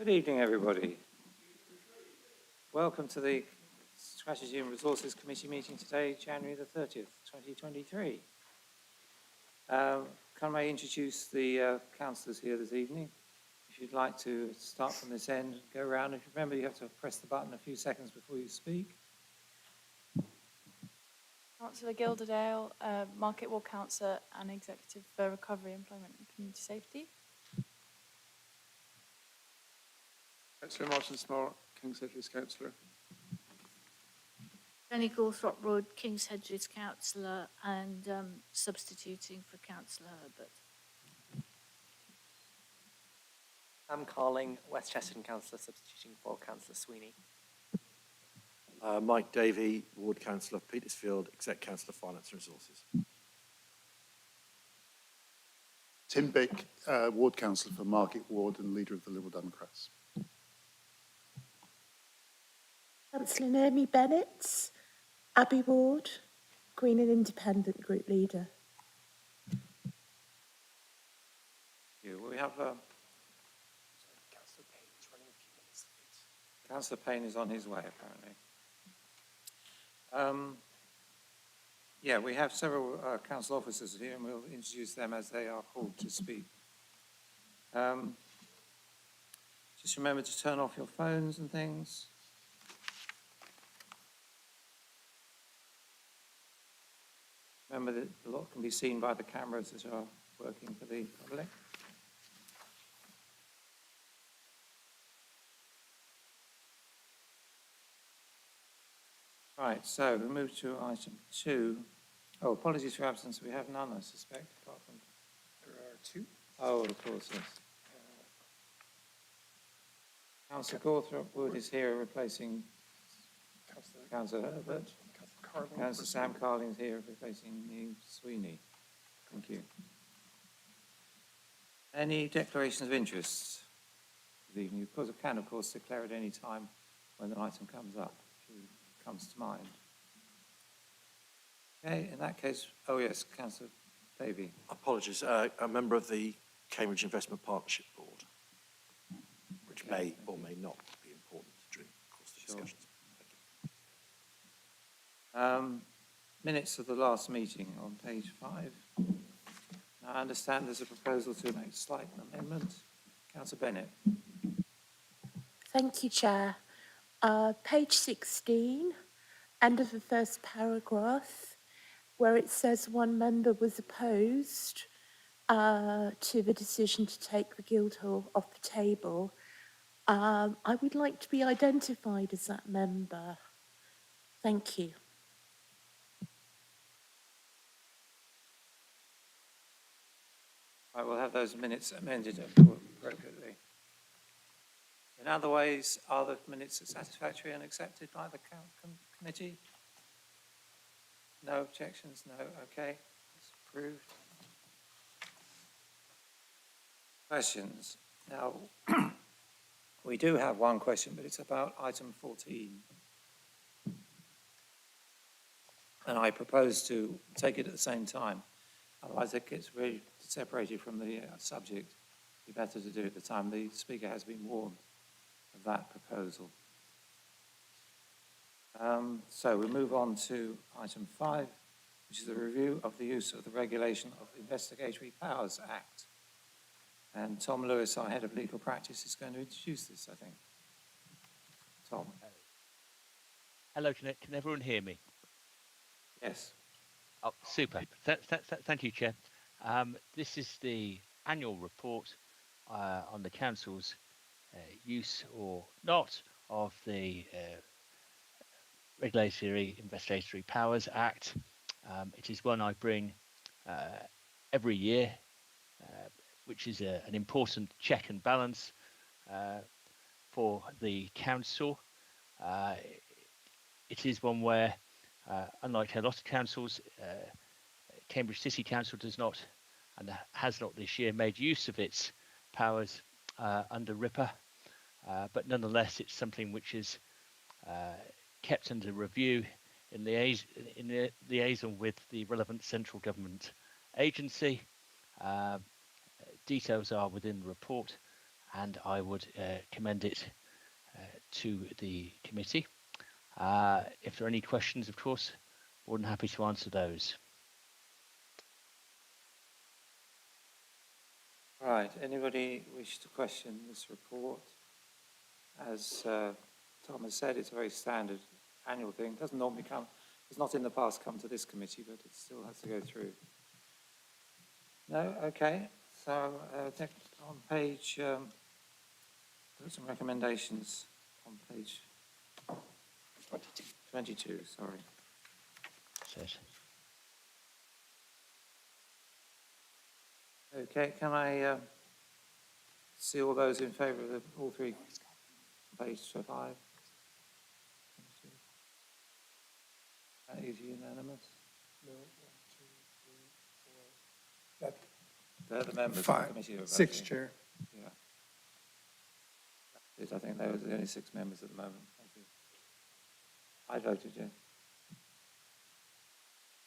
Good evening, everybody. Welcome to the Strategy and Resources Committee meeting today, January the 30th, 2023. Can I introduce the councillors here this evening? If you'd like to start from this end, go around. If you remember, you have to press the button a few seconds before you speak. Councillor Gilderdale, Market Ward Councillor and Executive for Recovery, Employment and Community Safety. Councillor Martin Smart, King's Hedges Councillor. Jenny Gawthrop Wood, King's Hedges Councillor and substituting for Councillor Herbert. I'm Carling, West Cheston Councillor, substituting for Councillor Sweeney. Mike Davey, Ward Councillor, Petersfield, Exec Councillor, Finance and Resources. Tim Bick, Ward Councillor for Market Ward and Leader of the Liberal Democrats. Councillor Naomi Bennett, Abbey Ward, Green and Independent Group Leader. We have Councillor Payne is running a few minutes late. Councillor Payne is on his way, apparently. We have several council officers here, and we'll introduce them as they are called to speak. Just remember to turn off your phones and things. Remember that a lot can be seen by the cameras that are working for the public. Right, so we move to item 2. Oh, apologies for absence. We have none, I suspect, apart from... There are two. Oh, of course, yes. Councillor Gawthrop Wood is here replacing Councillor Herbert. Councillor Sam Carling is here replacing Neil Sweeney. Thank you. Any declarations of interest this evening? You can, of course, declare at any time when the item comes up, if it comes to mind. Okay, in that case, oh yes, Councillor Davey. Apologies, a member of the Cambridge Investment Partnership Board, which may or may not be important during the course of the discussions. Minutes of the last meeting on page 5. Now, I understand there's a proposal to make a slight amendment. Councillor Bennett. Thank you, Chair. Page 16, end of the first paragraph, where it says one member was opposed to the decision to take the Guildhall off the table. I would like to be identified as that member. Thank you. I will have those minutes amended appropriately. In other ways, are the minutes satisfactory and accepted by the committee? No objections? No? Okay. It's approved. Questions? Now, we do have one question, but it's about item 14. And I propose to take it at the same time. Otherwise, it gets really separated from the subject. It'd be better to do it at the time. The speaker has been warned of that proposal. So we move on to item 5, which is a review of the use of the Regulation of Investigatory Powers Act. And Tom Lewis, our head of legal practice, is going to introduce this, I think. Tom. Hello, can everyone hear me? Yes. Oh, super. Thank you, Chair. This is the annual report on the Council's use or not of the Regulatory Investigatory Powers Act. It is one I bring every year, which is an important check and balance for the Council. It is one where unlike a lot of councils, Cambridge City Council does not and has not this year made use of its powers under RIPA, but nonetheless it's something which is kept under review in the liaison with the relevant central government agency. Details are within the report, and I would commend it to the committee. If there are any questions, of course, more than happy to answer those. Right, anybody wish to question this report? As Tom has said, it's a very standard annual thing. Doesn't normally come, has not in the past come to this committee, but it still has to go through. No, okay. So next on page, there are some recommendations on page 22, sorry. Says. Okay, can I see all those in favour of all three? Page 5. That is unanimous. No, 1, 2, 3, 4. They're the members of Five. the committee who are 6, voting. Chair. Yeah. I think they were the only 6 members at the moment. Thank you. I voted yes.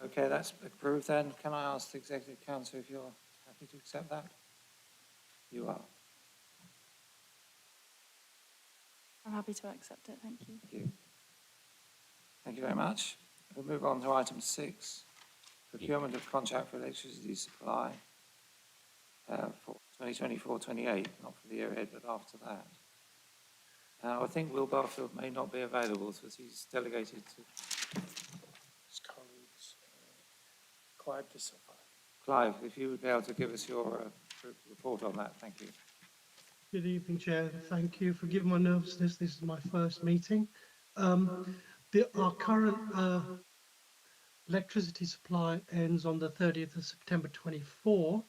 Okay, that's approved then. Can I ask the Executive Council if you're happy to accept that? You are. I'm happy to accept it, thank you. Thank you. Thank you very much. We'll move on to item 6, procurement of contract for electricity supply for 2024-28, not for the year ahead, but after that. Now, I think Will Barfield may not be available, so he's delegated to His colleagues, Clive de Silva. Clive. If you would be able to give us your report on that, thank you. Good evening, Chair. Thank you. Forgive my nervousness. This is my first meeting. Our current electricity supply ends on the 30th of September 24,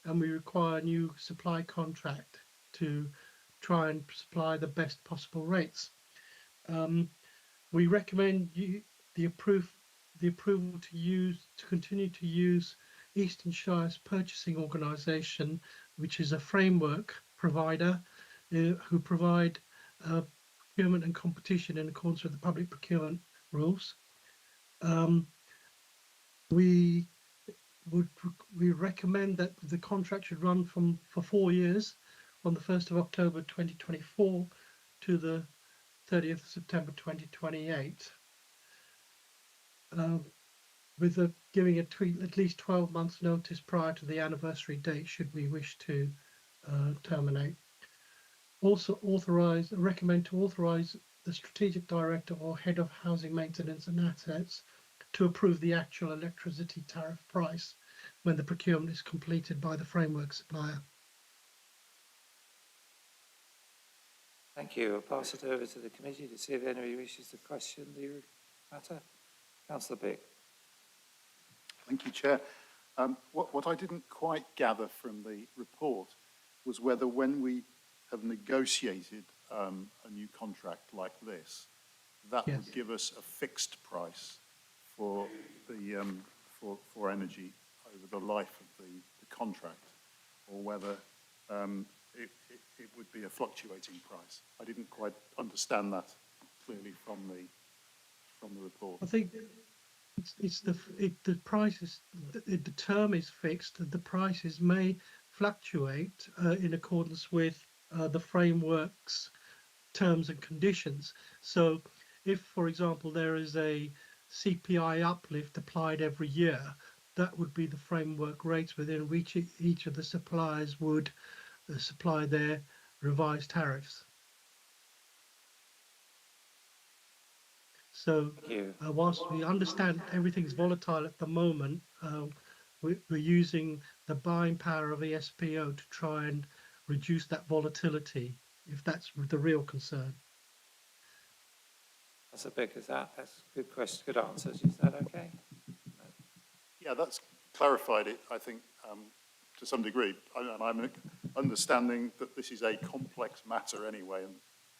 and we require a new supply contract to try and supply the best possible rates. We recommend the approval to continue to use Eastern Shire's purchasing organisation, which is a framework provider who provide procurement and competition in accordance with the public procurement rules. We recommend that the contract should run for 4 years, from the 1st of October 2024 to the 30th of September 2028. With giving at least 12 months notice prior to the anniversary date should we wish to terminate. Also recommend to authorise the strategic director or head of housing maintenance and assets to approve the actual electricity tariff price when the procurement is completed by the framework supplier. Thank you. I'll pass it over to the committee to see if anybody wishes to question the matter. Councillor Pick. Thank you, Chair. What I didn't quite gather from the report was whether when we have negotiated a new contract like this, that Yes. would give us a fixed price for the for energy over the life of the contract, or whether it would be a fluctuating price. I didn't quite understand that clearly from the report. I think the prices, the term is fixed. The prices may fluctuate in accordance with the framework's terms and conditions. So if, for example, there is a CPI uplift applied every year, that would be the framework rates within which each of the suppliers would supply their revised tariffs. So whilst we understand everything's volatile at the moment, we're using the buying power of ESPO to try and reduce that volatility, if that's the real concern. That's a big, that's a good question, good answers. Is that okay? Yeah, that's clarified it, I think, to some degree. And I'm understanding that this is a complex matter anyway, and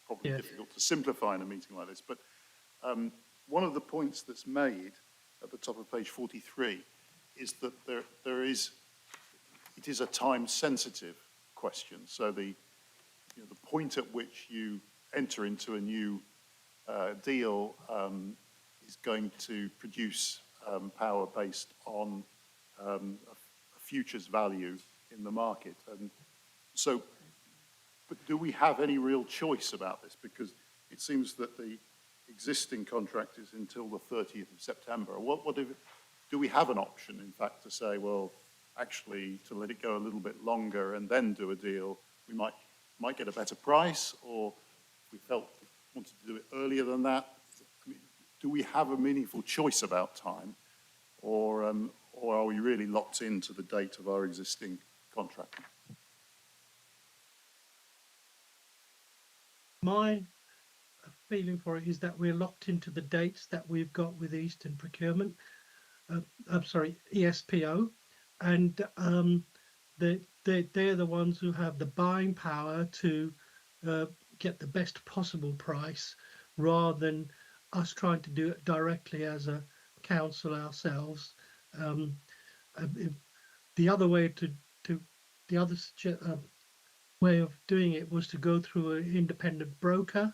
probably difficult to simplify in a meeting like this. But one of the points that's made at the top of page 43 is that it is a time-sensitive question. So the point at which you enter into a new deal is going to produce power based on a future's value in the market. And so But do we have any real choice about this? Because it seems that the existing contract is until the 30th of September. Do we have an option, in fact, to say, well, actually, to let it go a little bit longer and then do a deal, we might get a better price, or if we felt we wanted to do it earlier than that? I mean, do we have a meaningful choice about time, or are we really locked into the date of our existing contract? My feeling for it is that we're locked into the dates that we've got with Eastern Procurement. I'm sorry, ESPO, and they're the ones who have the buying power to get the best possible price, rather than us trying to do it directly as a council ourselves. The other way way of doing it was to go through an independent broker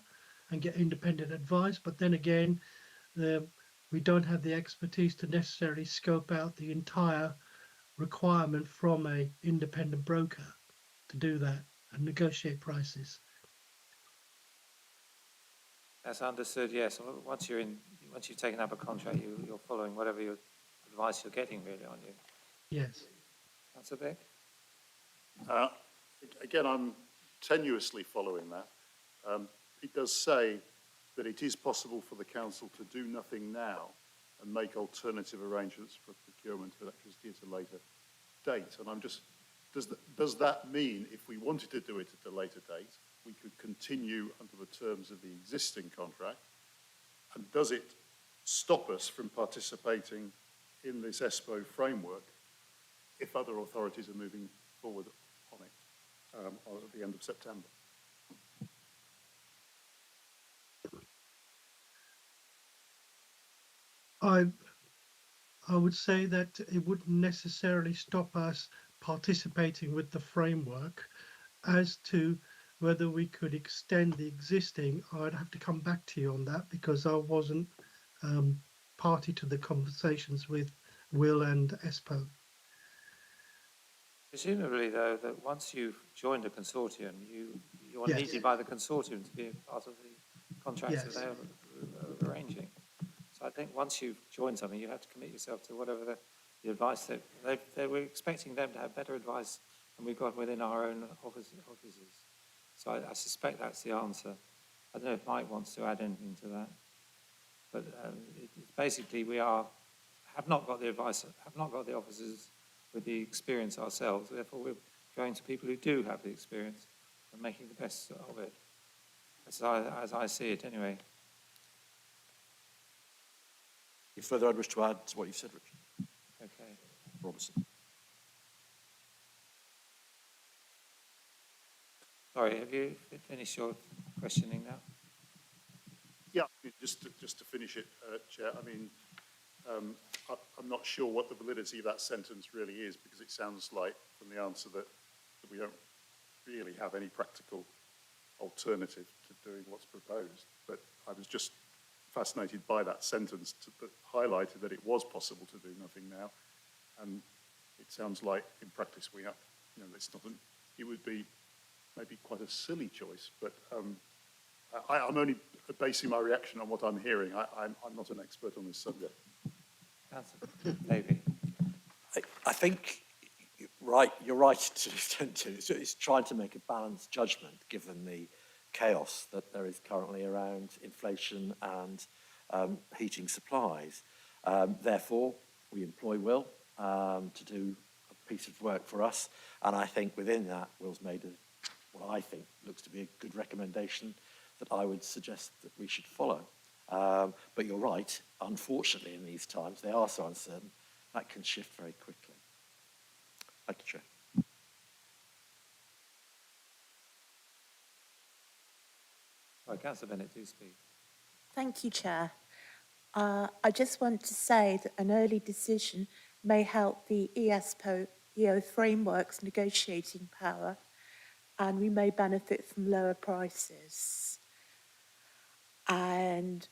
and get independent advice, but then again, we don't have the expertise to necessarily scope out the entire requirement from a independent broker to do that and negotiate prices. That's understood, yes. Once you've taken up a contract, you're following whatever your advice you're getting, really, aren't you? Yes. Councillor Beck? Again, I'm tenuously following that. It does say that it is possible for the council to do nothing now and make alternative arrangements for procurement of electricity at a later date. And I'm just, does that mean if we wanted to do it at a later date, we could continue under the terms of the existing contract? And does it stop us from participating in this ESPO framework if other authorities are moving forward on it at the end of September? I would say that it wouldn't necessarily stop us participating with the framework. As to whether we could extend the existing, I'd have to come back to you on that, because I wasn't party to the conversations with Will and ESPO. Presumably, though, that once you've joined a consortium, you're Yes. needed by the consortium to be a part of the contracts that Yes. they're arranging. So I think once you've joined something, you have to commit yourself to whatever the advice that they were expecting them to have better advice than we've got within our own offices. So I suspect that's the answer. I don't know if Mike wants to add anything to that. But it's basically have not got the advice, have not got the officers with the experience ourselves. Therefore, we're going to people who do have the experience and making the best of it. As I see it, anyway. Any further I'd wish to add to what you've said, Richard? Okay. Robertson. Sorry, have you finished your questioning now? Yeah, just to finish it, Chair, I mean, I'm not sure what the validity of that sentence really is, because it sounds like from the answer that we don't really have any practical alternative to doing what's proposed. But I was just fascinated by that sentence that highlighted that it was possible to do nothing now. And it sounds like in practice we have, it would be maybe quite a silly choice, but I'm only basing my reaction on what I'm hearing. I'm not an expert on this subject. Councillor Davey. I think you're right to the extent to it's trying to make a balanced judgment given the chaos that there is currently around inflation and heating supplies. Therefore, we employ Will to do a piece of work for us, and I think within that, Will's made what I think looks to be a good recommendation that I would suggest that we should follow. But you're right, unfortunately in these times, they are so uncertain, that can shift very quickly. Thank you, Chair. Sorry, Councillor Bennett, do speak. Thank you, Chair. I just want to say that an early decision may help the ESPO framework's negotiating power, and we may benefit from lower prices. And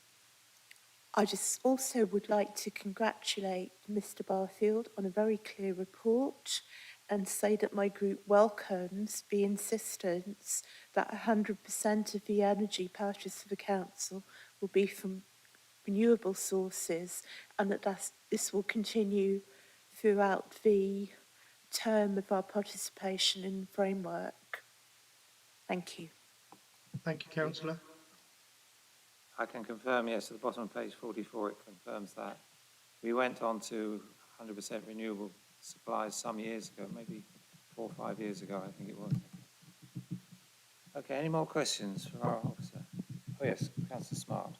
I just also would like to congratulate Mr. Barfield on a very clear report and say that my group welcomes the insistence that 100% of the energy purchased for the council will be from renewable sources, and that this will continue throughout the term of our participation in the framework. Thank you. Thank you, councillor. I can confirm, yes, at the bottom of page 44, it confirms that. We went on to 100% renewable supplies some years ago, maybe 4 or 5 years ago, I think it was. Okay, any more questions for our officer? Oh, yes, Councillor Smart.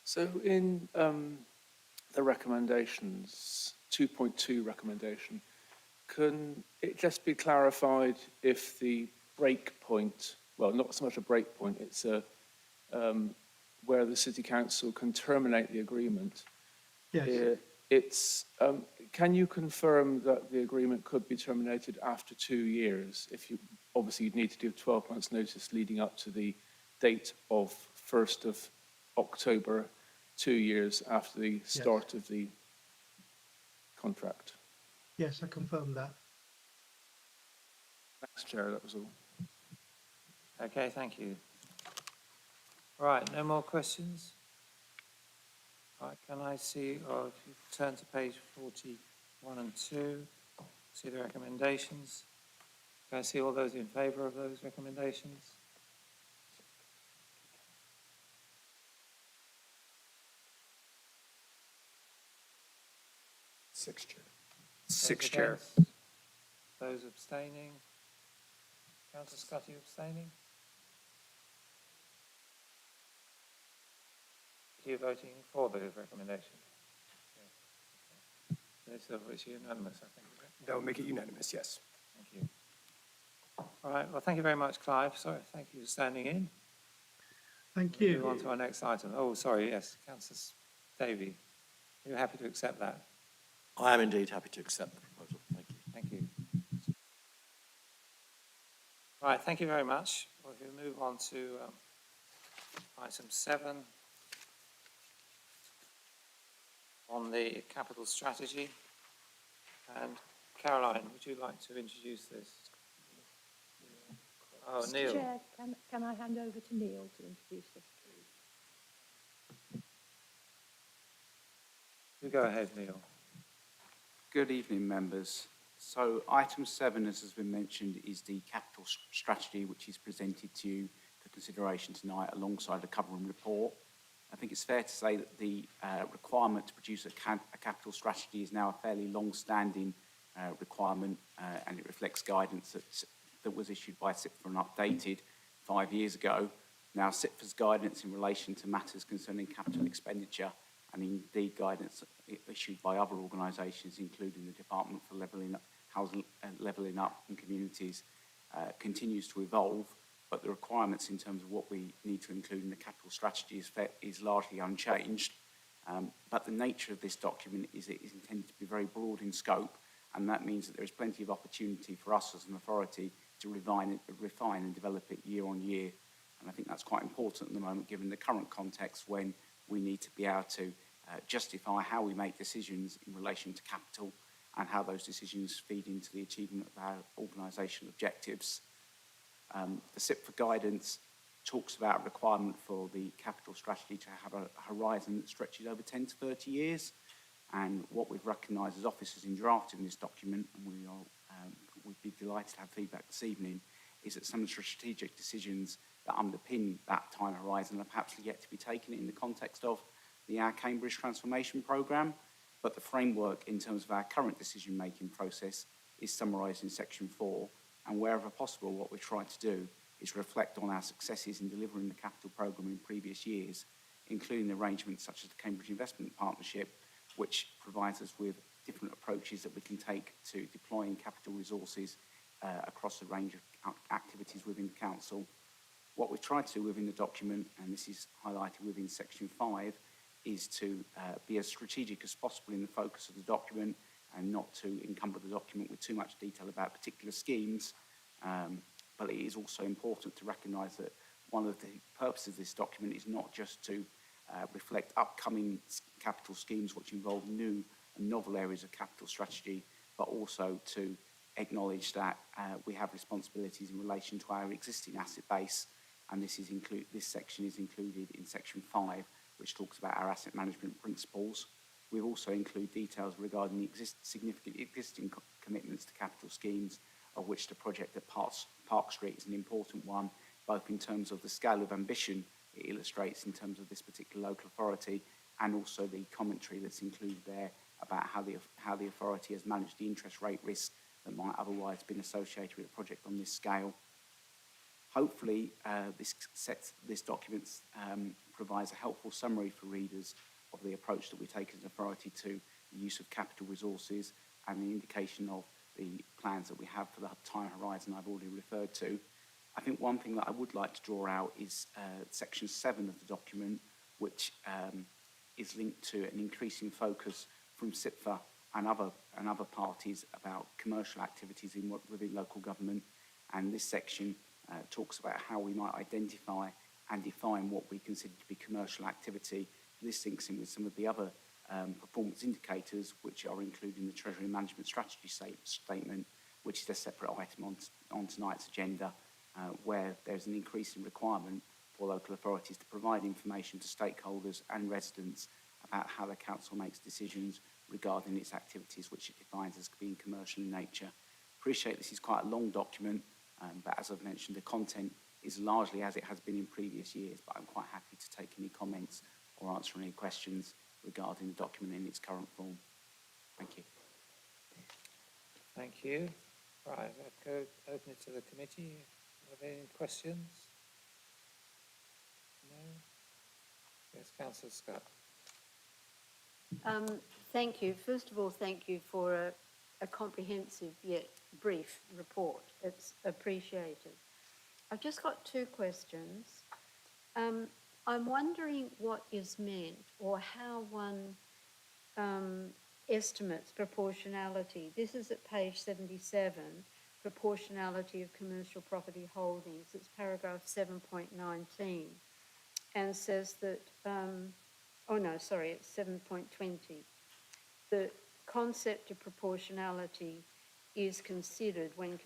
So in the recommendations, 2.2 recommendation, can it just be clarified if the break point, well, not so much a break point, it's a where the City Council can terminate the agreement? Yes. Can you confirm that the agreement could be terminated after 2 years? If you, obviously you'd need to do 12 months notice leading up to the date of 1st of October, 2 years after the start of the contract. Yes, I confirm that. Thanks, Chair, that was all. Okay, thank you. Right, no more questions? Right, can I see, or if you turn to page 41 and 2, see the recommendations? Can I see all those in favour of those recommendations? Six, Chair. Those against? Those abstaining? Councillor Scott, are you abstaining? Are you voting for the recommendation? Yes. So it's unanimous, I think. That will make it unanimous, yes. Thank you. All right, well, thank you very much, Clive. Sorry, thank you for standing in. Thank We'll you. move on to our next item. Oh, sorry, yes, Councillor Davey. Are you happy to accept that? I am indeed happy to accept the proposal. Thank you. Thank you. Right, thank you very much. Well, if we move on to item 7 on the capital strategy. And Caroline, would you like to introduce this? Oh, Neil. Chair, can I hand over to Neil to introduce this, please? You go ahead, Neil. Good evening, members. So item 7, as has been mentioned, is the capital strategy, which is presented to you for consideration tonight alongside the covering report. I think it's fair to say that the requirement to produce a capital strategy is now a fairly long-standing requirement, and it reflects guidance that was issued by CIPFA and updated 5 years ago. Now, CIPFA's guidance in relation to matters concerning capital expenditure, and indeed guidance issued by other organisations, including the Department for Levelling Up and Communities, continues to evolve, but the requirements in terms of what we need to include in the capital strategy is largely unchanged. But the nature of this document is it is intended to be very broad in scope, and that means that there is plenty of opportunity for us as an authority to refine and develop it year on year. And I think that's quite important at the moment, given the current context when we need to be able to justify how we make decisions in relation to capital and how those decisions feed into the achievement of our organisational objectives. The CIPFA guidance talks about a requirement for the capital strategy to have a horizon that stretches over 10 to 30 years. And what we've recognised as officers in drafting this document, and we'd be delighted to have feedback this evening, is that some of the strategic decisions that underpin that time horizon are perhaps yet to be taken in the context of the Our Cambridge Transformation Programme. But the framework in terms of our current decision-making process is summarised in section 4. And wherever possible, what we're trying to do is reflect on our successes in delivering the capital programme in previous years, including arrangements such as the Cambridge Investment Partnership, which provides us with different approaches that we can take to deploying capital resources across a range of activities within the council. What we've tried to do within the document, and this is highlighted within section 5, is to be as strategic as possible in the focus of the document and not to encumber the document with too much detail about particular schemes. But it is also important to recognise that one of the purposes of this document is not just to reflect upcoming capital schemes which involve new and novel areas of capital strategy, but also to acknowledge that we have responsibilities in relation to our existing asset base, and this section is included in section 5, which talks about our asset management principles. We also include details regarding the significant existing commitments to capital schemes, of which the project at Park Street is an important one, both in terms of the scale of ambition it illustrates in terms of this particular local authority, and also the commentary that's included there about how the authority has managed the interest rate risk that might otherwise have been associated with a project on this scale. Hopefully, this document provides a helpful summary for readers of the approach that we take as an authority to the use of capital resources and the indication of the plans that we have for the time horizon I've already referred to. I think one thing that I would like to draw out is section 7 of the document, which is linked to an increasing focus from CIPFA and other parties about commercial activities within local government. And this section talks about how we might identify and define what we consider to be commercial activity. This links in with some of the other performance indicators which are included in the Treasury Management Strategy Statement, which is a separate item on tonight's agenda, where there's an increasing requirement for local authorities to provide information to stakeholders and residents about how the council makes decisions regarding its activities, which it defines as being commercial in nature. Appreciate this is quite a long document, but as I've mentioned, the content is largely as it has been in previous years, but I'm quite happy to take any comments or answer any questions regarding the document in its current form. Thank you. Thank you. Right, I'll go open it to the committee. Are there any questions? No? Yes, Councillor Scott. Thank you. First of all, thank you for a comprehensive yet brief report. It's appreciated. I've just got two questions. I'm wondering what is meant or how one estimates proportionality. This is at page 77, proportionality of commercial property holdings. It's paragraph 7.19 and says that, it's 7.20. The concept of proportionality is considered when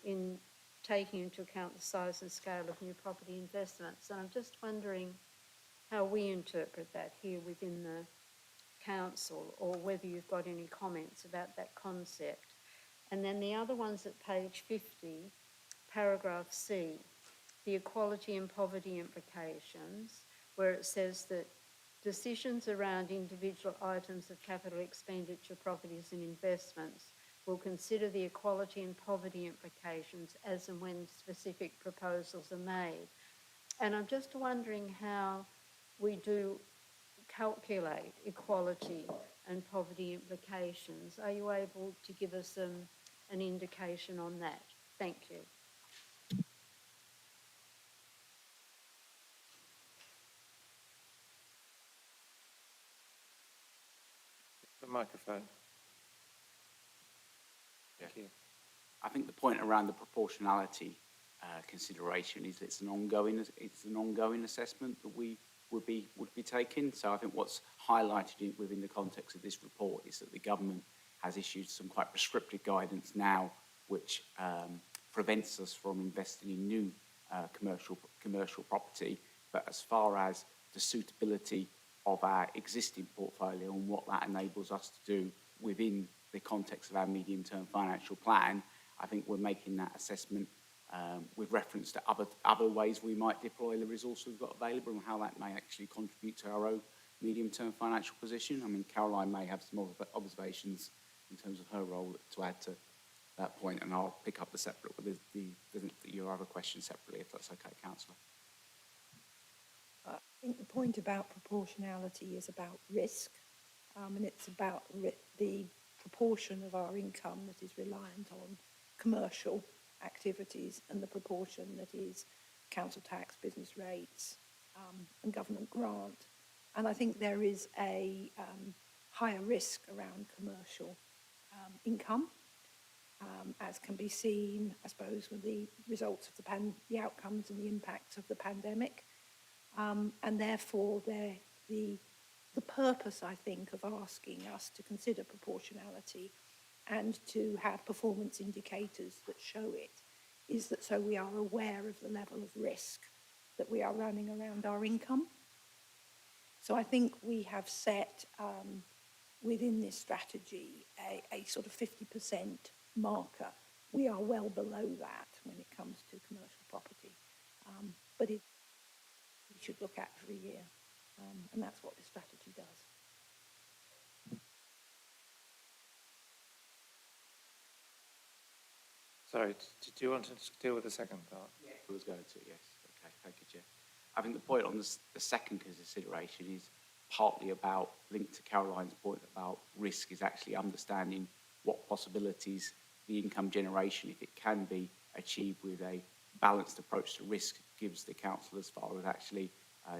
in taking into account the size and scale of new property investments. And I'm just wondering how we interpret that here within the council, or whether you've got any comments about that concept. And then the other one's at page 50, paragraph C, the equality and poverty implications, where it says that decisions around individual items of capital expenditure, properties and investments will consider the equality and poverty implications as and when specific proposals are made. And I'm just wondering how we do calculate equality and poverty implications. Are you able to give us an indication on that? Thank you. The microphone. Thank you. I think the point around the proportionality consideration is it's an ongoing assessment that we would be taking. So I think what's highlighted within the context of this report is that the government has issued some quite prescriptive guidance now, which prevents us from investing in new commercial property. But as far as the suitability of our existing portfolio and what that enables us to do within the context of our medium-term financial plan, I think we're making that assessment with reference to other ways we might deploy the resources we've got available and how that may actually contribute to our own medium-term financial position. I mean, Caroline may have some observations in terms of her role to add to that point, and I'll pick up your other question separately, if that's okay, Councillor. I think the point about proportionality is about risk, and it's about the proportion of our income that is reliant on commercial activities and the proportion that is council tax, business rates, and government grant. And I think there is a higher risk around commercial income, as can be seen, I suppose, with the results of the outcomes and the impacts of the pandemic. And therefore, the purpose, I think, of asking us to consider proportionality and to have performance indicators that show it, is that so we are aware of the level of risk that we are running around our income. So I think we have set within this strategy a sort of 50% marker. We are well below that when it comes to commercial property, but we should look at every year, and that's what this strategy does. Sorry, did you want to deal with the second part? I was going to, yes. Okay, thank you, Chair. I think the point on the second consideration is partly about, linked to Caroline's point about risk, is actually understanding what possibilities the income generation, if it can be achieved with a balanced approach to risk, gives the council as far as actually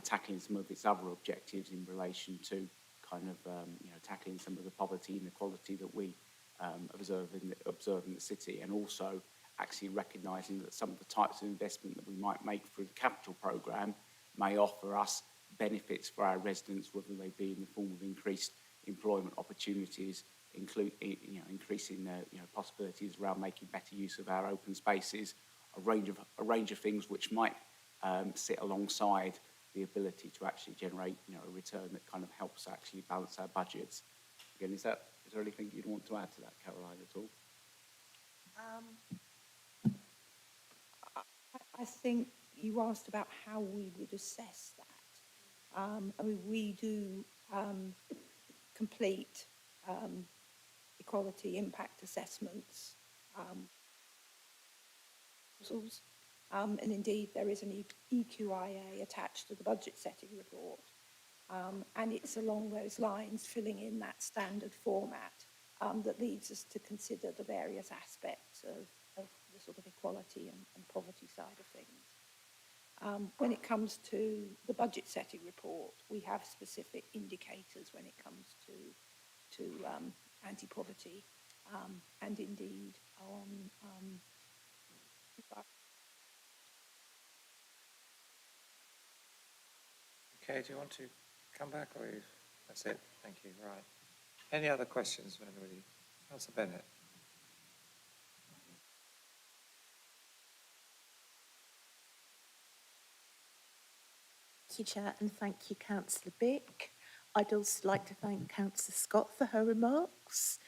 tackling some of its other objectives in relation to kind of, tackling some of the poverty inequality that we observe in the city, and also actually recognising that some of the types of investment that we might make through the capital programme may offer us benefits for our residents, whether they be in the form of increased employment opportunities, increasing possibilities around making better use of our open spaces, a range of things which might sit alongside the ability to actually generate a return that kind of helps actually balance our budgets. Again, is there anything you'd want to add to that, Caroline, at all? I think you asked about how we would assess that. I mean, we do complete equality impact assessments, and indeed there is an EQIA attached to the budget setting report, and it's along those lines, filling in that standard format, that leads us to consider the various aspects of the sort of equality and poverty side of things. When it comes to the budget setting report, we have specific indicators when it comes to anti-poverty, and indeed on Okay, do you want to come back, or that's it? Thank you. Right. Any other questions from anybody? Councillor Bennett. Thank you, Chair, and thank you, Councillor Bick. I'd also like to thank Councillor Scott for her remarks,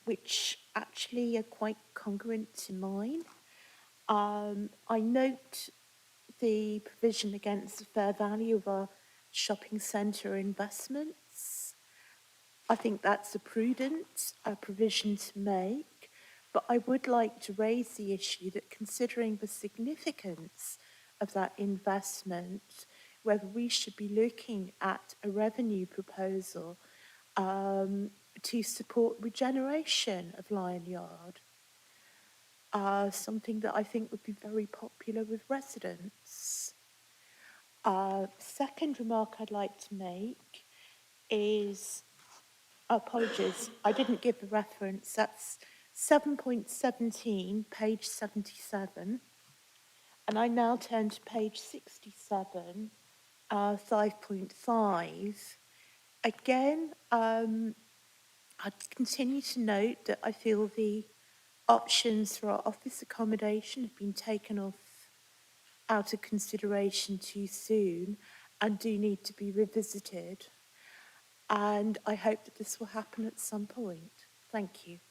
which actually are quite congruent to mine. I note the provision against the fair value of our shopping centre investments. I think that's a prudent provision to make, but I would like to raise the issue that, considering the significance of that investment, whether we should be looking at a revenue proposal to support regeneration of Lion Yard, something that I think would be very popular with residents. Second remark I'd like to make is, apologies, I didn't give the reference, that's 7.17, page 77. And I now turn to page 67, 5.5. Again, I continue to note that I feel the options for our office accommodation have been taken out of consideration too soon and do need to be revisited. And I hope that this will happen at some point. Thank you.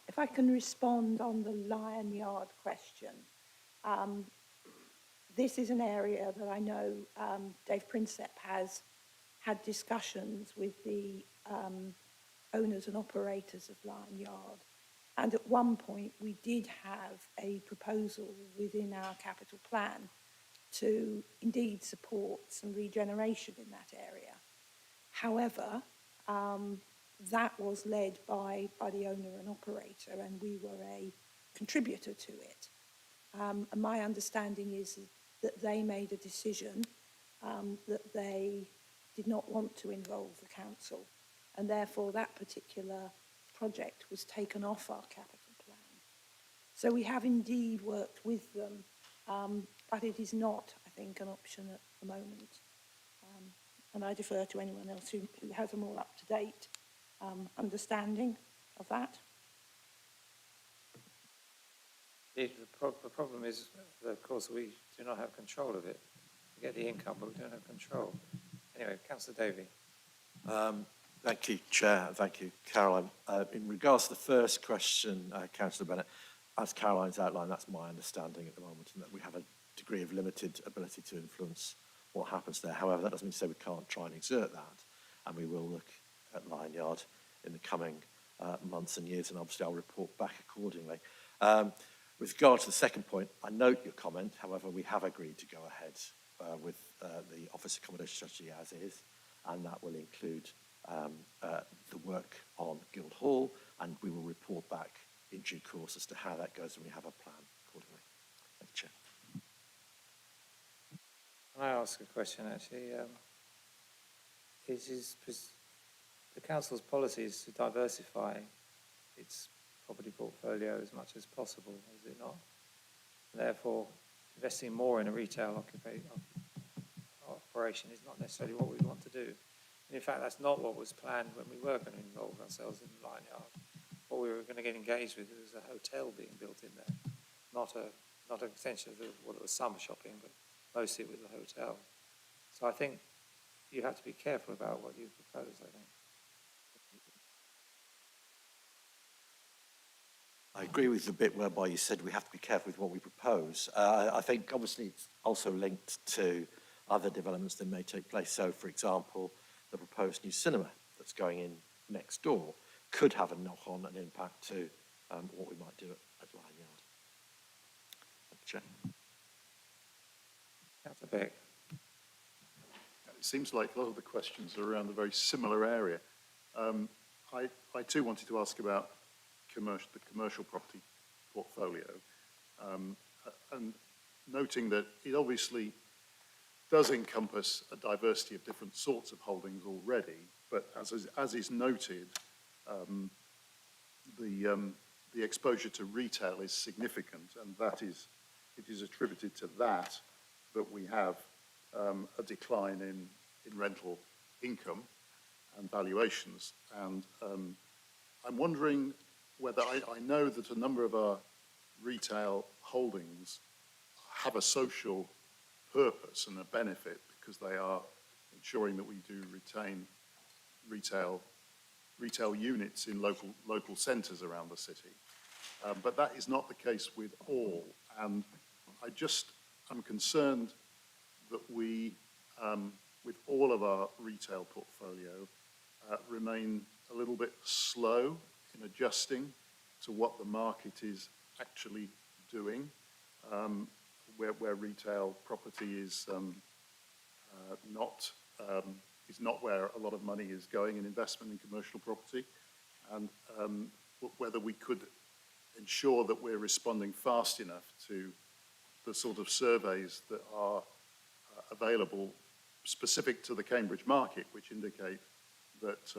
If I can respond on the Lion Yard question. This is an area that I know Dave Prinsep has had discussions with the owners and operators of Lion Yard. And at one point, we did have a proposal within our capital plan to indeed support some regeneration in that area. However, that was led by the owner and operator, and we were a contributor to it. And my understanding is that they made a decision that they did not want to involve the council, and therefore that particular project was taken off our capital plan. So we have indeed worked with them, but it is not, I think, an option at the moment. And I defer to anyone else who has a more up-to-date understanding of that. The problem is that, of course, we do not have control of it. We get the income, but we don't have control. Anyway, Councillor Davey. Thank you, Chair, and thank you, Caroline. In regards to the first question, Councillor Bennett, as Caroline's outlined, that's my understanding at the moment, and that we have a degree of limited ability to influence what happens there. However, that doesn't mean to say we can't try and exert that, and we will look at Lion Yard in the coming months and years, and obviously I'll report back accordingly. With regard to the second point, I note your comment. However, we have agreed to go ahead with the office accommodation strategy as is, and that will include the work on Guildhall, and we will report back in due course as to how that goes, and we have a plan accordingly. Thank you, Chair. Can I ask a question, actually? The council's policy is to diversify its property portfolio as much as possible, is it not? Therefore, investing more in a retail operation is not necessarily what we want to do. And in fact, that's not what was planned when we were going to involve ourselves in Lion Yard. What we were going to get engaged with was a hotel being built in there, not an extension of what it was summer shopping, but mostly it was a hotel. So I think you have to be careful about what you propose, I think. I agree with the bit whereby you said we have to be careful with what we propose. I think obviously it's also linked to other developments that may take place. So, for example, the proposed new cinema that's going in next door could have a knock-on and impact to what we might do at Lion Yard. Thank you, Chair. Councillor Beck. It seems like a lot of the questions are around a very similar area. I too wanted to ask about the commercial property portfolio, and noting that it obviously does encompass a diversity of different sorts of holdings already, but as is noted, the exposure to retail is significant, and it is attributed to that we have a decline in rental income and valuations. And I'm wondering whether I know that a number of our retail holdings have a social purpose and a benefit because they are ensuring that we do retain retail units in local centres around the city. But that is not the case with all. And I'm concerned that we, with all of our retail portfolio, remain a little bit slow in adjusting to what the market is actually doing, where retail property is not where a lot of money is going in investment in commercial property, and whether we could ensure that we're responding fast enough to the sort of surveys that are available specific to the Cambridge market, which indicate that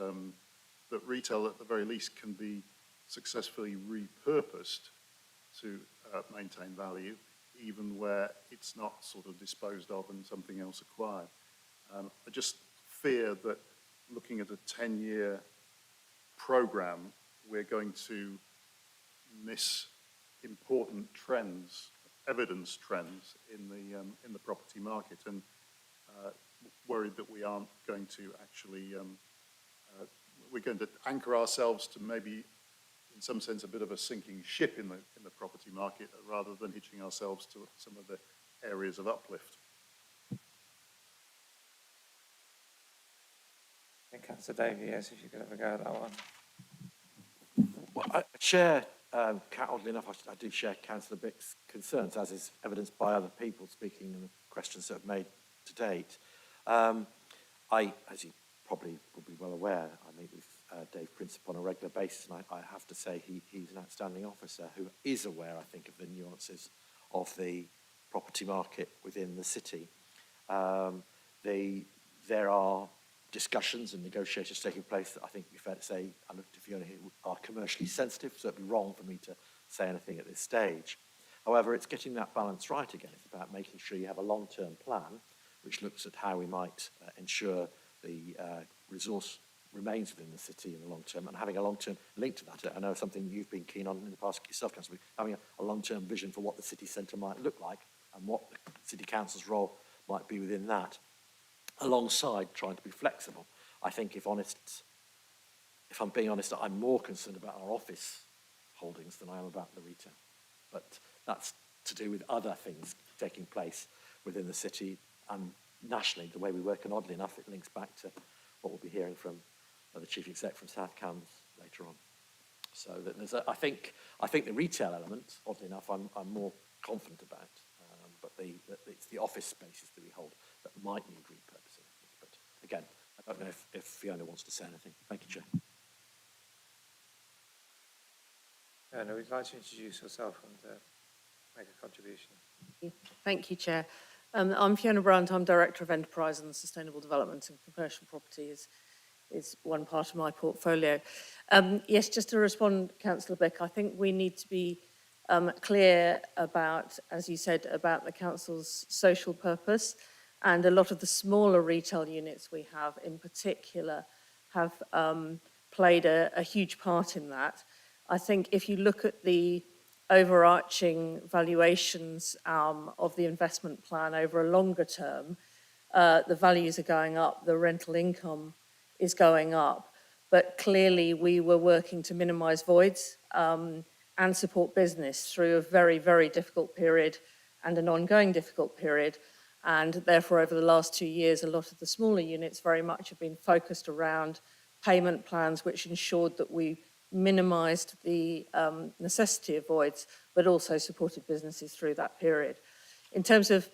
that retail at the very least can be successfully repurposed to maintain value, even where it's not sort of disposed of and something else acquired. I just fear that looking at a 10-year program, we're going to miss important trends, evidence trends in the property market, and worried that we aren't going to actually we're going to anchor ourselves to maybe, in some sense, a bit of a sinking ship in the property market, rather than hitching ourselves to some of the areas of uplift. I think Councillor Davey, yes, if you could have a go at that one. Well, I share, oddly enough, I do share Councillor Bick's concerns, as is evidenced by other people speaking in the questions that have made to date. As you probably will be well aware, I meet with Dave Princep on a regular basis, and I have to say he's an outstanding officer who is aware, I think, of the nuances of the property market within the city. There are discussions and negotiations taking place that I think would be fair to say, I looked at Fiona here, are commercially sensitive, so it'd be wrong for me to say anything at this stage. However, it's getting that balance right again. It's about making sure you have a long-term plan which looks at how we might ensure the resource remains within the city in the long term, and having a long-term link to that. I know something you've been keen on in the past yourself, Councillor, having a long-term vision for what the city centre might look like and what the city council's role might be within that, alongside trying to be flexible. I think, if I'm being honest, I'm more concerned about our office holdings than I am about the retail. But that's to do with other things taking place within the city and nationally, the way we work, and oddly enough, it links back to what we'll be hearing from the Chief Exec from South Cambs later on. So that there's I think the retail element, oddly enough, I'm more confident about, but it's the office spaces that we hold that might need repurposing. But again, I don't know if Fiona wants to say anything. Thank you, Chair. Fiona, would you like to introduce yourself and make a contribution? Thank you, Chair. I'm Fiona Brandt. I'm Director of Enterprise and Sustainable Development, and commercial property is one part of my portfolio. Yes, just to respond, Councillor Beck, I think we need to be clear about, as you said, about the council's social purpose, and a lot of the smaller retail units we have in particular have played a huge part in that. I think if you look at the overarching valuations of the investment plan over a longer term, the values are going up, the rental income is going up, but clearly we were working to minimise voids and support business through a very, very difficult period and an ongoing difficult period. And therefore, over the last 2 years, a lot of the smaller units very much have been focused around payment plans which ensured that we minimised the necessity of voids, but also supported businesses through that period. In terms of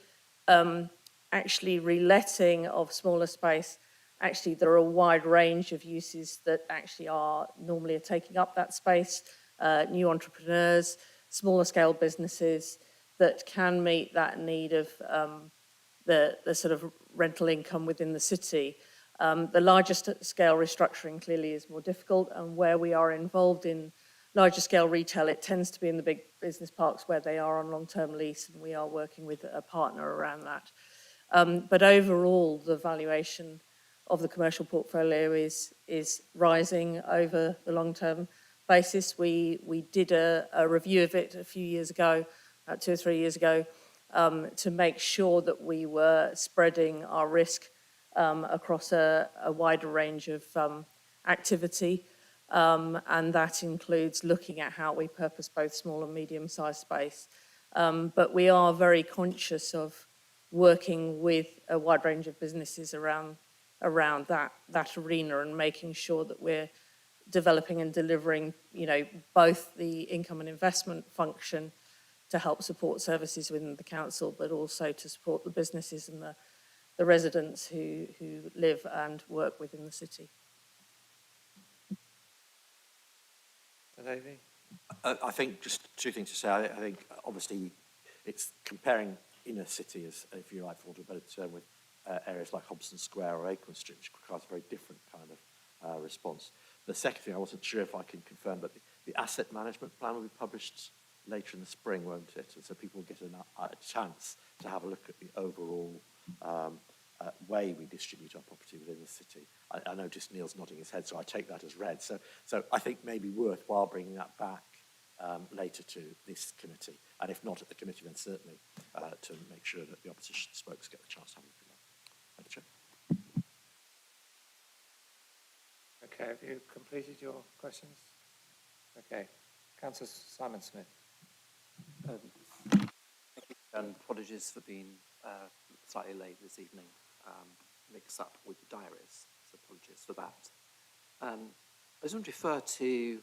actually reletting of smaller space, actually there are a wide range of uses that actually are normally taking up that space, new entrepreneurs, smaller scale businesses that can meet that need of the sort of rental income within the city. The largest scale restructuring clearly is more difficult, and where we are involved in larger scale retail, it tends to be in the big business parks where they are on long-term lease, and we are working with a partner around that. But overall, the valuation of the commercial portfolio is rising over the long-term basis. We did a review of it a few years ago, 2 or 3 years ago, to make sure that we were spreading our risk across a wider range of activity, and that includes looking at how we purpose both small and medium-sized space. But we are very conscious of working with a wide range of businesses around that arena and making sure that we're developing and delivering, both the income and investment function to help support services within the council, but also to support the businesses and the residents who live and work within the city. Davey? I think just two things to say. I think obviously it's comparing inner city, as if you like, for want of a better term, with areas like Hobson Square or Acorn Street, which requires a very different kind of response. The second thing, I wasn't sure if I can confirm, but the asset management plan will be published later in the spring, won't it? And so people will get a chance to have a look at the overall way we distribute our property within the city. I noticed Neil's nodding his head, so I take that as read. So I think maybe worthwhile bringing that back later to this committee, and if not at the committee, then certainly to make sure that the opposition spokes get the chance to have a look at that. Thank you, Chair. Okay, have you completed your questions? Okay. Councillor Simon Smith. And apologies for being slightly late this evening, mixed up with the diaries, so apologies for that. I just want to refer to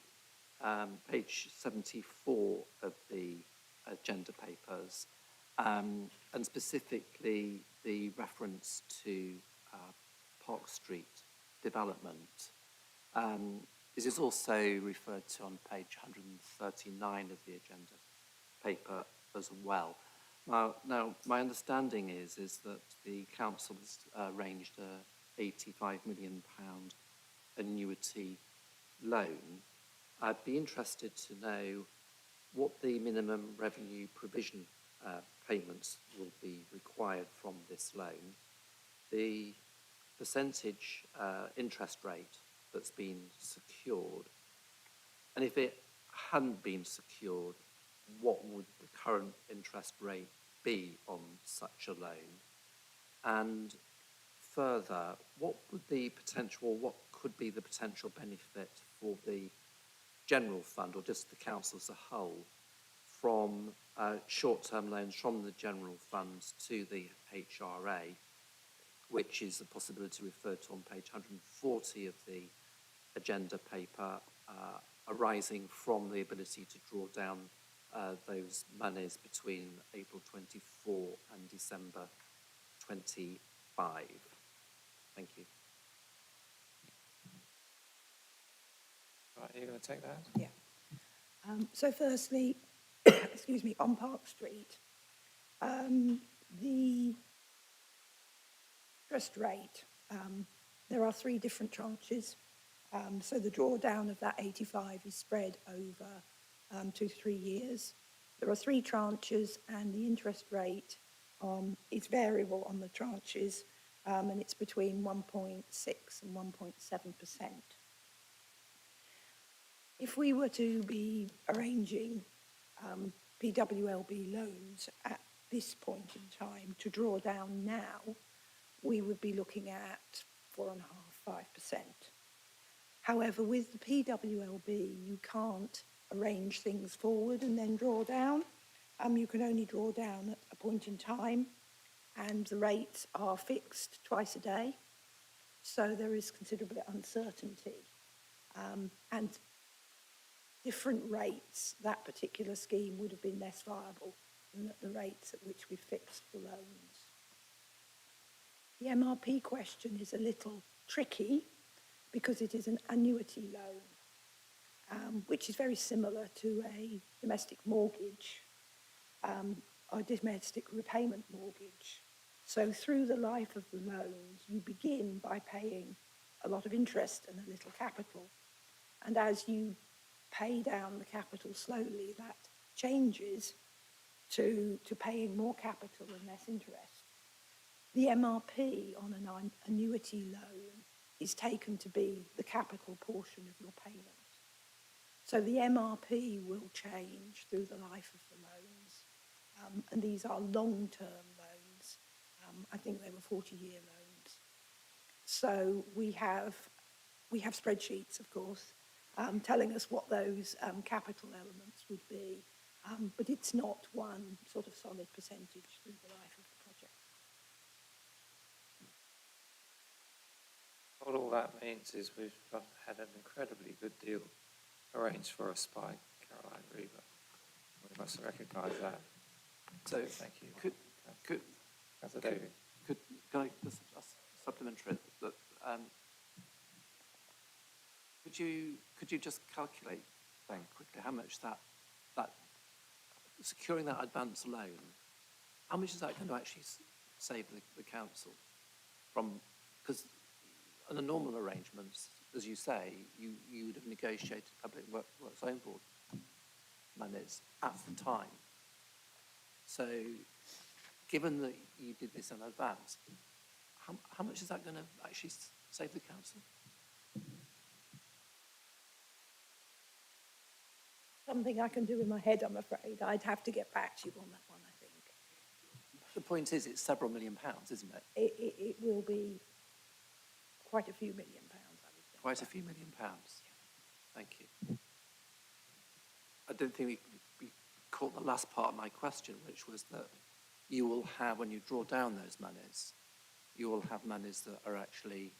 page 74 of the agenda papers, and specifically the reference to Park Street development. This is also referred to on page 139 of the agenda paper as well. Now my understanding is that the council has arranged a £85 million annuity loan. I'd be interested to know what the minimum revenue provision payments will be required from this loan, the percentage interest rate that's been secured, and if it hadn't been secured, what would the current interest rate be on such a loan? And further, what would the potential, or what could be the potential benefit for the general fund, or just the council as a whole, from short-term loans from the general funds to the HRA, which is a possibility referred to on page 140 of the agenda paper, arising from the ability to draw down those monies between April 24 and December 25. Thank you. Right, are you going to take that? Yeah. So firstly, excuse me, on Park Street, the interest rate, there are 3 different tranches. So the drawdown of that 85 is spread over 2 to 3 years. There are 3 tranches, and the interest rate is variable on the tranches, and it's between 1.6 and 1.7%. If we were to be arranging PWLB loans at this point in time to draw down now, we would be looking at 4.5–5%. However, with the PWLB, you can't arrange things forward and then draw down. You can only draw down at a point in time, and the rates are fixed twice a day. So there is considerable uncertainty. And different rates, that particular scheme would have been less viable than at the rates at which we fixed the loans. The MRP question is a little tricky because it is an annuity loan, which is very similar to a domestic mortgage or domestic repayment mortgage. So through the life of the loans, you begin by paying a lot of interest and a little capital. And as you pay down the capital slowly, that changes to paying more capital and less interest. The MRP on an annuity loan is taken to be the capital portion of your payment. So the MRP will change through the life of the loans. And these are long-term loans. I think they were 40-year loans. So we have spreadsheets, of course, telling us what those capital elements would be. But it's not one sort of solid percentage through the life of the project. What all that means is we've had an incredibly good deal arranged for us by Caroline Reaver. We must recognise that. So thank you. Can I just supplementary that? Could you just calculate then quickly how much that securing that advance loan, how much is that going to actually save the council from? Because under normal arrangements, as you say, you would have negotiated Public Works Own Board monies at the time. So, given that you did this in advance, how much is that going to actually save the council? Something I can do in my head, I'm afraid. I'd have to get back to you on that one, I think. The point is, it's several £million, isn't it? It will be quite a few £1 million, I would think. Quite a few £1 million. Thank you. I don't think we caught the last part of my question, which was that you will have, when you draw down those monies, you will have monies that are actually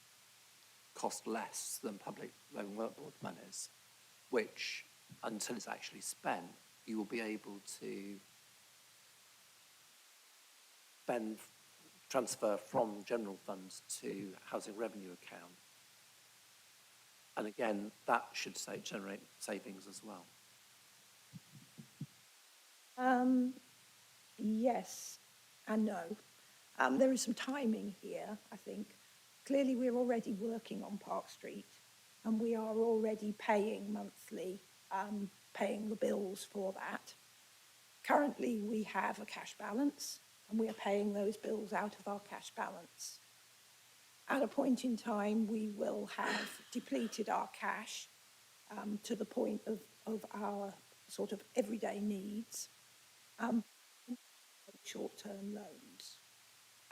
cost less than Public Loan Work Board monies, which, until it's actually spent, you will be able to transfer from general funds to housing revenue account. And again, that should generate savings as well. Yes and no. There is some timing here, I think. Clearly, we're already working on Park Street, and we are already paying monthly, paying the bills for that. Currently, we have a cash balance and we are paying those bills out of our cash balance. At a point in time, we will have depleted our cash to the point of our sort of everyday needs, short-term loans.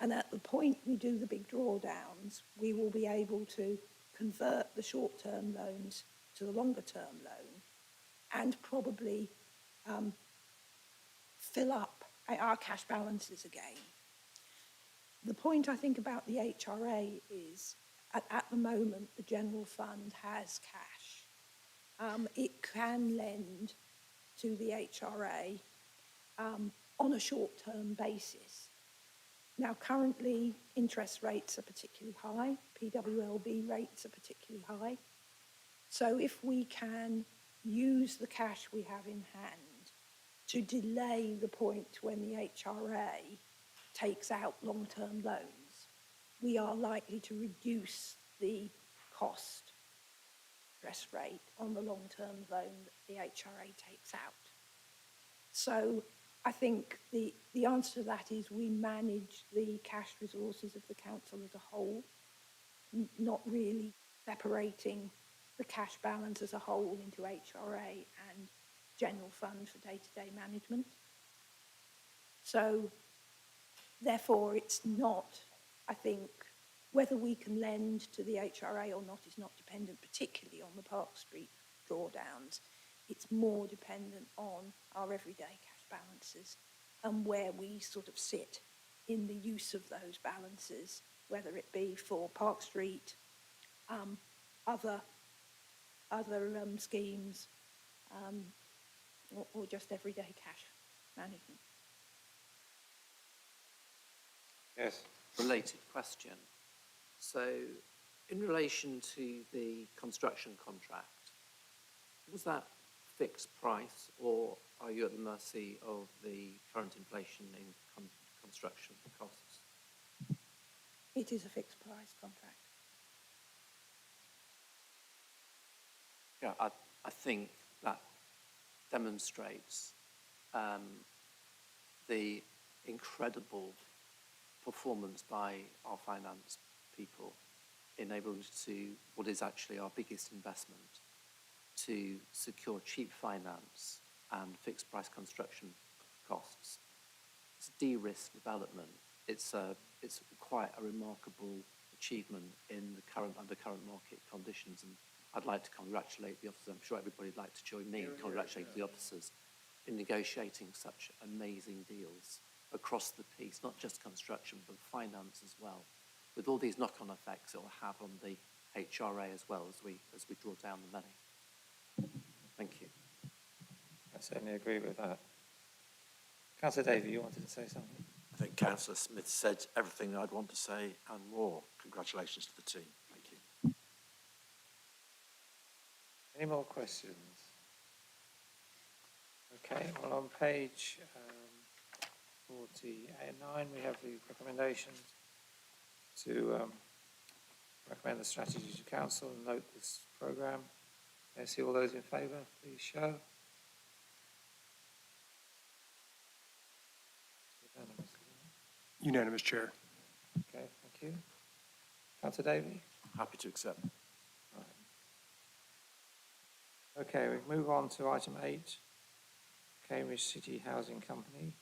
And at the point we do the big drawdowns, we will be able to convert the short-term loans to the longer-term loan and probably fill up our cash balances again. The point I think about the HRA is at the moment the general fund has cash. It can lend to the HRA on a short-term basis. Now, currently, interest rates are particularly high, PWLB rates are particularly high. So if we can use the cash we have in hand to delay the point when the HRA takes out long-term loans, we are likely to reduce the cost interest rate on the long-term loan that the HRA takes out. So I think the answer to that is we manage the cash resources of the council as a whole, not really separating the cash balance as a whole into HRA and general fund for day-to-day management. So therefore, it's not, I think, whether we can lend to the HRA or not is not dependent particularly on the Park Street drawdowns. It's more dependent on our everyday cash balances and where we sort of sit in the use of those balances, whether it be for Park Street, other schemes, or just everyday cash management. Yes. Related question. So, in relation to the construction contract, was that fixed price, or are you at the mercy of the current inflation in construction costs? It is a fixed price contract. Yeah, I think that demonstrates the incredible performance by our finance people in able to, what is actually our biggest investment, to secure cheap finance and fixed price construction costs. It's de-risk development. It's quite a remarkable achievement in the under current market conditions, and I'd like to congratulate the officers. I'm sure everybody would like to join me in congratulating the officers in negotiating such amazing deals across the piece, not just construction, but finance as well, with all these knock-on effects it will have on the HRA as well as we draw down the money. Thank you. I certainly agree with that. Councillor Davey, you wanted to say something? I think Councillor Smith said everything I'd want to say and more. Congratulations to the team. Thank you. Any more questions? Okay, well, on page 49, we have the recommendation to recommend the strategy to council and note this programme. I see all those in favour, please show. Unanimous, Chair. Okay, thank you. Councillor Davey? Happy to accept. Right. Okay, we move on to item 8, Cambridge City Housing Company.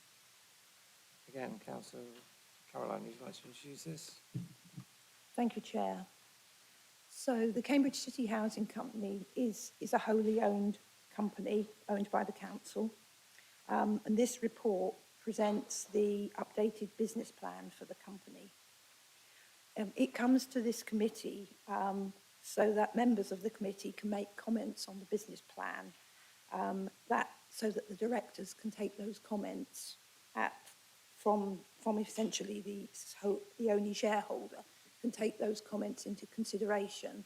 Again, Councillor Caroline, would you like to introduce this? Thank you, Chair. So the Cambridge City Housing Company is a wholly owned company owned by the council. And this report presents the updated business plan for the company. It comes to this committee so that members of the committee can make comments on the business plan, so that the directors can take those comments from essentially the only shareholder, can take those comments into consideration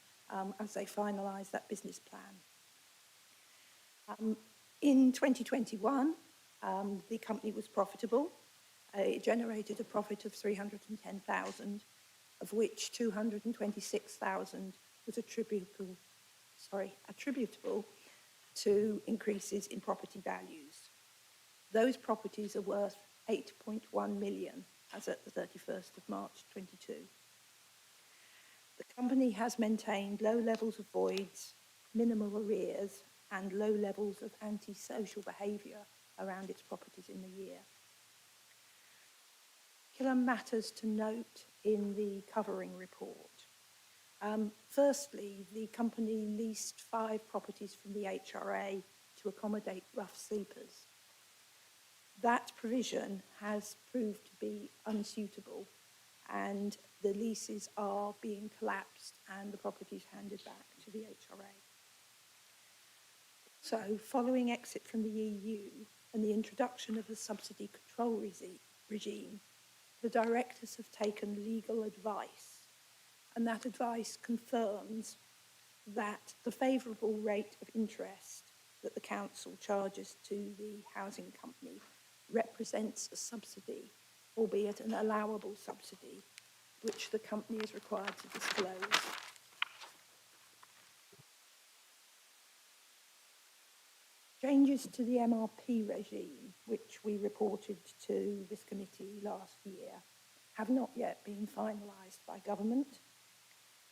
as they finalise that business plan. In 2021, the company was profitable. It generated a profit of 310,000, of which 226,000 was attributable to increases in property values. Those properties are worth 8.1 million as at the 31st of March 22. The company has maintained low levels of voids, minimal arrears, and low levels of antisocial behaviour around its properties in the year. Particular matters to note in the covering report. Firstly, the company leased 5 properties from the HRA to accommodate rough sleepers. That provision has proved to be unsuitable, and the leases are being collapsed and the properties handed back to the HRA. So, following exit from the EU and the introduction of the subsidy control regime, the directors have taken legal advice, and that advice confirms that the favourable rate of interest that the council charges to the housing company represents a subsidy, albeit an allowable subsidy, which the company is required to disclose. Changes to the MRP regime, which we reported to this committee last year, have not yet been finalised by government,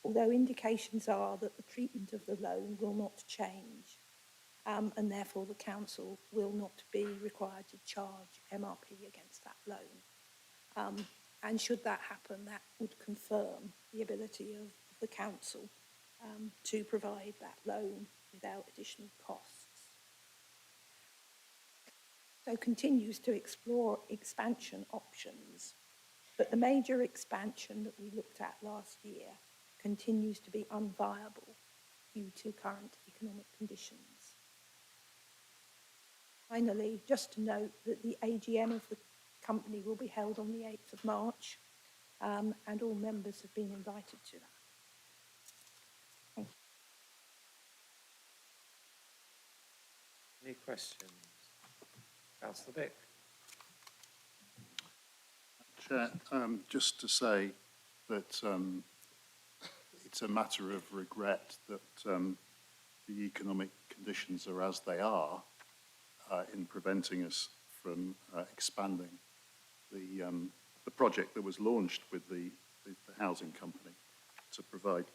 although indications are that the treatment of the loan will not change, and therefore the council will not be required to charge MRP against that loan. And should that happen, that would confirm the ability of the council to provide that loan without additional costs. So continues to explore expansion options, but the major expansion that we looked at last year continues to be unviable due to current economic conditions. Finally, just to note that the AGM of the company will be held on the 8th of March, and all members have been invited to that. Thank you. Any questions? Councillor Bick. Chair, just to say that it's a matter of regret that the economic conditions are as they are in preventing us from expanding the project that was launched with the housing company to provide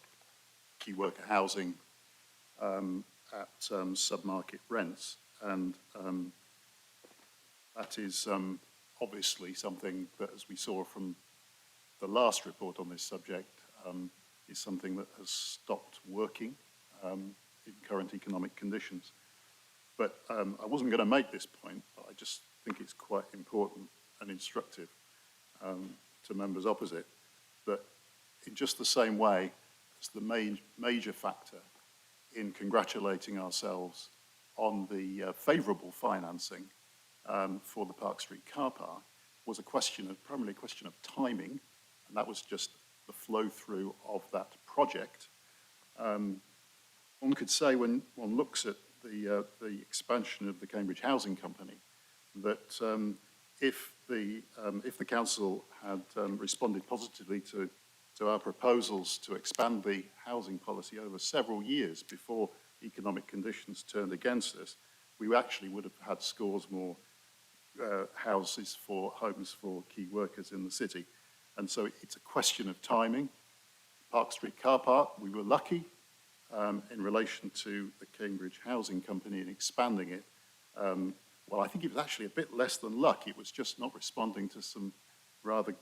key worker housing at sub-market rents. And that is obviously something that, as we saw from the last report on this subject, is something that has stopped working in current economic conditions. But I wasn't going to make this point, but I just think it's quite important and instructive to members opposite that in just the same way as the major factor in congratulating ourselves on the favourable financing for the Park Street car park was primarily a question of timing, and that was just the flow through of that project. One could say when one looks at the expansion of the Cambridge Housing Company that if the council had responded positively to our proposals to expand the housing policy over several years before economic conditions turned against us, we actually would have had scores more homes for key workers in the city. And so it's a question of timing. Park Street car park, we were lucky in relation to the Cambridge Housing Company in expanding it. Well, I think it was actually a bit less than luck. It was just not responding to some rather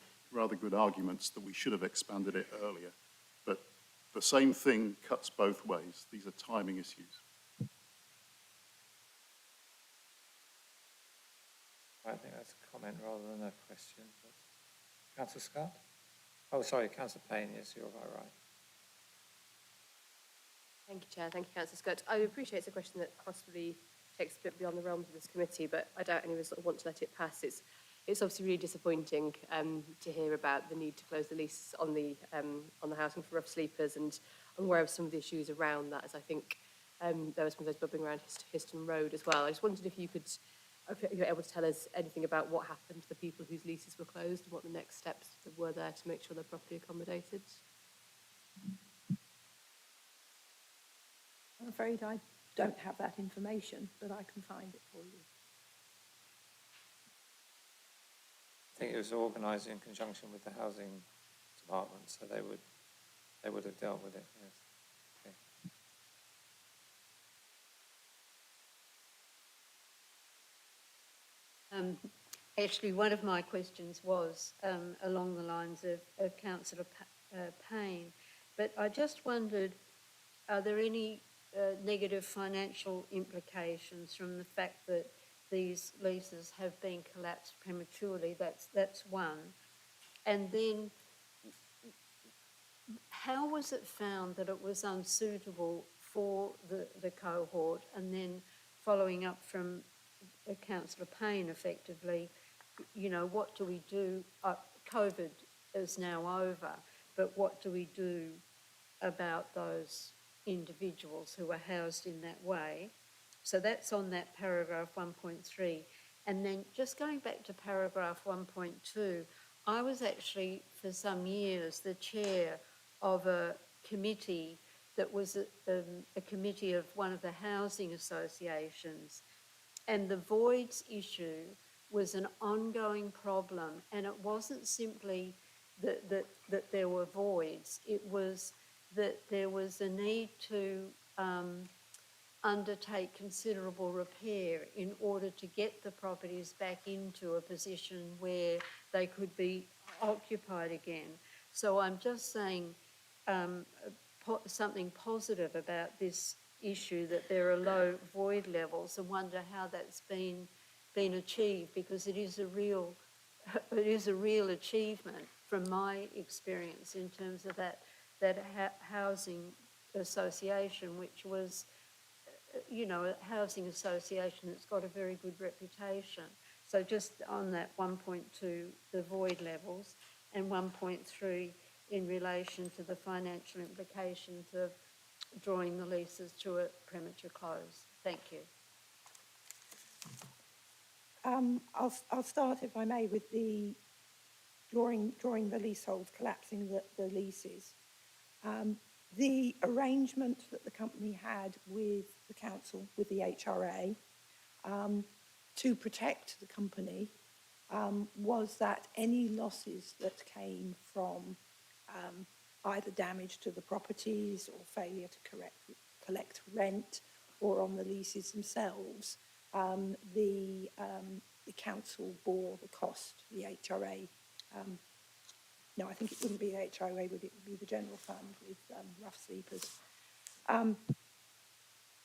good arguments that we should have expanded it earlier. But the same thing cuts both ways. These are timing issues. I think that's a comment rather than a question. But Councillor Scott? Oh, sorry, Councillor Payne, yes, you're right. Thank you, Chair. Thank you, Councillor Scott. I appreciate it's a question that possibly takes a bit beyond the realms of this committee, but I doubt any of us sort of want to let it pass. It's obviously really disappointing to hear about the need to close the lease on the housing for rough sleepers, and I'm aware of some of the issues around that, as I think there were some of those bubbling around Histon Road as well. I just wondered if you're able to tell us anything about what happened to the people whose leases were closed and what the next steps were there to make sure they're properly accommodated. I'm afraid I don't have that information, but I can find it for you. think it was organised in conjunction with the housing department, so they would have dealt with it, yes. Okay. Actually, one of my questions was along the lines of Councillor Payne, but I just wondered, are there any negative financial implications from the fact that these leases have been collapsed prematurely? That's one. And then, how was it found that it was unsuitable for the cohort? And then, following up from Councillor Payne, effectively, you know, what do we do? COVID is now over, but what do we do about those individuals who are housed in that way? So that's on that paragraph 1.3. And then just going back to paragraph 1.2, I was actually for some years the chair of a committee that was a committee of one of the housing associations, and the voids issue was an ongoing problem, and it wasn't simply that there were voids, it was that there was a need to undertake considerable repair in order to get the properties back into a position where they could be occupied again. So I'm just saying something positive about this issue, that there are low void levels, and wonder how that's been achieved, because it is a real achievement from my experience in terms of that housing association, which was, you know, a housing association that's got a very good reputation. So just on that 1.2, the void levels, and 1.3 in relation to the financial implications of drawing the leases to a premature close. Thank you. I'll start, if I may, with the drawing the leaseholds, collapsing the leases. The arrangement that the company had with the council, with the HRA, to protect the company, was that any losses that came from either damage to the properties or failure to collect rent or on the leases themselves, the council bore the cost, the HRA. No, I think it wouldn't be the HRA, would it? Would be the general fund with rough sleepers. The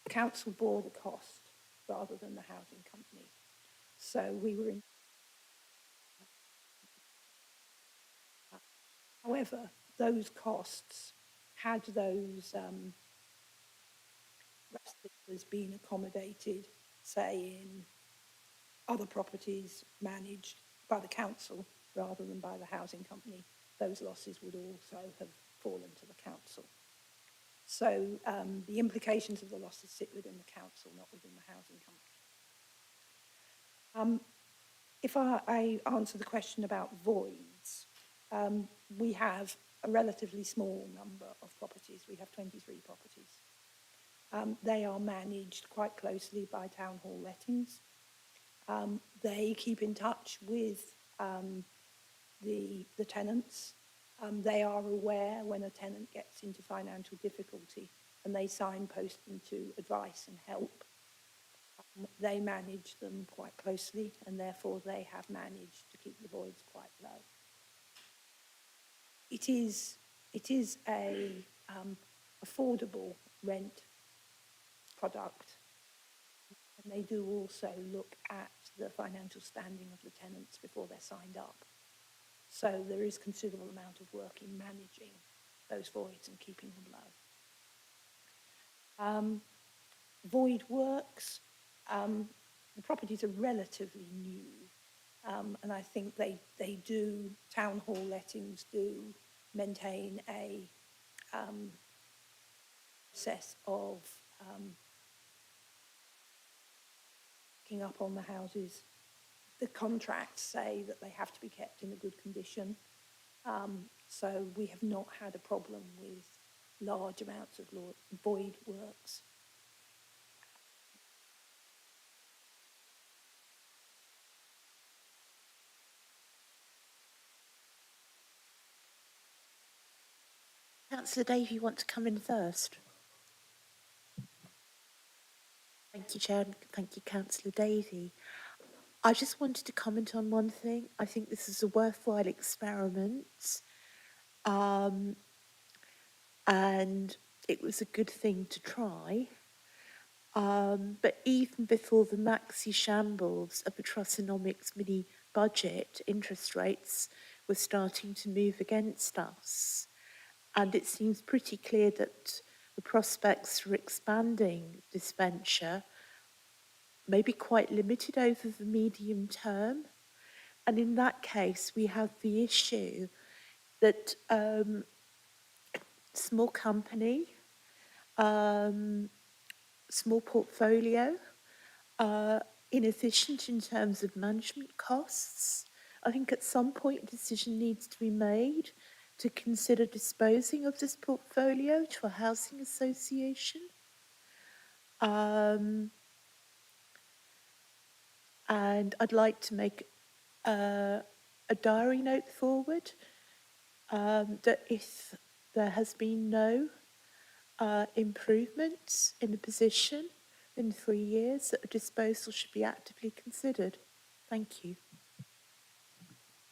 council bore the cost rather than the housing company. So we were in. However, those costs, had those rough sleepers been accommodated, say, in other properties managed by the council rather than by the housing company, those losses would also have fallen to the council. So the implications of the losses sit within the council, not within the housing company. If I answer the question about voids, we have a relatively small number of properties. We have 23 properties. They are managed quite closely by Town Hall Lettings. They keep in touch with the tenants. They are aware when a tenant gets into financial difficulty, and they signpost them to advice and help. They manage them quite closely, and therefore they have managed to keep the voids quite low. It is a affordable rent product, and they do also look at the financial standing of the tenants before they're signed up. So there is considerable amount of work in managing those voids and keeping them low. Void works, the properties are relatively new, and I think they do, Town Hall Lettings do maintain a process of picking up on the houses. The contracts say that they have to be kept in a good condition. So we have not had a problem with large amounts of void works. Councillor Davey, you want to come in first? Thank you, Chair, and thank you, Councillor Davey. I just wanted to comment on one thing. I think this is a worthwhile experiment, and it was a good thing to try. But even before the maxi shambles of the Trussonomics mini budget, interest rates were starting to move against us. And it seems pretty clear that the prospects for expanding this venture may be quite limited over the medium term. And in that case, we have the issue that small company, small portfolio, inefficient in terms of management costs. I think at some point a decision needs to be made to consider disposing of this portfolio to a housing association. And I'd like to make a diary note forward that if there has been no improvements in the position in 3 years, that a disposal should be actively considered. Thank you.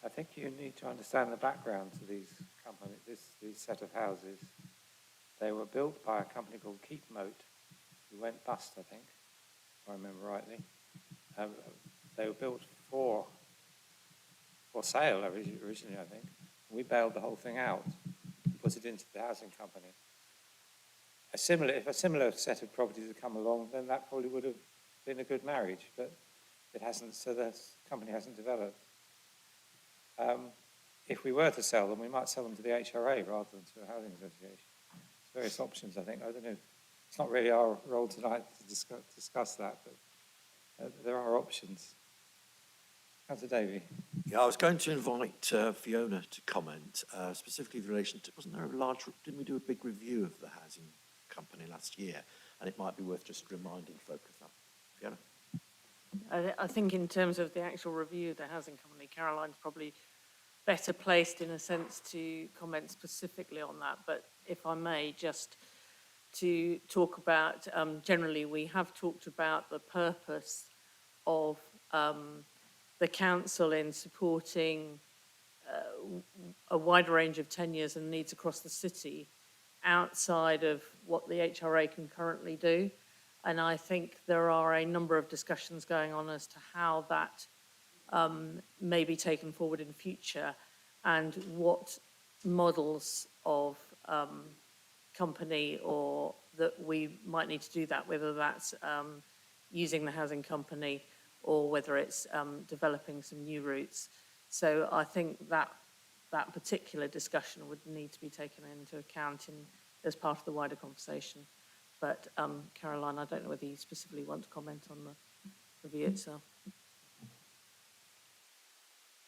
I think you need to understand the background to these companies, these set of houses. They were built by a company called Keepmoat, who went bust, I think, if I remember rightly. They were built for sale originally, I think. We bailed the whole thing out and put it into the housing company. If a similar set of properties had come along, then that probably would have been a good marriage, but it hasn't, so the company hasn't developed. If we were to sell them, we might sell them to the HRA rather than to a housing association. There's various options, I think. I don't know. It's not really our role tonight to discuss that, but there are options. Councillor Davey. Yeah, I was going to invite Fiona to comment, specifically in relation to, didn't we do a big review of the housing company last year? And it might be worth just reminding folk of that. Fiona? I think in terms of the actual review of the housing company, Caroline's probably better placed in a sense to comment specifically on that. But if I may, just to talk about, generally we have talked about the purpose of the council in supporting a wide range of tenures and needs across the city outside of what the HRA can currently do. And I think there are a number of discussions going on as to how that may be taken forward in future and what models of company or that we might need to do that, whether that's using the housing company or whether it's developing some new routes. So I think that particular discussion would need to be taken into account as part of the wider conversation. But Caroline, I don't know whether you specifically want to comment on the review itself.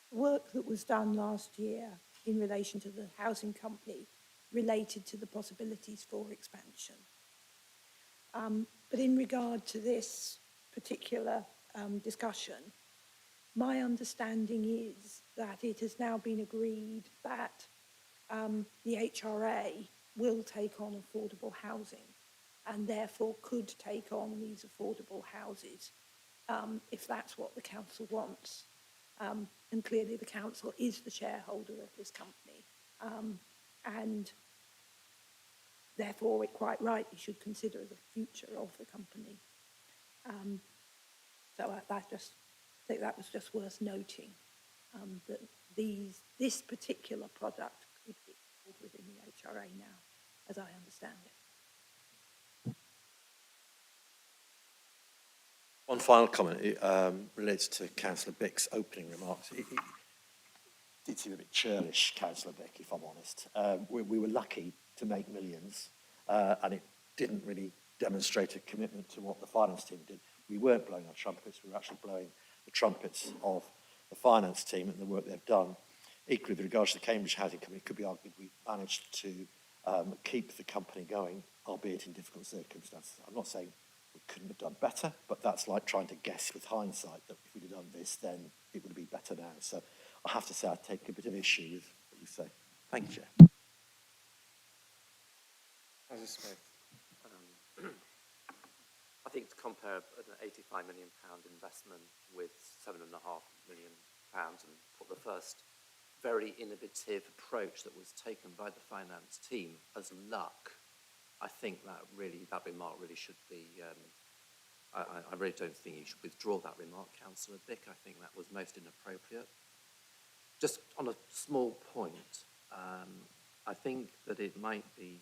Work that was done last year in relation to the housing company related to the possibilities for expansion. But in regard to this particular discussion, my understanding is that it has now been agreed that the HRA will take on affordable housing and therefore could take on these affordable houses if that's what the council wants. And clearly the council is the shareholder of this company and therefore it quite rightly should consider the future of the company. So I think that was just worth noting, that this particular product could be within the HRA now, as I understand it. One final comment relates to Councillor Bick's opening remarks. It did seem a bit churlish, Councillor Bick, if I'm honest. We were lucky to make millions, and it didn't really demonstrate a commitment to what the finance team did. We weren't blowing our trumpets, we were actually blowing the trumpets of the finance team and the work they've done. Equally, with regards to the Cambridge Housing Company, it could be argued we managed to keep the company going, albeit in difficult circumstances. I'm not saying we couldn't have done better, but that's like trying to guess with hindsight that if we'd have done this, then it would be better now. So I have to say I take a bit of issue with what you say. Thank you, Chair. Councillor Smith. I think to compare an £85 million investment with £7.5 million and put the first very innovative approach that was taken by the finance team as luck, I think that remark really should be, I really don't think you should withdraw that remark, Councillor Vick. I think that was most inappropriate. Just on a small point, I think that it might be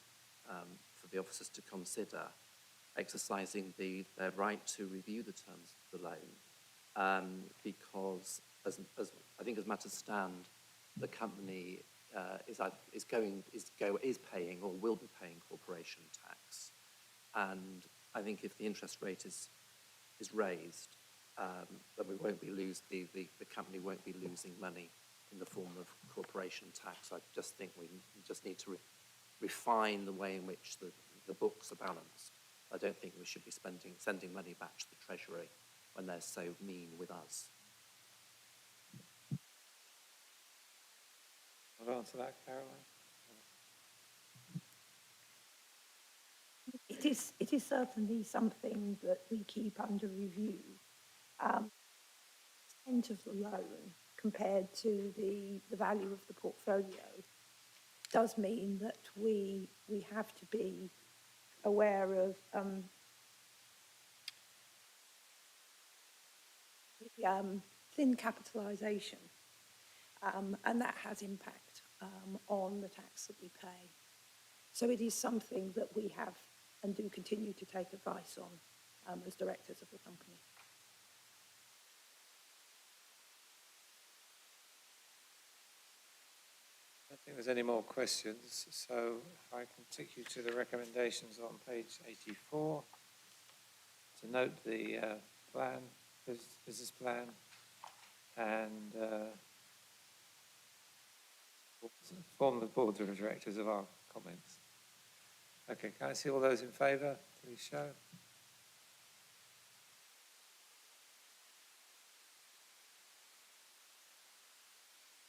for the officers to consider exercising their right to review the terms of the loan, because as I think as matters stand, the company is paying or will be paying corporation tax, and I think if the interest rate is raised, then we won't be the company won't be losing money in the form of corporation tax. I just think we just need to refine the way in which the books are balanced. I don't think we should be sending money back to the Treasury when they're so mean with us. I'll answer that, Caroline. It is certainly something that we keep under review. Percent of the loan compared to the value of the portfolio does mean that we have to be aware of thin capitalisation, and that has impact on the tax that we pay. So it is something that we have and do continue to take advice on as directors of the company. I don't think there's any more questions, so if I can take you to the recommendations on page 84 to note the business plan, and inform the board of directors of our comments. Okay, can I see all those in favour? Please show.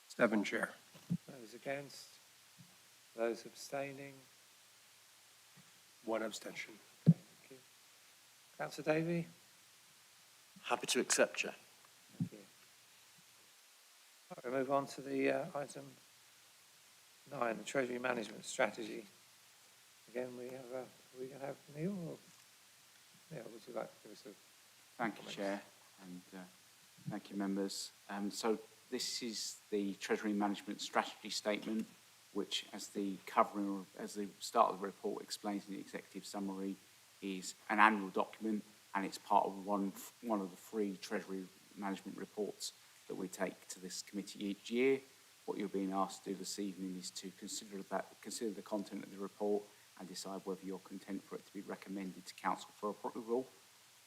Seven, Chair. Those against? Those abstaining? One abstention. Okay, thank you. Councillor Davey? Happy to accept, Chair. Thank you. Right, we move on to the item 9, the Treasury Management Strategy. Again, are we going to have Neil? Or, Neil, would you like to give us a Thank you, Chair, and thank you, members. So this is the Treasury Management Strategy Statement, which, as the start of the report explains in the executive summary, is an annual document, and it's part of one of the 3 Treasury Management reports that we take to this committee each year. What you're being asked to do this evening is to consider the content of the report and decide whether you're content for it to be recommended to Council for approval.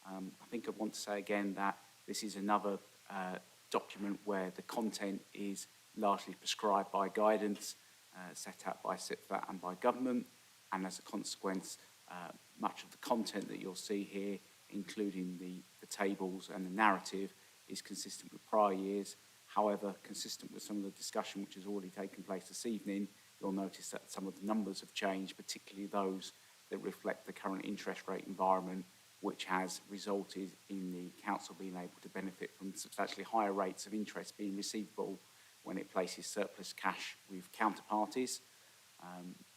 I think I want to say again that this is another document where the content is largely prescribed by guidance set out by SIPFAT and by government, and as a consequence, much of the content that you'll see here, including the tables and the narrative, is consistent with prior years. However, consistent with some of the discussion which has already taken place this evening, you'll notice that some of the numbers have changed, particularly those that reflect the current interest rate environment, which has resulted in the council being able to benefit from substantially higher rates of interest being receivable when it places surplus cash with counterparties.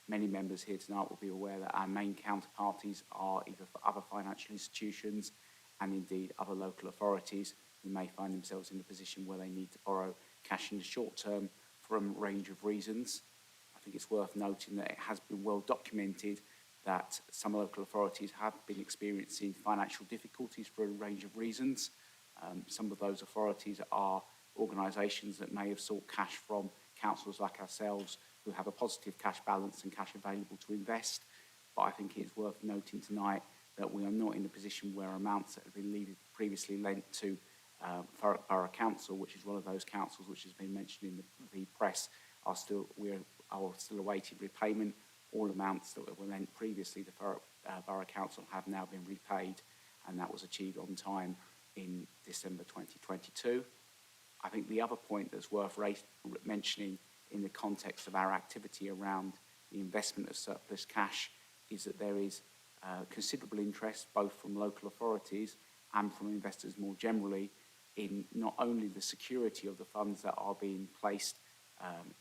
Many members here tonight will be aware that our main counterparties are either for other financial institutions and indeed other local authorities who may find themselves in a position where they need to borrow cash in the short term for a range of reasons. I think it's worth noting that it has been well documented that some local authorities have been experiencing financial difficulties for a range of reasons. Some of those authorities are organisations that may have sought cash from councils like ourselves who have a positive cash balance and cash available to invest. But I think it's worth noting tonight that we are not in a position where amounts that have been previously lent to Thurrock Borough Council, which is one of those councils which has been mentioned in the press, are still awaiting repayment. All amounts that were lent previously to Thurrock Borough Council have now been repaid, and that was achieved on time in December 2022. I think the other point that's worth mentioning in the context of our activity around the investment of surplus cash is that there is considerable interest both from local authorities and from investors more generally in not only the security of the funds that are being placed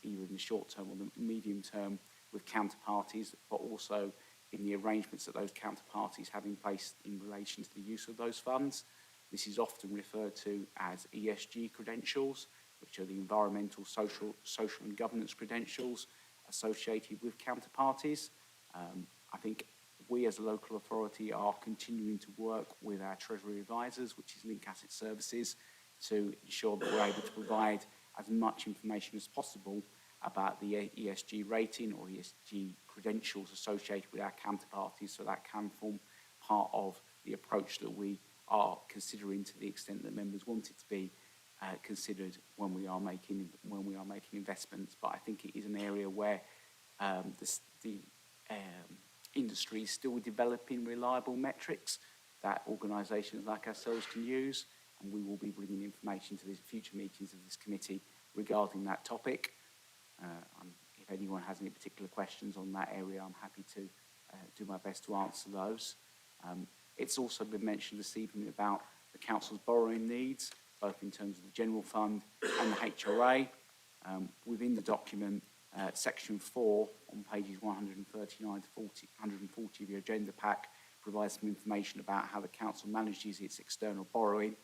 either in the short term or the medium term with counterparties, but also in the arrangements that those counterparties have in place in relation to the use of those funds. This is often referred to as ESG credentials, which are the environmental, social and governance credentials associated with counterparties. I think we as a local authority are continuing to work with our Treasury advisors, which is Link Asset Services, to ensure that we're able to provide as much information as possible about the ESG rating or ESG credentials associated with our counterparties, so that can form part of the approach that we are considering to the extent that members want it to be considered when we are making investments. But I think it is an area where the industry is still developing reliable metrics that organisations like ourselves can use, and we will be bringing information to the future meetings of this committee regarding that topic. If anyone has any particular questions on that area, I'm happy to do my best to answer those. It's also been mentioned this evening about the Council's borrowing needs, both in terms of the General Fund and the HRA. Within the document, Section 4 on pages 139 to 140 of your agenda pack provides some information about how the Council manages its external borrowing.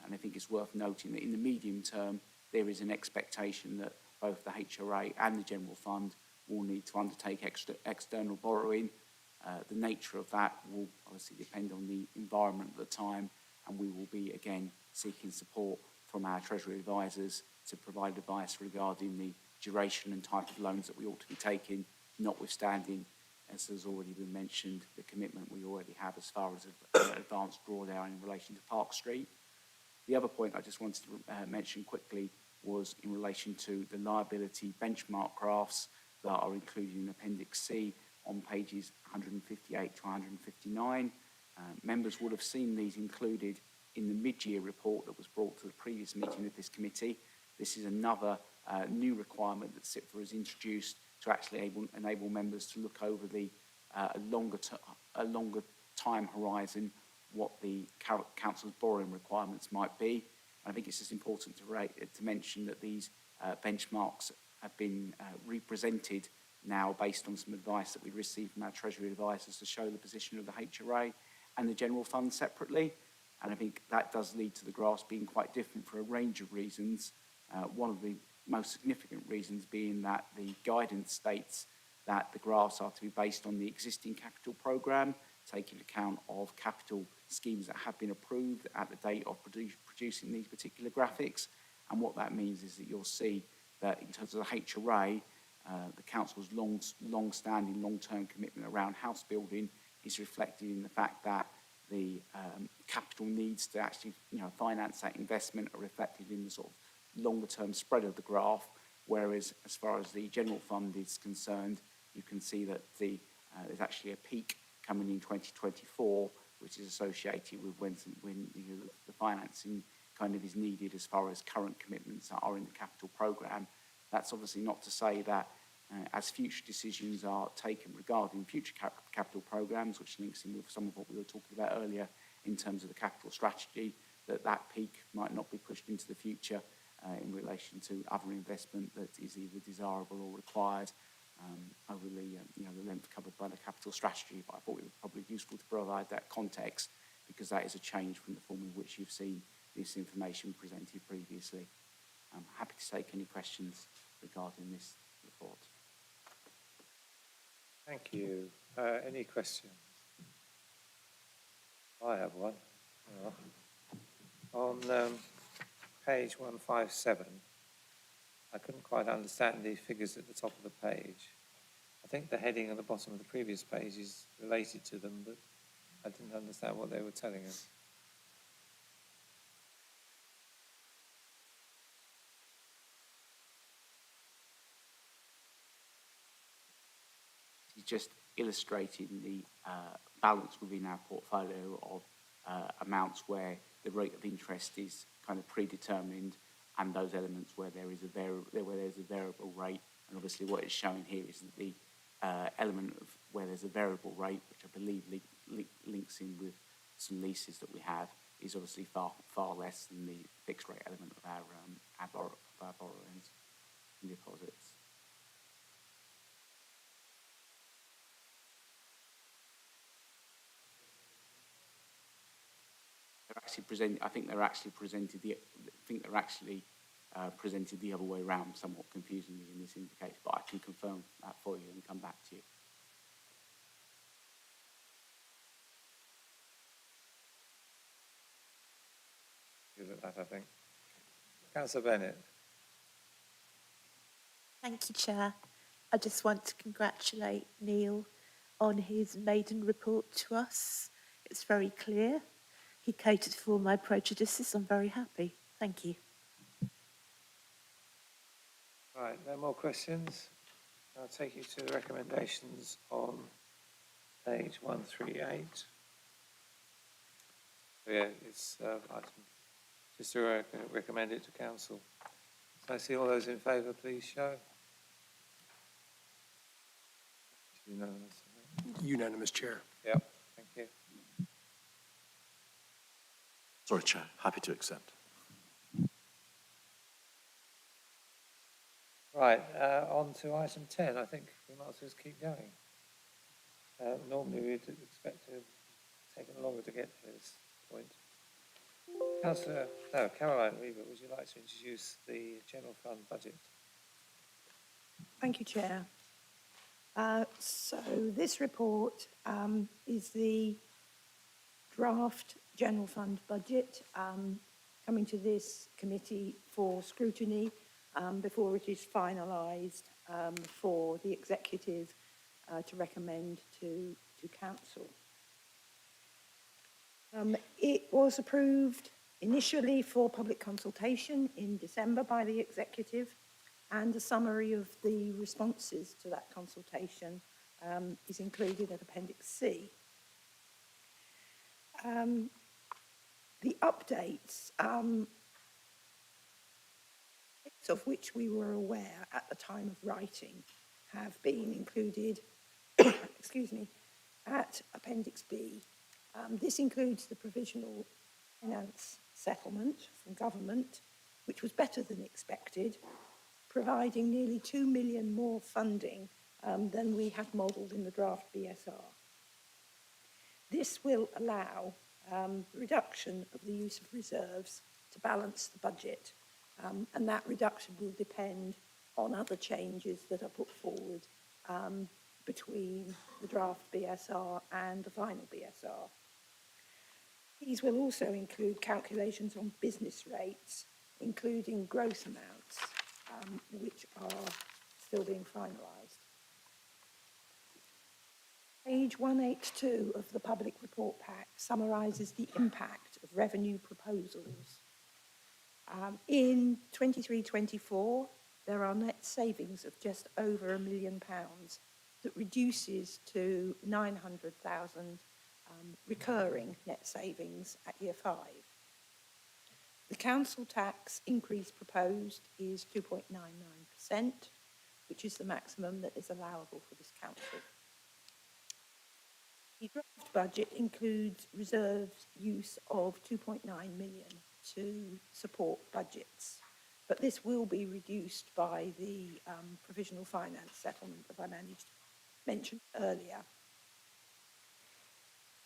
And I think it's worth noting that in the medium term, there is an expectation that both the HRA and the General Fund will need to undertake external borrowing. The nature of that will obviously depend on the environment at the time, and we will be, again, seeking support from our Treasury advisors to provide advice regarding the duration and type of loans that we ought to be taking, notwithstanding, as has already been mentioned, the commitment we already have as far as advanced drawdown in relation to Park Street. The other point I just wanted to mention quickly was in relation to the liability benchmark graphs that are included in Appendix C on pages 158 to 159. Members would have seen these included in the mid-year report that was brought to the previous meeting of this committee. This is another new requirement that CIPFA has introduced to actually enable members to look over the a longer time horizon what the Council's borrowing requirements might be. And I think it's just important to mention that these benchmarks have been represented now based on some advice that we received from our Treasury advisors to show the position of the HRA and the General Fund separately. And I think that does lead to the graphs being quite different for a range of reasons. One of the most significant reasons being that the guidance states that the graphs are to be based on the existing capital programme, taking account of capital schemes that have been approved at the date of producing these particular graphics. And what that means is that you'll see that in terms of the HRA, the Council's long-standing, long-term commitment around house building is reflected in the fact that the capital needs to actually finance that investment are reflected in the sort of longer-term spread of the graph, whereas as far as the General Fund is concerned, you can see that there's actually a peak coming in 2024, which is associated with when the financing kind of is needed as far as current commitments are in the capital programme. That's obviously not to say that as future decisions are taken regarding future capital programmes, which links in with some of what we were talking about earlier in terms of the capital strategy, that peak might not be pushed into the future in relation to other investment that is either desirable or required over the length covered by the capital strategy. But I thought it was probably useful to provide that context because that is a change from the form in which you've seen this information presented previously. I'm happy to take any questions regarding this report. Thank you. Any questions? I have one. On page 157, I couldn't quite understand the figures at the top of the page. I think the heading at the bottom of the previous page is related to them, but I didn't understand what they were telling us. It's just illustrating the balance within our portfolio of amounts where the rate of interest is kind of predetermined, and those elements where there's a variable rate. And obviously, what it's showing here is that the element of where there's a variable rate, which I believe links in with some leases that we have, is obviously far less than the fixed rate element of our borrowings and deposits. I think they're actually presented the other way around, somewhat confusingly in this indicator, but I can confirm that for you and come back to you. Good at that, I think. Councillor Bennett. Thank you, Chair. I just want to congratulate Neil on his maiden report to us. It's very clear. He catered for all my prejudices. I'm very happy. Thank you. Right, no more questions. I'll take you to the recommendations on page 138. Yeah, it's item, just to recommend it to council. So I see all those in favour, please show. Unanimous. Unanimous, Chair. Yep, thank you. Sorry, Chair, happy to accept. Right, on to item 10. I think we might as well just keep going. Normally we'd expect to have taken longer to get to this point. Caroline Weaver, would you like to introduce the general fund budget? Thank you, Chair. So this report is the draft general fund budget coming to this committee for scrutiny before it is finalised for the executive to recommend to council. It was approved initially for public consultation in December by the executive, and a summary of the responses to that consultation is included at Appendix C. The updates, of which we were aware at the time of writing, have been included excuse me, at Appendix B. This includes the provisional finance settlement from government, which was better than expected, providing nearly 2 million more funding than we had modelled in the draft BSR. This will allow reduction of the use of reserves to balance the budget, and that reduction will depend on other changes that are put forward between the draft BSR and the final BSR. These will also include calculations on business rates, including gross amounts, which are still being finalised. Page 182 of the public report pack summarises the impact of revenue proposals. In 23-24, there are net savings of just over £1 million that reduces to 900,000 recurring net savings at year 5. The council tax increase proposed is 2.99%, which is the maximum that is allowable for this council. The draft budget includes reserved use of 2.9 million to support budgets, but this will be reduced by the provisional finance settlement that I mentioned earlier.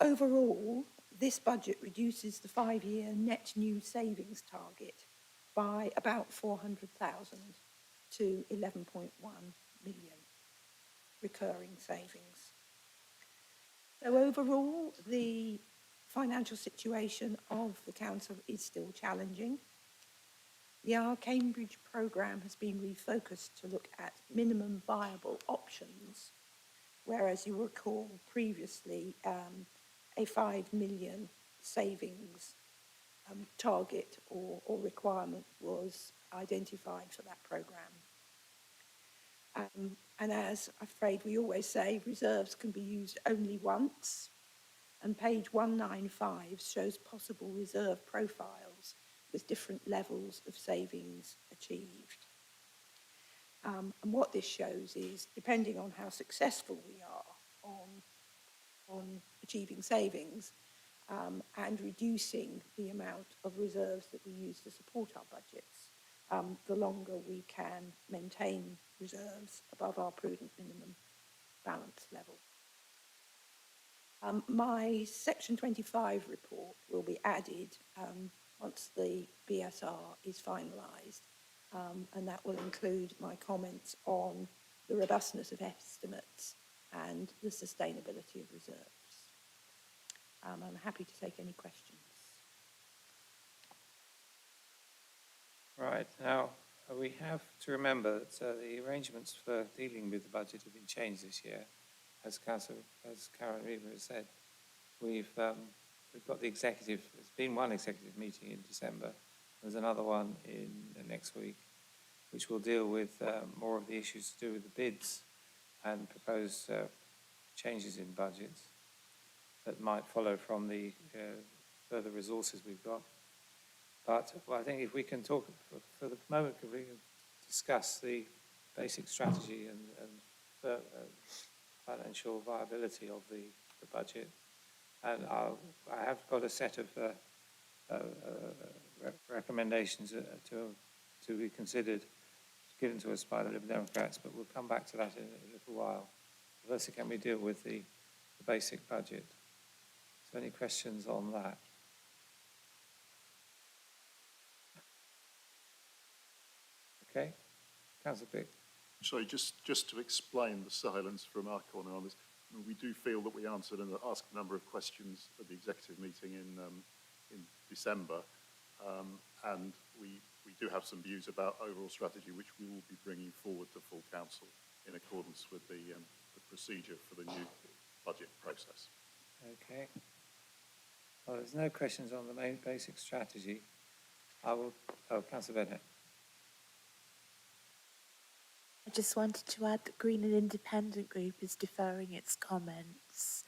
Overall, this budget reduces the 5-year net new savings target by about 400,000 to 11.1 million recurring savings. So overall, the financial situation of the council is still challenging. The Our Cambridge programme has been refocused to look at minimum viable options, whereas you recall previously a 5 million savings target or requirement was identified for that programme. And as I'm afraid we always say, reserves can be used only once, and page 195 shows possible reserve profiles with different levels of savings achieved. And what this shows is, depending on how successful we are on achieving savings and reducing the amount of reserves that we use to support our budgets, the longer we can maintain reserves above our prudent minimum balance level. My Section 25 report will be added once the BSR is finalised, and that will include my comments on the robustness of estimates and the sustainability of reserves. I'm happy to take any questions. Right, now we have to remember that the arrangements for dealing with the budget have been changed this year. As Karen Weaver has said, we've got the executive, there's been one executive meeting in December, there's another one in next week, which will deal with more of the issues to do with the bids and proposed changes in budgets that might follow from the further resources we've got. But well, I think if we can talk for the moment, if we can discuss the basic strategy and financial viability of the budget. And I have got a set of recommendations to be considered, given to us by the Liberal Democrats, but we'll come back to that in a little while. First, can we deal with the basic budget? So any questions on that? Okay, Councillor Pick. Sorry, just to explain the silence from our corner on this, we do feel that we answered and asked a number of questions at the executive meeting in December, and we do have some views about overall strategy, which we will be bringing forward to full council in accordance with the procedure for the new budget process. Okay. Well, there's no questions on the main basic strategy. I will. Oh, Councillor Bennett. I just wanted to add that Green and Independent Group is deferring its comments.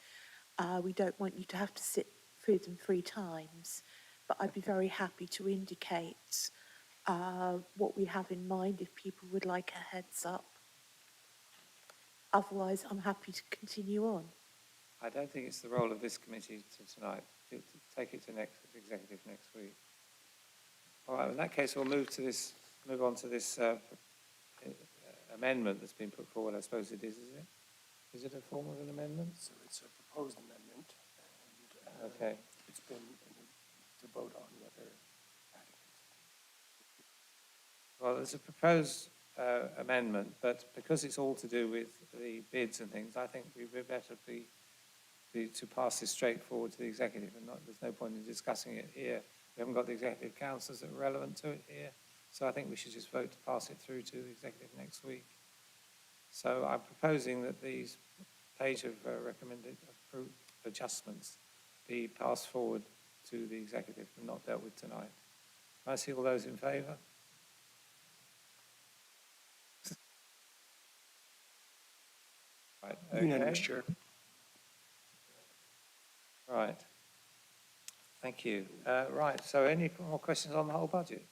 We don't want you to have to sit through them 3 times, but I'd be very happy to indicate what we have in mind if people would like a heads up. Otherwise, I'm happy to continue on. I don't think it's the role of this committee tonight to take it to executive next week. All right, in that case, we'll move on to this amendment that's been put forward. I suppose it is it? Is it a form of an amendment? So it's a proposed amendment, and okay. It's been to vote on whether adequate. Well, there's a proposed amendment, but because it's all to do with the bids and things, I think we'd be better to pass this straight forward to the executive, and there's no point in discussing it here. We haven't got the executive councillors that are relevant to it here, so I think we should just vote to pass it through to the executive next week. So I'm proposing that these page of recommended approved adjustments be passed forward to the executive and not dealt with tonight. Can I see all those in favour? Right, okay. Unanimous, Chair. Right. Thank you. Right, so any more questions on the whole budget?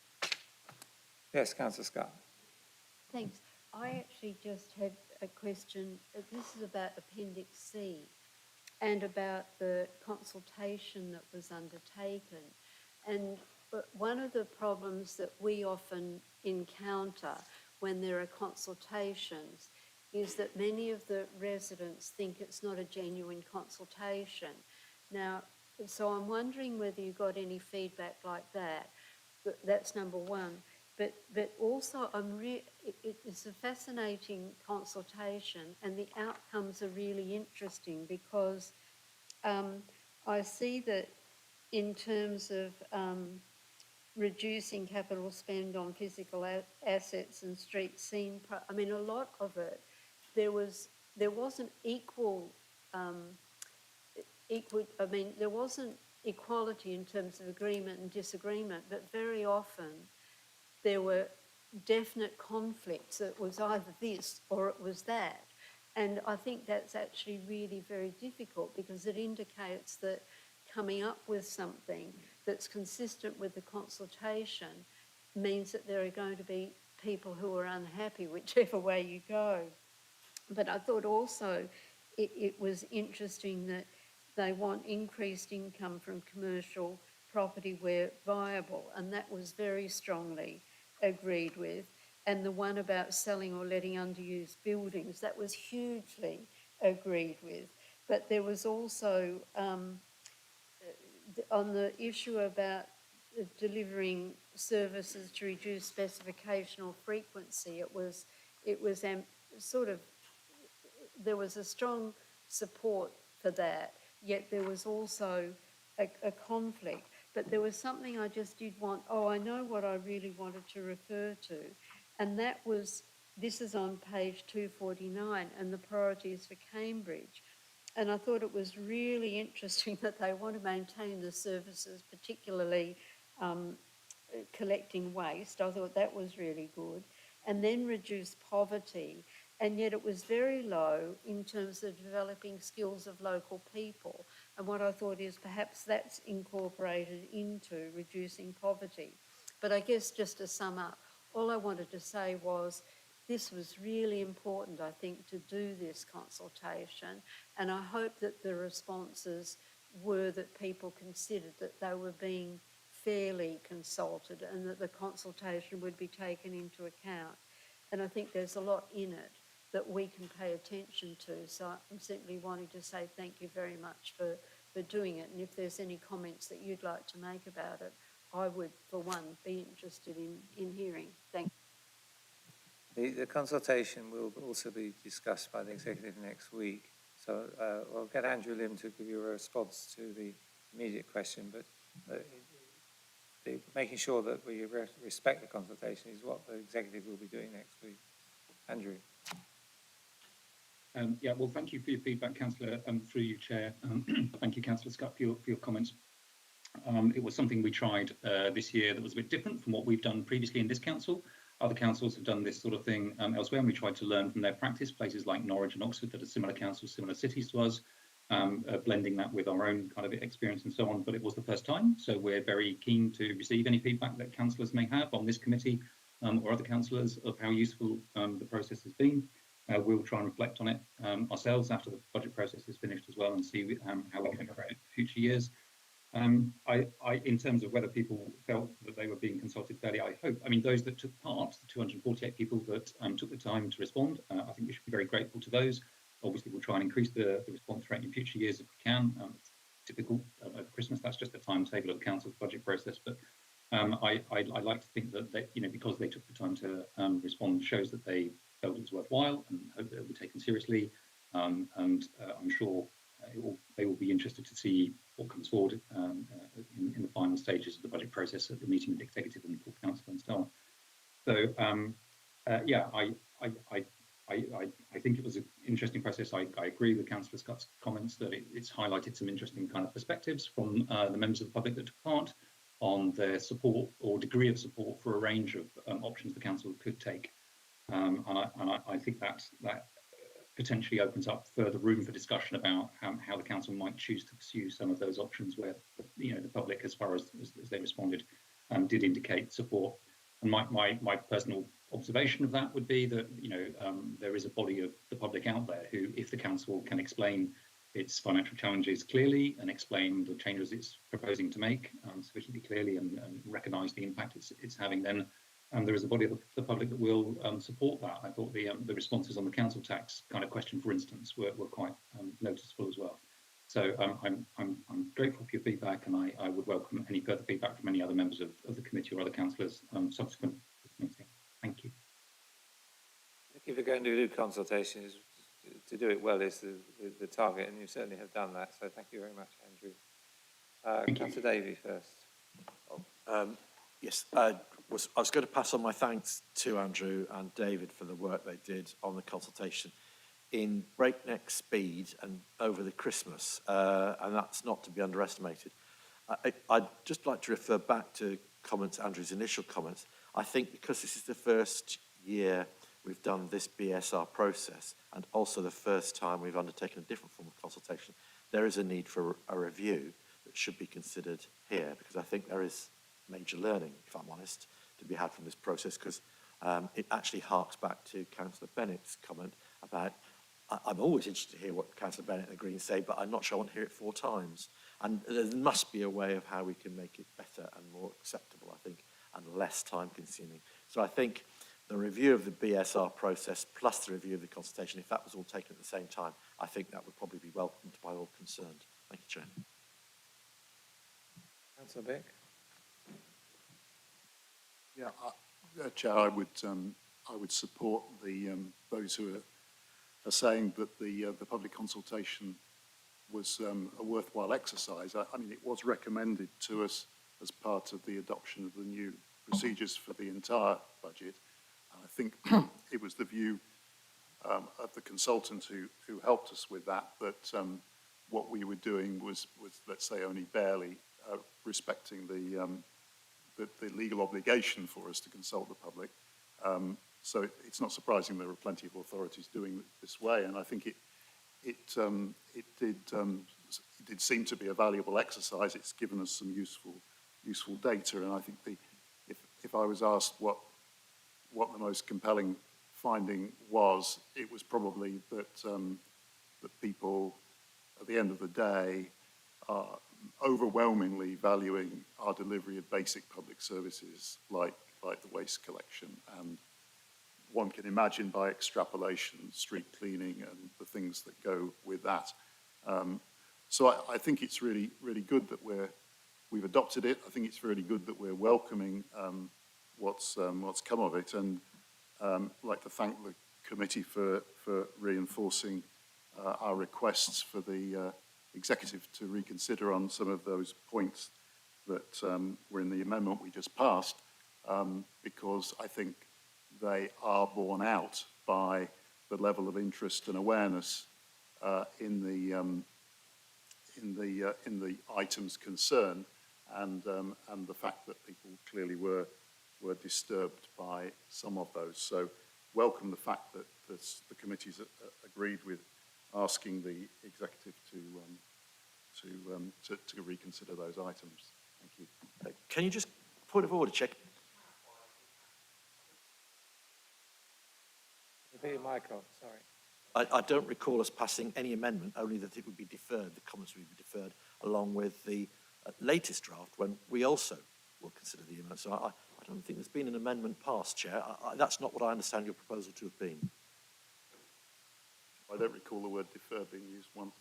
Yes, Councillor Scott. Thanks. I actually just had a question. This is about Appendix C and about the consultation that was undertaken. And one of the problems that we often encounter when there are consultations is that many of the residents think it's not a genuine consultation. Now, so I'm wondering whether you got any feedback like that. That's number one. But also, it's a fascinating consultation, and the outcomes are really interesting because I see that in terms of reducing capital spend on physical assets and street scene, I mean, a lot of it, there wasn't there wasn't equality in terms of agreement and disagreement, but very often there were definite conflicts. It was either this or it was that. And I think that's actually really very difficult because it indicates that coming up with something that's consistent with the consultation means that there are going to be people who are unhappy whichever way you go. But I thought also it was interesting that they want increased income from commercial property where viable, and that was very strongly agreed with. And the one about selling or letting underused buildings, that was hugely agreed with. But there was also, on the issue about delivering services to reduce specification or frequency, it was there was a strong support for that, yet there was also a conflict. But there was something I just did want, I know what I really wanted to refer to, and that was, this is on page 249, and the priorities for Cambridge. And I thought it was really interesting that they want to maintain the services, particularly collecting waste. I thought that was really good. And then reduce poverty. And yet it was very low in terms of developing skills of local people. And what I thought is perhaps that's incorporated into reducing poverty. But I guess just to sum up, all I wanted to say was this was really important, I think, to do this consultation. And I hope that the responses were that people considered that they were being fairly consulted and that the consultation would be taken into account. And I think there's a lot in it that we can pay attention to. So I'm simply wanting to say thank you very much for doing it. And if there's any comments that you'd like to make about it, I would, for one, be interested in hearing. Thank you. The consultation will also be discussed by the executive next week. So I'll get Andrew Lim to give you a response to the immediate question, but making sure that we respect the consultation is what the executive will be doing next week. Andrew. Yeah, well, thank you for your feedback, Councillor, through you, Chair. Thank you, Councillor Scott, for your comments. It was something we tried this year that was a bit different from what we've done previously in this council. Other councils have done this sort of thing elsewhere, and we tried to learn from their practice. Places like Norwich and Oxford that are similar councils, similar cities to us, blending that with our own kind of experience and so on. But it was the first time, so we're very keen to receive any feedback that councillors may have on this committee or other councillors of how useful the process has been. We'll try and reflect on it ourselves after the budget process is finished as well, and see how we can improve it for future years. In terms of whether people felt that they were being consulted fairly, I hope, those that took part, the 248 people that took the time to respond, I think we should be very grateful to those. Obviously, we'll try and increase the response rate in future years if we can. It's difficult over Christmas, that's just the timetable of the council's budget process, but I like to think that they, because they took the time to respond, shows that they felt it was worthwhile and hope that it will be taken seriously. And I'm sure they will be interested to see what comes forward in the final stages of the budget process at the meeting with the executive and the full council and so on. So yeah, I think it was an interesting process. I agree with Councillor Scott's comments that it's highlighted some interesting kind of perspectives from the members of the public that took part on their support or degree of support for a range of options the council could take. And I think that potentially opens up further room for discussion about how the council might choose to pursue some of those options where the public, as far as they responded, did indicate support. And my personal observation of that would be that there is a body of the public out there who, if the council can explain its financial challenges clearly and explain the changes it's proposing to make sufficiently clearly and recognise the impact it's having, then there is a body of the public that will support that. I thought the responses on the council tax kind of question, for instance, were quite noticeable as well. So I'm grateful for your feedback, and I would welcome any further feedback from any other members of the committee or other councillors subsequent to this meeting. Thank you. If you're going to do consultations, to do it well is the target, and you certainly have done that. So thank you very much, Andrew. Councillor Davey first. Yes, I was going to pass on my thanks to Andrew and David for the work they did on the consultation in breakneck speed and over the Christmas, and that's not to be underestimated. I'd just like to refer back to Andrew's initial comments. I think because this is the first year we've done this BSR process, and also the first time we've undertaken a different form of consultation, there is a need for a review that should be considered here, because I think there is major learning, if I'm honest, to be had from this process, because it actually harks back to Councillor Bennett's comment about I'm always interested to hear what Councillor Bennett and the Greens say, but I'm not sure I want to hear it 4 times. And there must be a way of how we can make it better and more acceptable, I think, and less time consuming. So I think the review of the BSR process plus the review of the consultation, if that was all taken at the same time, I think that would probably be welcomed by all concerned. Thank you, Chair. Councillor Bick? Yeah, Chair, I would support the those who are saying that the public consultation was a worthwhile exercise. I mean, it was recommended to us as part of the adoption of the new procedures for the entire budget. And I think it was the view of the consultant who helped us with that, that what we were doing was let's say, only barely respecting the legal obligation for us to consult the public. So it's not surprising there are plenty of authorities doing it this way, and I think it did seem to be a valuable exercise. It's given us some useful data, and I think if I was asked what the most compelling finding was, it was probably that that people at the end of the day are overwhelmingly valuing our delivery of basic public services like the waste collection, and one can imagine by extrapolation street cleaning and the things that go with that. So I think it's really good that we've adopted it. I think it's really good that we're welcoming what's come of it, and I'd like to thank the committee for reinforcing our requests for the executive to reconsider on some of those points that were in the amendment we just passed, because I think they are borne out by the level of interest and awareness in the items concerned, and the fact that people clearly were disturbed by some of those. So welcome the fact that the committee's agreed with asking the executive to reconsider those items. Thank you. Can you just, point of order, check? Repeat your mic off, sorry. I don't recall us passing any amendment, only that it would be deferred, the comments would be deferred, along with the latest draft, when we also will consider the amendment. So I don't think there's been an amendment passed, Chair. That's not what I understand your proposal to have been. I don't recall the word defer being used once.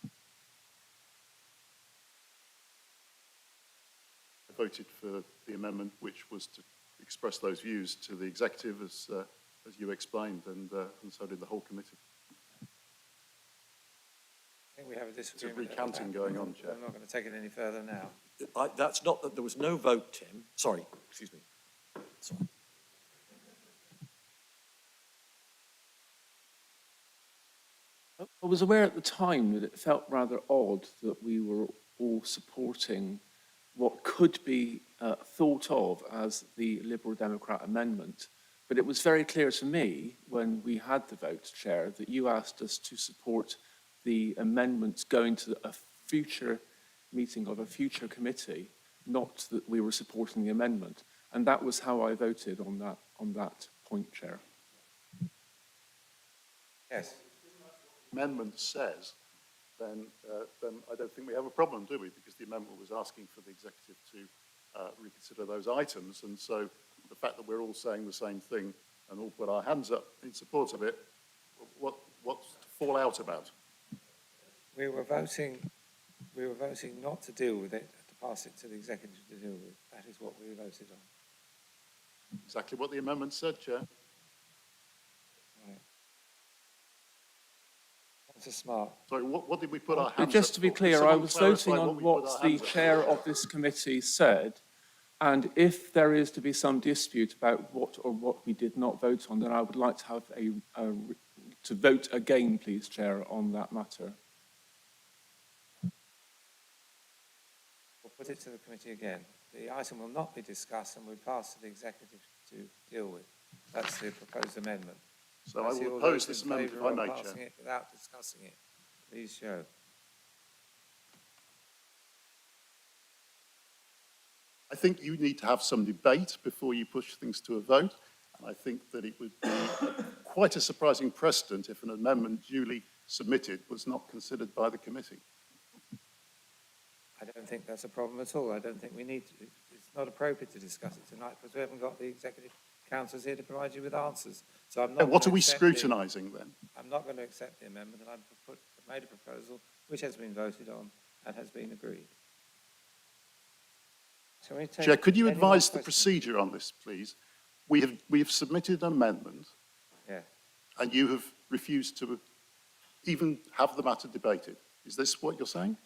I voted for the amendment, which was to express those views to the executive, as you explained, and so did the whole committee. I think we have a disagreement. It's a recounting going on, Chair. I'm not going to take it any further now. That's not that there was no vote, Tim. Sorry, excuse me. Sorry. I was aware at the time that it felt rather odd that we were all supporting what could be thought of as the Liberal Democrat amendment. But it was very clear to me when we had the vote, Chair, that you asked us to support the amendments going to a future meeting of a future committee, not that we were supporting the amendment. And that was how I voted on that point, Chair. Yes. Amendment says, then I don't think we have a problem, do we? Because the amendment was asking for the executive to reconsider those items, and so the fact that we're all saying the same thing and all put our hands up in support of it, what's to fall out about? We were voting not to deal with it, to pass it to the executive to deal with. That is what we voted on. Exactly what the amendment said, Chair. Right. Councillor Smart. Sorry, what did we put our hands up Just to be for? clear, I was voting on what the chair of this committee said, and if there is to be some dispute about what we did not vote on, then I would like to have to vote again, please, Chair, on that matter. We'll put it to the committee again. The item will not be discussed and will pass to the executive to deal with. That's the proposed amendment. So I will oppose this amendment if I may, Chair. Without discussing it, please show. I think you need to have some debate before you push things to a vote, and I think that it would be quite a surprising precedent if an amendment duly submitted was not considered by the committee. I don't think that's a problem at all. I don't think we need to. It's not appropriate to discuss it tonight because we haven't got the executive councillors here to provide you with answers. So I'm not. What are going we to accept the- scrutinising then? I'm not going to accept the amendment, and I've made a proposal which has been voted on and has been agreed. Shall we take Chair, could you any more advise the questions? procedure on this, please? We have submitted an amendment, Yeah. and you have refused to even have the matter debated. Is this what you're saying?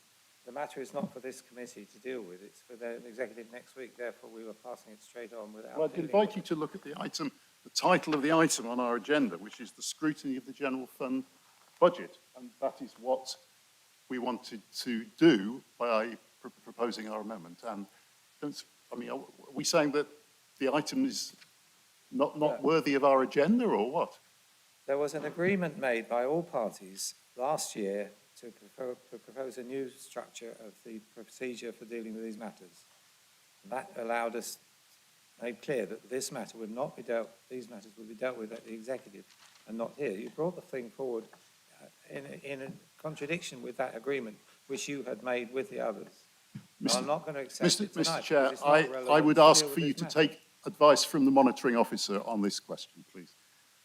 The matter is not for this committee to deal with. It's for the executive next week. Therefore, we were passing it straight on without. Well, I'd dealing invite with you it. to look at the item, the title of the item on our agenda, which is the scrutiny of the general fund budget. And that is what we wanted to do by proposing our amendment. And are we saying that the item is not worthy of our agenda or what? There was an agreement made by all parties last year to propose a new structure of the procedure for dealing with these matters. That allowed us, made clear that this matter would not be dealt, these matters would be dealt with at the executive and not here. You brought the thing forward in a contradiction with that agreement which you had made with the others. Now, I'm not going to accept it tonight. Mr. Chair, because it's not I relevant would to ask deal with for you these to matters. take advice from the monitoring officer on this question, please,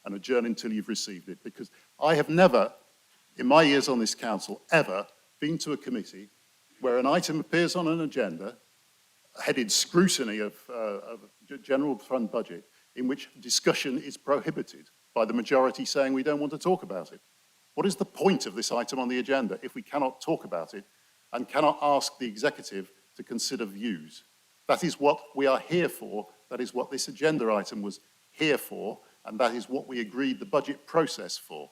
and adjourn until you've received it, because I have never, in my years on this council, ever been to a committee where an item appears on an agenda, headed scrutiny of general fund budget, in which discussion is prohibited by the majority saying we don't want to talk about it. What is the point of this item on the agenda if we cannot talk about it and cannot ask the executive to consider views? That is what we are here for. That is what this agenda item was here for, and that is what we agreed the budget process for.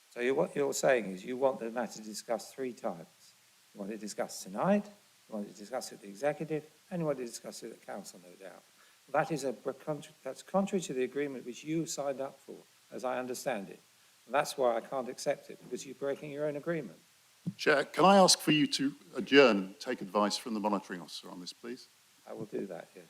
So what you're saying is you want the matter discussed 3 times. You want it discussed tonight, you want it discussed at the executive, and you want it discussed at the council, no doubt. That is that's contrary to the agreement which you signed up for, as I understand it. And that's why I can't accept it, because you're breaking your own agreement. Chair, can I ask for you to adjourn and take advice from the monitoring officer on this, please? I will do that, yes.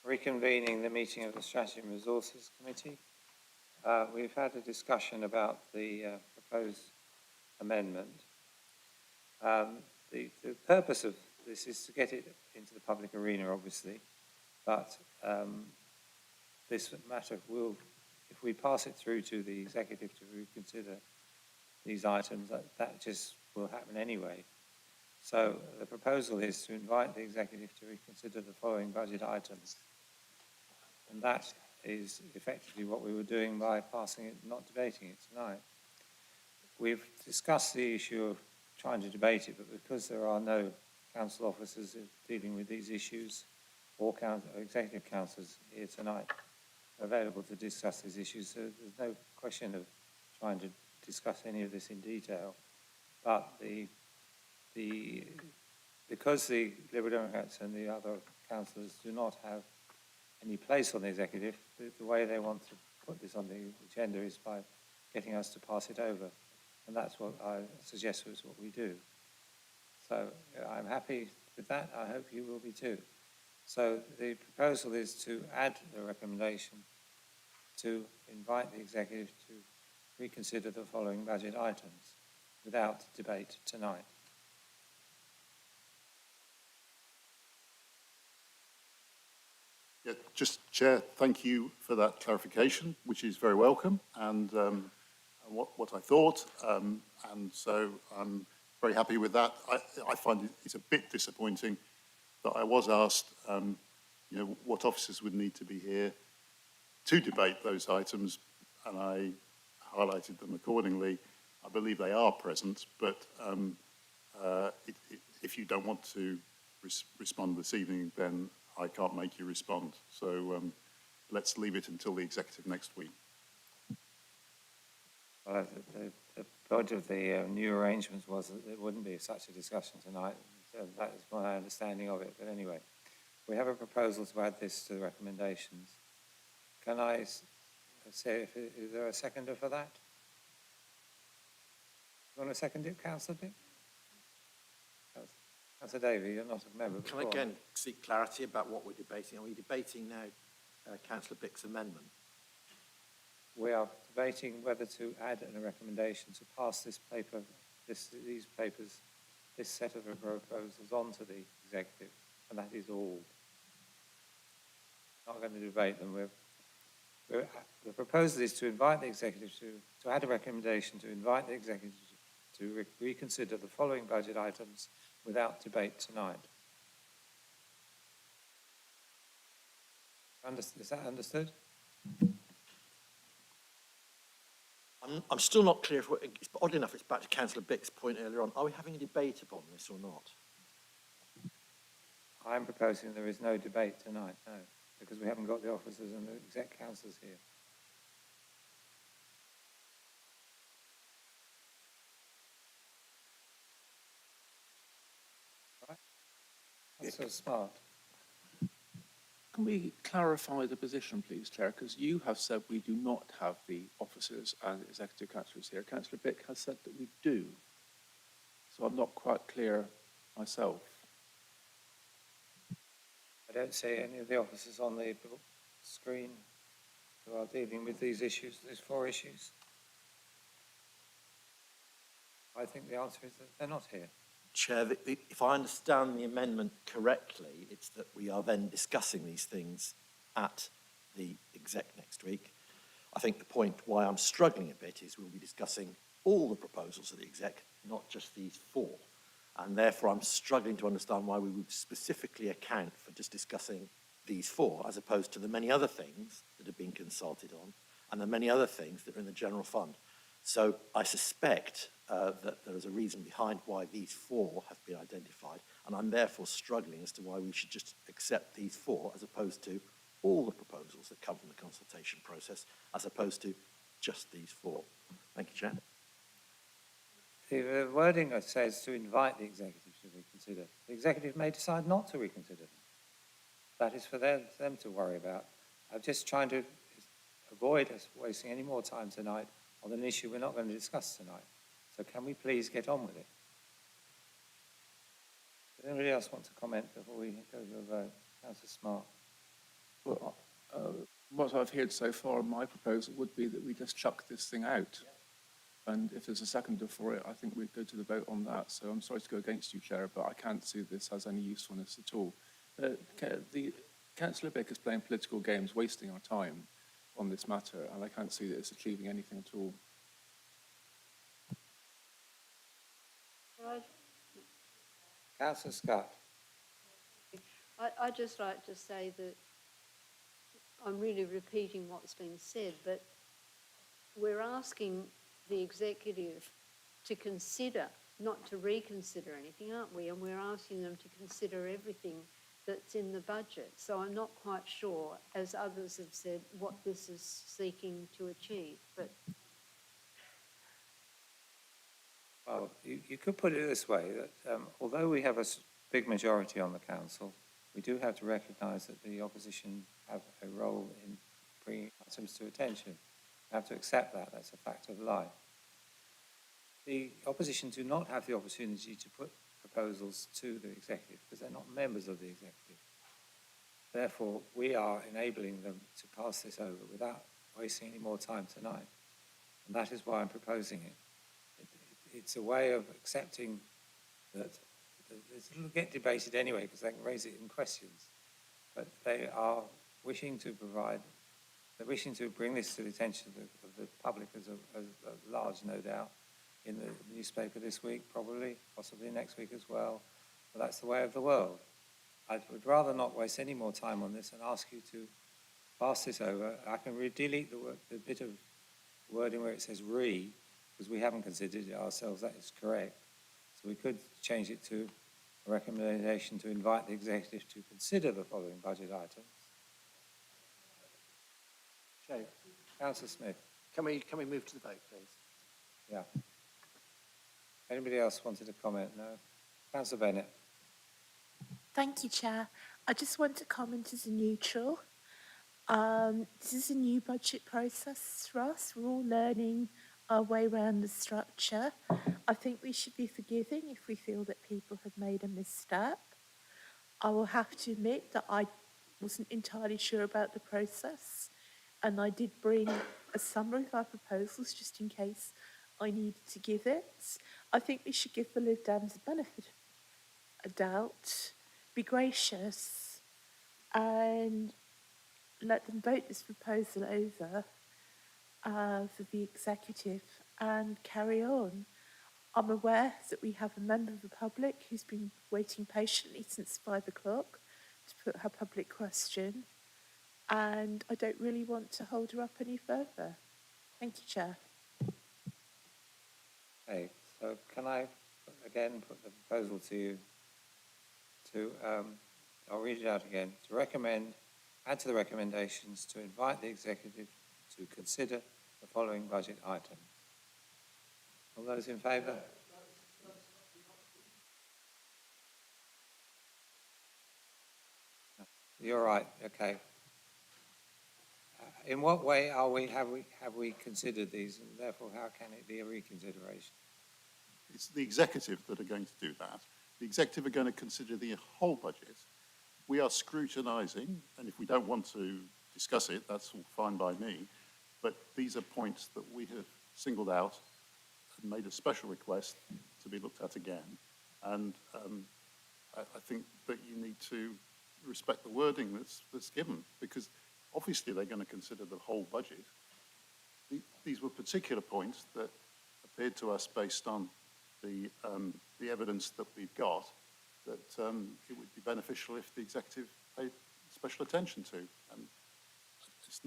reconvening the meeting of the Strategy and Resources Committee. We've had a discussion about the proposed amendment. The purpose of this is to get it into the public arena, obviously, but this matter will, if we pass it through to the executive to reconsider these items, that just will happen anyway. So the proposal is to invite the executive to reconsider the following budget items. And that is effectively what we were doing by passing it, not debating it tonight. We've discussed the issue of trying to debate it, but because there are no council officers dealing with these issues or executive councillors here tonight available to discuss these issues, so there's no question of trying to discuss any of this in detail. But because the Liberal Democrats and the other councillors do not have any place on the executive, the way they want to put this on the agenda is by getting us to pass it over. And that's what I suggest was what we do. So I'm happy with that. I hope you will be too. So the proposal is to add the recommendation to invite the executive to reconsider the following budget items without debate tonight. Yeah, just Chair, thank you for that clarification, which is very welcome, and what I thought, and so I'm very happy with that. I find it's a bit disappointing that I was asked, what officers would need to be here to debate those items, and I highlighted them accordingly. I believe they are present, but if you don't want to respond this evening, then I can't make you respond. So let's leave it until the executive next week. Well, the point of the new arrangements was that there wouldn't be such a discussion tonight. So that is my understanding of it. But anyway, we have a proposal to add this to the recommendations. Can I say, is there a seconder for that? You want to second it, Councillor Dick? Councillor Davey, you're not a member. Can I again seek clarity about what we're debating? Are we debating now Councillor Bick's amendment? We are debating whether to add a recommendation to pass this paper, these papers, this set of proposals on to the executive, and that is all. Not going to debate them. The proposal is to invite the executive to add a recommendation to invite the executive to reconsider the following budget items without debate tonight. Is that understood? I'm still not clear. It's odd enough, it's back to Councillor Bick's point earlier on. Are we having a debate upon this or not? I'm proposing there is no debate tonight, no, because we haven't got the officers and the exec councillors here. Right? That's so smart. Can we clarify the position, please, Chair? Because you have said we do not have the officers and executive councillors here. Councillor Bick has said that we do. So I'm not quite clear myself. I don't see any of the officers on the screen who are dealing with these issues, these 4 issues. I think the answer is that they're not here. Chair, if I understand the amendment correctly, it's that we are then discussing these things at the exec next week. I think the point why I'm struggling a bit is we'll be discussing all the proposals of the exec, not just these 4. And therefore I'm struggling to understand why we would specifically account for just discussing these 4, as opposed to the many other things that have been consulted on and the many other things that are in the general fund. So I suspect that there is a reason behind why these 4 have been identified, and I'm therefore struggling as to why we should just accept these 4 as opposed to all the proposals that come from the consultation process, as opposed to just these 4. Thank you, Chair. The wording says to invite the executive to reconsider. The executive may decide not to reconsider them. That is for them to worry about. I'm just trying to avoid us wasting any more time tonight on an issue we're not going to discuss tonight. So can we please get on with it? Does anybody else want to comment before we go to a vote? Councillor Smart. Well, what I've heard so far, my proposal would be that we just chuck this thing out. And if there's a seconder for it, I think we'd go to the vote on that. So I'm sorry to go against you, Chair, but I can't see this has any usefulness at all. Councillor Bick is playing political games, wasting our time on this matter, and I can't see that it's achieving anything at all. Councillor Scott. I'd just like to say that I'm really repeating what's been said, but we're asking the executive to consider, not to reconsider anything, aren't we? And we're asking them to consider everything that's in the budget. So I'm not quite sure, as others have said, what this is seeking to achieve. But Well, you could put it this way, that although we have a big majority on the council, we do have to recognise that the opposition have a role in bringing items to attention. We have to accept that. That's a fact of life. The opposition do not have the opportunity to put proposals to the executive because they're not members of the executive. Therefore, we are enabling them to pass this over without wasting any more time tonight. And that is why I'm proposing it. It's a way of accepting that it'll get debated anyway because they can raise it in questions. But they are wishing to provide, they're wishing to bring this to the attention of the public as large, no doubt, in the newspaper this week, probably, possibly next week as well. But that's the way of the world. I would rather not waste any more time on this and ask you to pass this over. I can delete the bit of wording where it says because we haven't considered it ourselves. That is correct. So we could change it to a recommendation to invite the executive to consider the following budget items. Chair, Councillor Smith. can we move to the vote, please? Yeah. Anybody else wanted to comment? No? Councillor Bennett. Thank you, Chair. I just want to comment as a neutral. This is a new budget process for us. We're all learning our way around the structure. I think we should be forgiving if we feel that people have made a misstep. I will have to admit that I wasn't entirely sure about the process, and I did bring a summary of our proposals just in case I needed to give it. I think we should give the Lib Dems the benefit of a doubt, be gracious, and let them vote this proposal over for the executive and carry on. I'm aware that we have a member of the public who's been waiting patiently since 5 o'clock to put her public question, and I don't really want to hold her up any further. Thank you, Chair. Okay, so can I again put the proposal to you to, I'll read it out again, to recommend, add to the recommendations to invite the executive to consider the following budget item. All those in favour? You're right, okay. In what way have we considered these, and therefore how can it be a reconsideration? It's the executive that are going to do that. The executive are going to consider the whole budget. We are scrutinising, and if we don't want to discuss it, that's all fine by me. But these are points that we have singled out and made a special request to be looked at again. And I think that you need to respect the wording that's given, because obviously they're going to consider the whole budget. These were particular points that appeared to us based on the evidence that we've got that it would be beneficial if the executive paid special attention to. And it's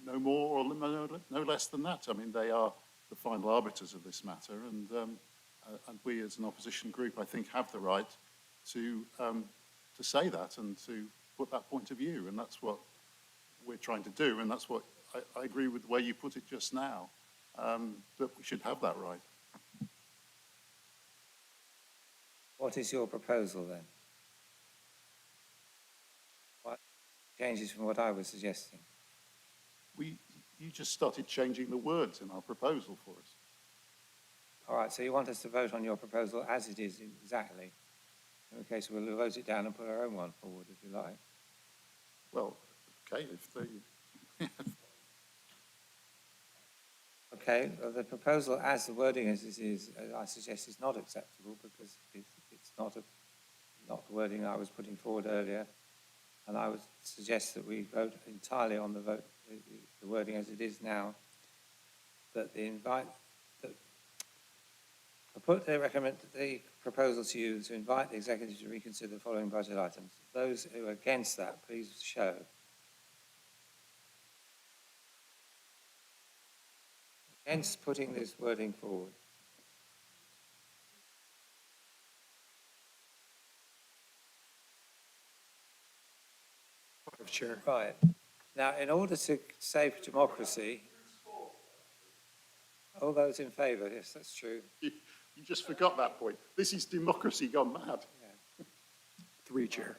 no more or no less than that. I mean, they are the final arbiters of this matter, and we as an opposition group, I think, have the right to say that and to put that point of view, and that's what we're trying to do, and that's what I agree with the way you put it just now, that we should have that right. What is your proposal then? What changes from what I was suggesting? You just started changing the words in our proposal for us. All right, so you want us to vote on your proposal as it is exactly? In which case, we'll vote it down and put our own one forward, if you like. Well, Okay, if they, Okay, well, the proposal as the wording is I suggest is not acceptable because it's not the wording I was putting forward earlier. And I would suggest that we vote entirely on the wording as it is now, that I put the proposal to you to invite the executive to reconsider the following budget items. Those who are against that, please show. Against putting this wording forward. Chair. Right. Now, in order to save democracy, all those in favour, yes, that's true. you just forgot that point. This is democracy gone mad. 3, Chair.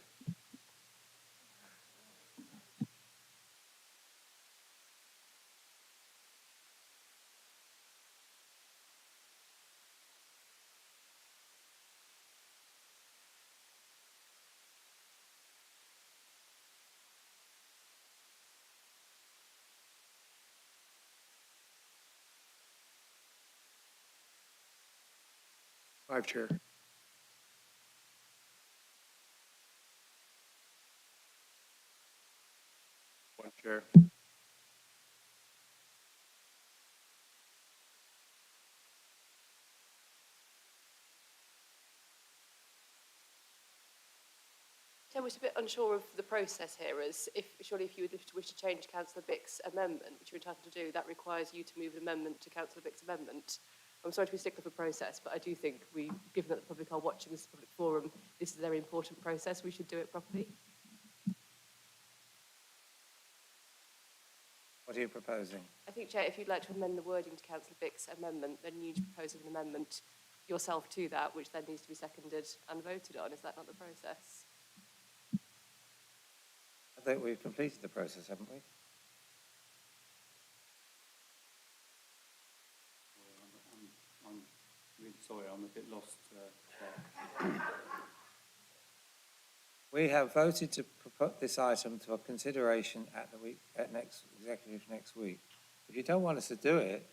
Five, Chair. One, Chair. Tim was a bit unsure of the process here, as surely if you would wish to change Councillor Bick's amendment, which you're entitled to do, that requires you to move an amendment to Councillor Bick's amendment. I'm sorry to be stickler for process, but I do think given that the public are watching this public forum, this is a very important process, we should do it properly. What are you proposing? I think, Chair, if you'd like to amend the wording to Councillor Bick's amendment, then you need to propose an amendment yourself to that, which then needs to be seconded and voted on. Is that not the process? I think we've completed the process, haven't we? I'm really sorry, I'm a bit lost. We have voted to put this item to a consideration at next executive next week. If you don't want us to do it,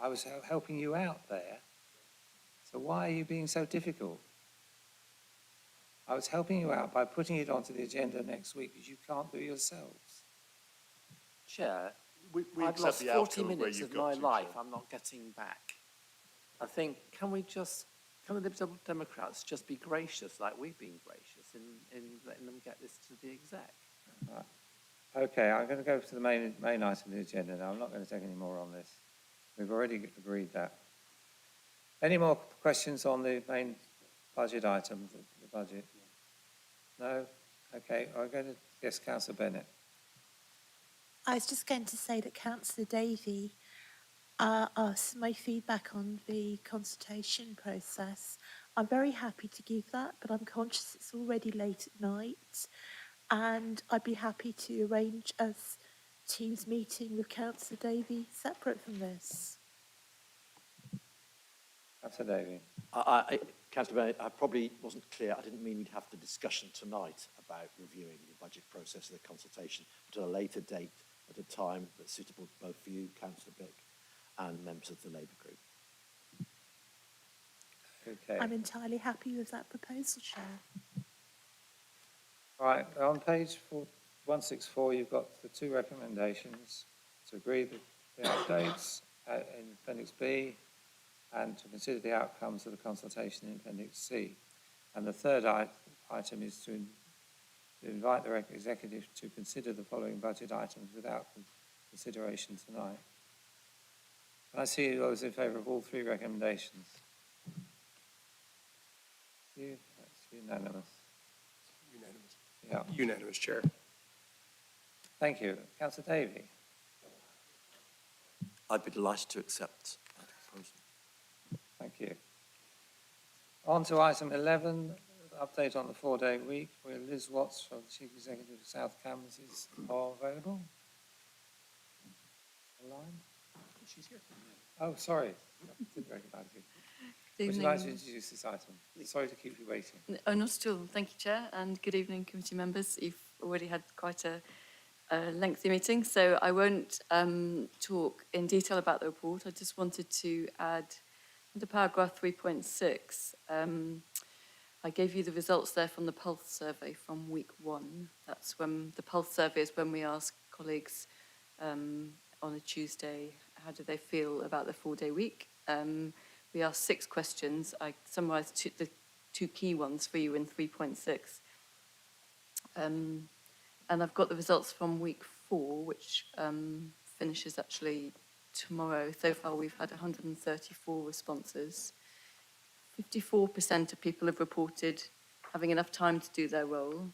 I was helping you out there. So why are you being so difficult? I was helping you out by putting it onto the agenda next week because you can't do it yourselves. Chair, We I've accept lost the 40 outcome where minutes you've of got my to, life Chair. I'm not getting back. I think, can the Liberal Democrats just be gracious like we've been gracious in letting them get this to the exec? Right. Okay, I'm going to go to the main item of the agenda now. I'm not going to take any more on this. We've already agreed that. Any more questions on the main budget item, the budget? No? Okay, I'm going to, yes, Councillor Bennett. I was just going to say that Councillor Davey asked my feedback on the consultation process. I'm very happy to give that, but I'm conscious it's already late at night, and I'd be happy to arrange a Teams meeting with Councillor Davey separate from this. Councillor Davey. Councillor Bennett, I probably wasn't clear. I didn't mean we'd have the discussion tonight about reviewing the budget process of the consultation, but at a later date, at a time that's suitable both for you, Councillor Bick, and members of the Labour Group. Okay. I'm entirely happy with that proposal, Chair. Right, on page 164, you've got the two recommendations to agree the updates in Appendix B and to consider the outcomes of the consultation in Appendix C. And the third item is to invite the executive to consider the following budget items without consideration tonight. Can I see those in favour of all three recommendations? That's unanimous. Unanimous. Yeah. Unanimous, Chair. Thank you. Councillor Davey. I'd be delighted to accept that proposal. Thank you. On to item 11, update on the 4-day week, where Liz Watts from the Chief Executive of South Cambs is available. Online? She's here. Oh, sorry. I didn't recognise you. Good Would you evening. like to introduce this item? Sorry to keep you waiting. Oh, not at all. Thank you, Chair, and good evening, committee members. You've already had quite a a lengthy meeting, so I won't talk in detail about the report. I just wanted to add under paragraph 3.6, I gave you the results there from the Pulse survey from week 1. That's when the Pulse survey is when we ask colleagues on a Tuesday, how do they feel about the 4-day week? We asked 6 questions. I summarised the 2 key ones for you in 3.6. And I've got the results from week 4, which finishes actually tomorrow. So far, we've had 134 responses. 54% of people have reported having enough time to do their role.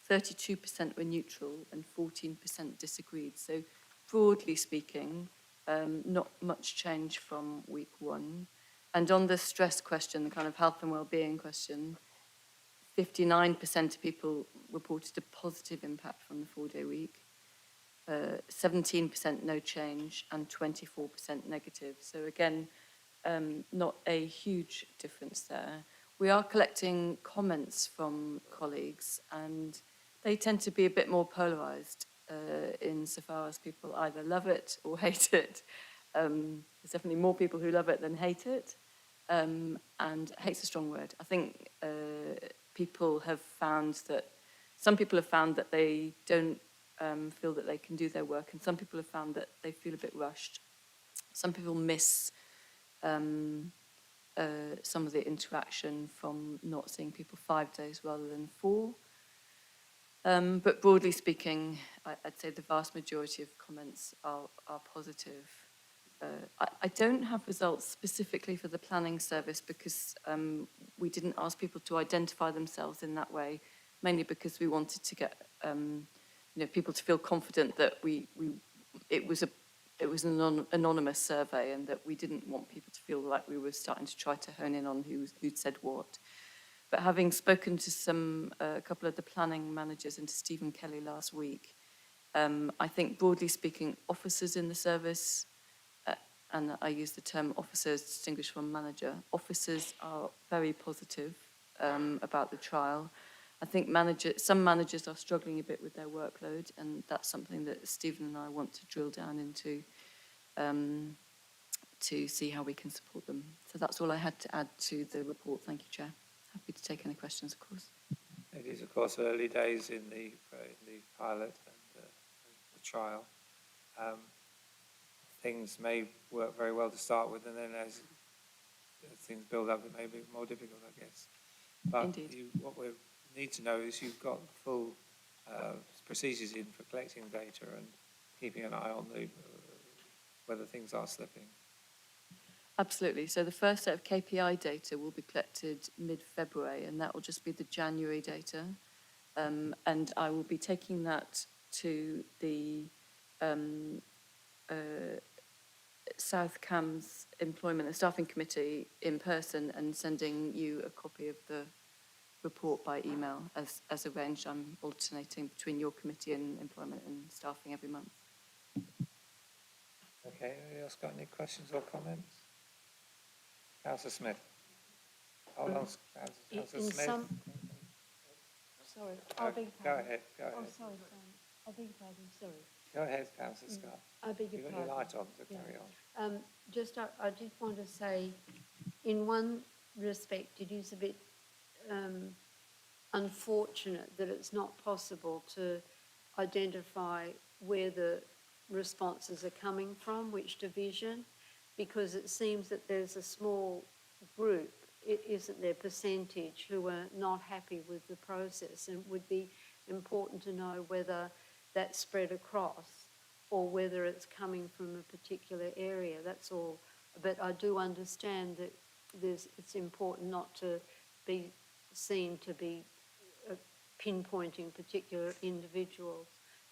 32% were neutral and 14% disagreed. So broadly speaking, not much change from week 1. And on the stress question, the kind of health and well-being question, 59% of people reported a positive impact from the 4-day week, 17% no change, and 24% negative. So again, not a huge difference there. We are collecting comments from colleagues, and they tend to be a bit more polarised insofar as people either love it or hate it. There's definitely more people who love it than hate it, and hate's a strong word. I think people have found that, some people have found that they don't feel that they can do their work, and some people have found that they feel a bit rushed. Some people miss some of the interaction from not seeing people 5 days rather than 4. But broadly speaking, I'd say the vast majority of comments are positive. I don't have results specifically for the planning service because we didn't ask people to identify themselves in that way, mainly because we wanted to get people to feel confident that it was an anonymous survey and that we didn't want people to feel like we were starting to try to hone in on who'd said what. But having spoken to a couple of the planning managers and to Stephen Kelly last week, I think broadly speaking, officers in the service, and I use the term officers distinguished from manager, officers are very positive about the trial. I think some managers are struggling a bit with their workload, and that's something that Stephen and I want to drill down into to see how we can support them. So that's all I had to add to the report. Thank you, Chair. Happy to take any questions, of course. It is, of course, early days in the pilot and the trial. Things may work very well to start with, and then as things build up, it may be more difficult, I guess. But what we need to know is you've got full procedures in for collecting data and keeping an eye on whether things are slipping. Absolutely. So the first set of KPI data will be collected mid-February, and that will just be the January data. And I will be taking that to the South Cams Employment and Staffing Committee in person and sending you a copy of the report by email as arranged. I'm alternating between your committee and employment and staffing every month. Okay, anybody else got any questions or comments? Councillor Smith. Hold on, Councillor Smith. Sorry, Go ahead. Oh, sorry, I beg your pardon, sorry. Go ahead, Councillor Scott. I beg your You've pardon. got your light on, so carry on. I did want to say, in one respect, it is a bit unfortunate that it's not possible to identify where the responses are coming from, which division, because it seems that there's a small group, isn't there, percentage, who are not happy with the process, and it would be important to know whether that's spread across or whether it's coming from a particular area, that's all. But I do understand that it's important not to be seen to be pinpointing particular individuals,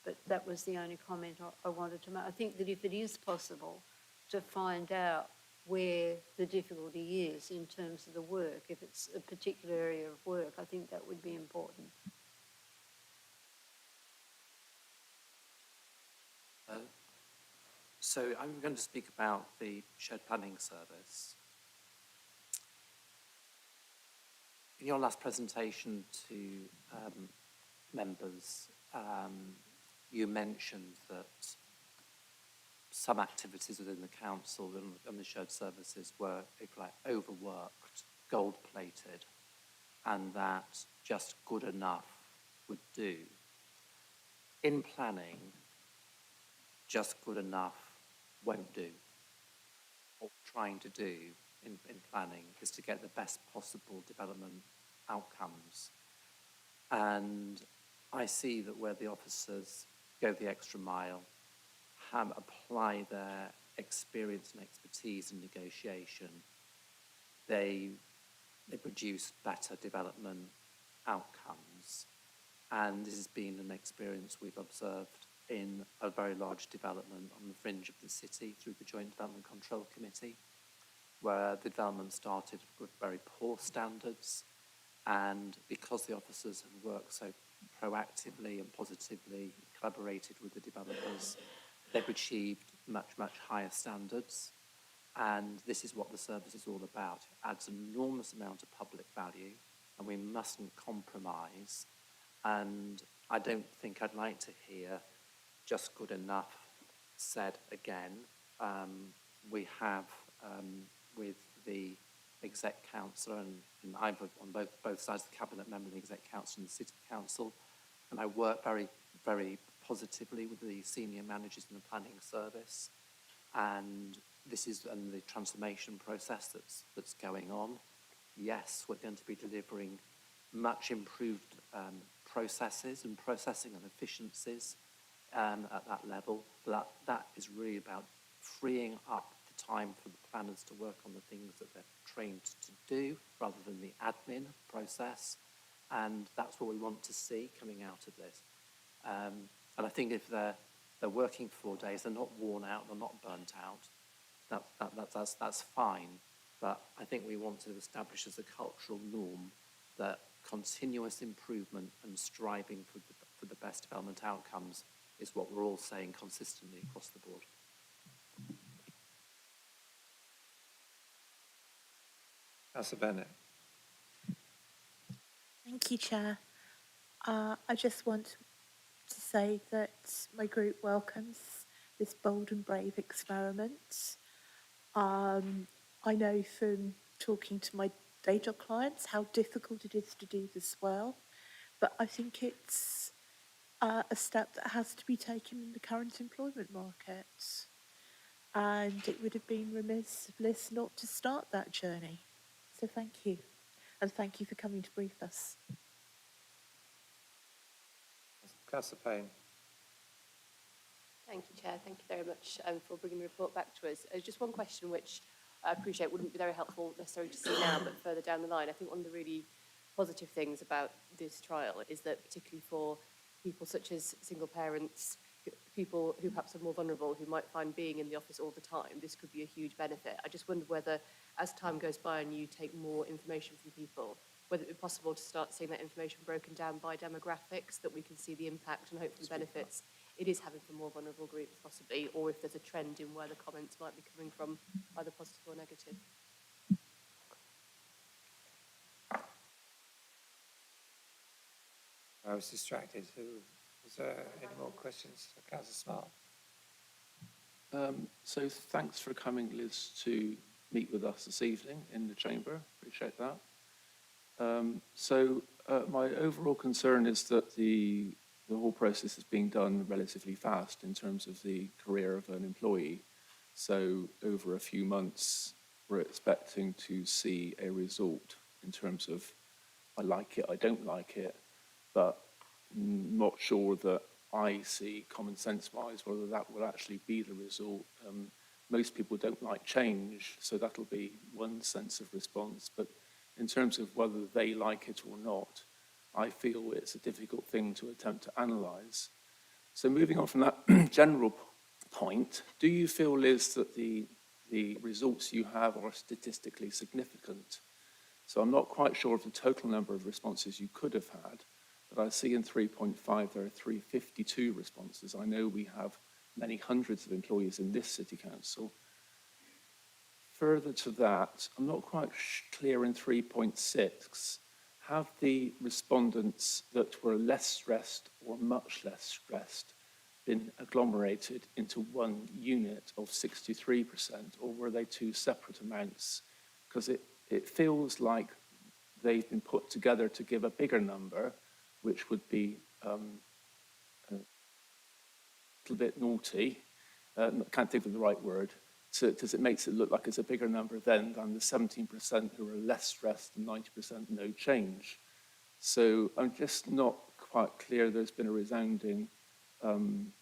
but that was the only comment I wanted to make. I think that if it is possible to find out where the difficulty is in terms of the work, if it's a particular area of work, I think that would be important. So I'm going to speak about the shared planning service. In your last presentation to members, you mentioned that some activities within the council and the shared services were, if you like, overworked, gold-plated, and that just good enough would do. In planning, just good enough won't do. What we're trying to do in planning is to get the best possible development outcomes. And I see that where the officers go the extra mile, apply their experience and expertise in negotiation, they produce better development outcomes. And this has been an experience we've observed in a very large development on the fringe of the city through the Joint Development Control Committee, where the development started with very poor standards, and because the officers have worked so proactively and positively, collaborated with the developers, they've achieved much, much higher standards. And this is what the service is all about. It adds an enormous amount of public value, and we mustn't compromise. And I don't think I'd like to hear just good enough said again. We have, with the exec councillor, and I'm on both sides of the cabinet member, the exec council and the city council, and I work very, very positively with the senior managers in the planning service. And this is the transformation process that's going on. Yes, we're going to be delivering much improved processes and processing and efficiencies at that level. But that is really about freeing up the time for the planners to work on the things that they're trained to do, rather than the admin process. And that's what we want to see coming out of this. And I think if they're working 4 days, they're not worn out, they're not burnt out, that's fine. But I think we want to establish as a cultural norm that continuous improvement and striving for the best development outcomes is what we're all saying consistently across the board. Councillor Bennett. Thank you, Chair. I just want to say that my group welcomes this bold and brave experiment. I know from talking to my day job clients how difficult it is to do this well, but I think it's a step that has to be taken in the current employment market. And it would have been remiss of Liz not to start that journey. So thank you. And thank you for coming to brief us. Councillor Payne. Thank you, Chair. Thank you very much for bringing the report back to us. Just one question which I appreciate wouldn't be very helpful necessarily to see now, but further down the line. I think one of the really positive things about this trial is that particularly for people such as single parents, people who perhaps are more vulnerable, who might find being in the office all the time, this could be a huge benefit. I just wondered whether, as time goes by and you take more information from people, whether it would be possible to start seeing that information broken down by demographics, that we can see the impact and hopefully benefits it is having for more vulnerable groups possibly, or if there's a trend in where the comments might be coming from, either positive or negative. I was distracted. Was there any more questions for Councillor Smart? So thanks for coming, Liz, to meet with us this evening in the chamber. Appreciate that. My overall concern is that the whole process is being done relatively fast in terms of the career of an employee. So over a few months, we're expecting to see a result in terms of I like it, I don't like it, but not sure that I see common sense-wise whether that will actually be the result. Most people don't like change, so that'll be one sense of response. But in terms of whether they like it or not, I feel it's a difficult thing to attempt to analyse. So moving on from that general point, do you feel, Liz, that the results you have are statistically significant? So I'm not quite sure of the total number of responses you could have had, but I see in 3.5 there are 352 responses. I know we have many hundreds of employees in this city council. Further to that, I'm not quite clear in 3.6, have the respondents that were less stressed or much less stressed been agglomerated into one unit of 63%, or were they two separate amounts? Because it feels like they've been put together to give a bigger number, which would be a little bit naughty. Can't think of the right word. So it makes it look like it's a bigger number then than the 17% who are less stressed and 90% no change. So I'm just not quite clear there's been a resounding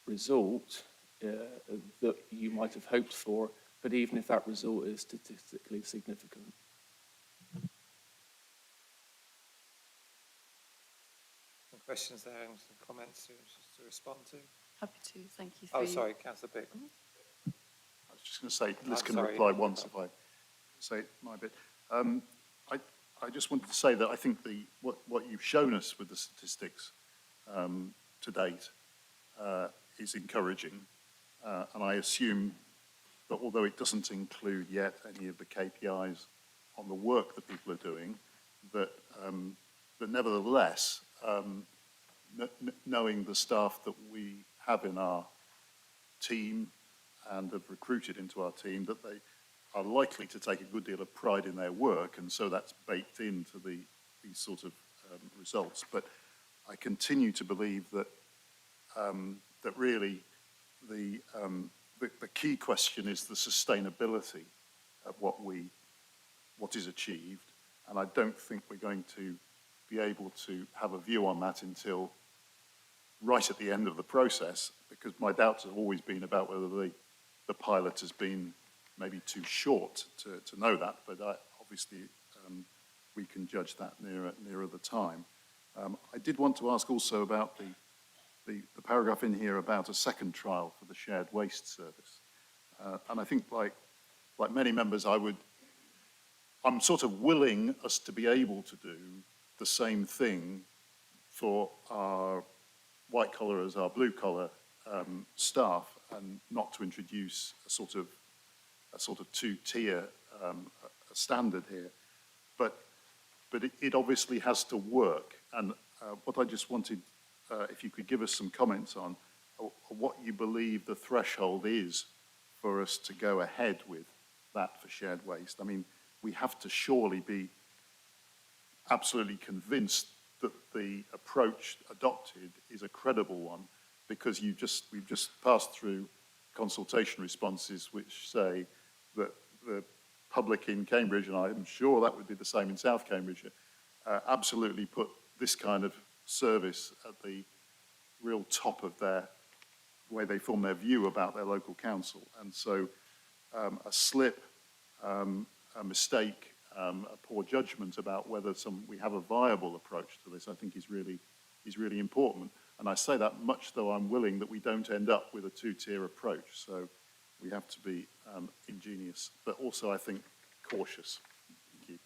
result that you might have hoped for, but even if that result is statistically significant. Some questions there and some comments to respond to? Happy to, thank you. Oh, sorry, Councillor Pick. I was just going to say, Liz can sorry. reply once if I say my bit. I just wanted to say that I think what you've shown us with the statistics to date is encouraging. And I assume that although it doesn't include yet any of the KPIs on the work that people are doing, that nevertheless, knowing the staff that we have in our team and have recruited into our team, that they are likely to take a good deal of pride in their work, and so that's baked into these sort of results. But I continue to believe that that really the key question is the sustainability of what is achieved, and I don't think we're going to be able to have a view on that until right at the end of the process, because my doubts have always been about whether the pilot has been maybe too short to know that, but obviously we can judge that nearer the time. I did want to ask also about the paragraph in here about a second trial for the shared waste service. And I think like many members, I'm sort of willing us to be able to do the same thing for our white collar as our blue collar staff, and not to introduce a sort of two-tier standard here. But it obviously has to work. And what I just wanted, if you could give us some comments on what you believe the threshold is for us to go ahead with that for shared waste. I mean, we have to surely be absolutely convinced that the approach adopted is a credible one, because we've just passed through consultation responses which say that the public in Cambridge, and I'm sure that would be the same in South Cambridge, absolutely put this kind of service at the real top of the way they form their view about their local council. And so a slip, a mistake, a poor judgment about whether we have a viable approach to this, I think is really important. And I say that much though I'm willing that we don't end up with a two-tier approach. So we have to be ingenious, but also I think cautious. Thank you.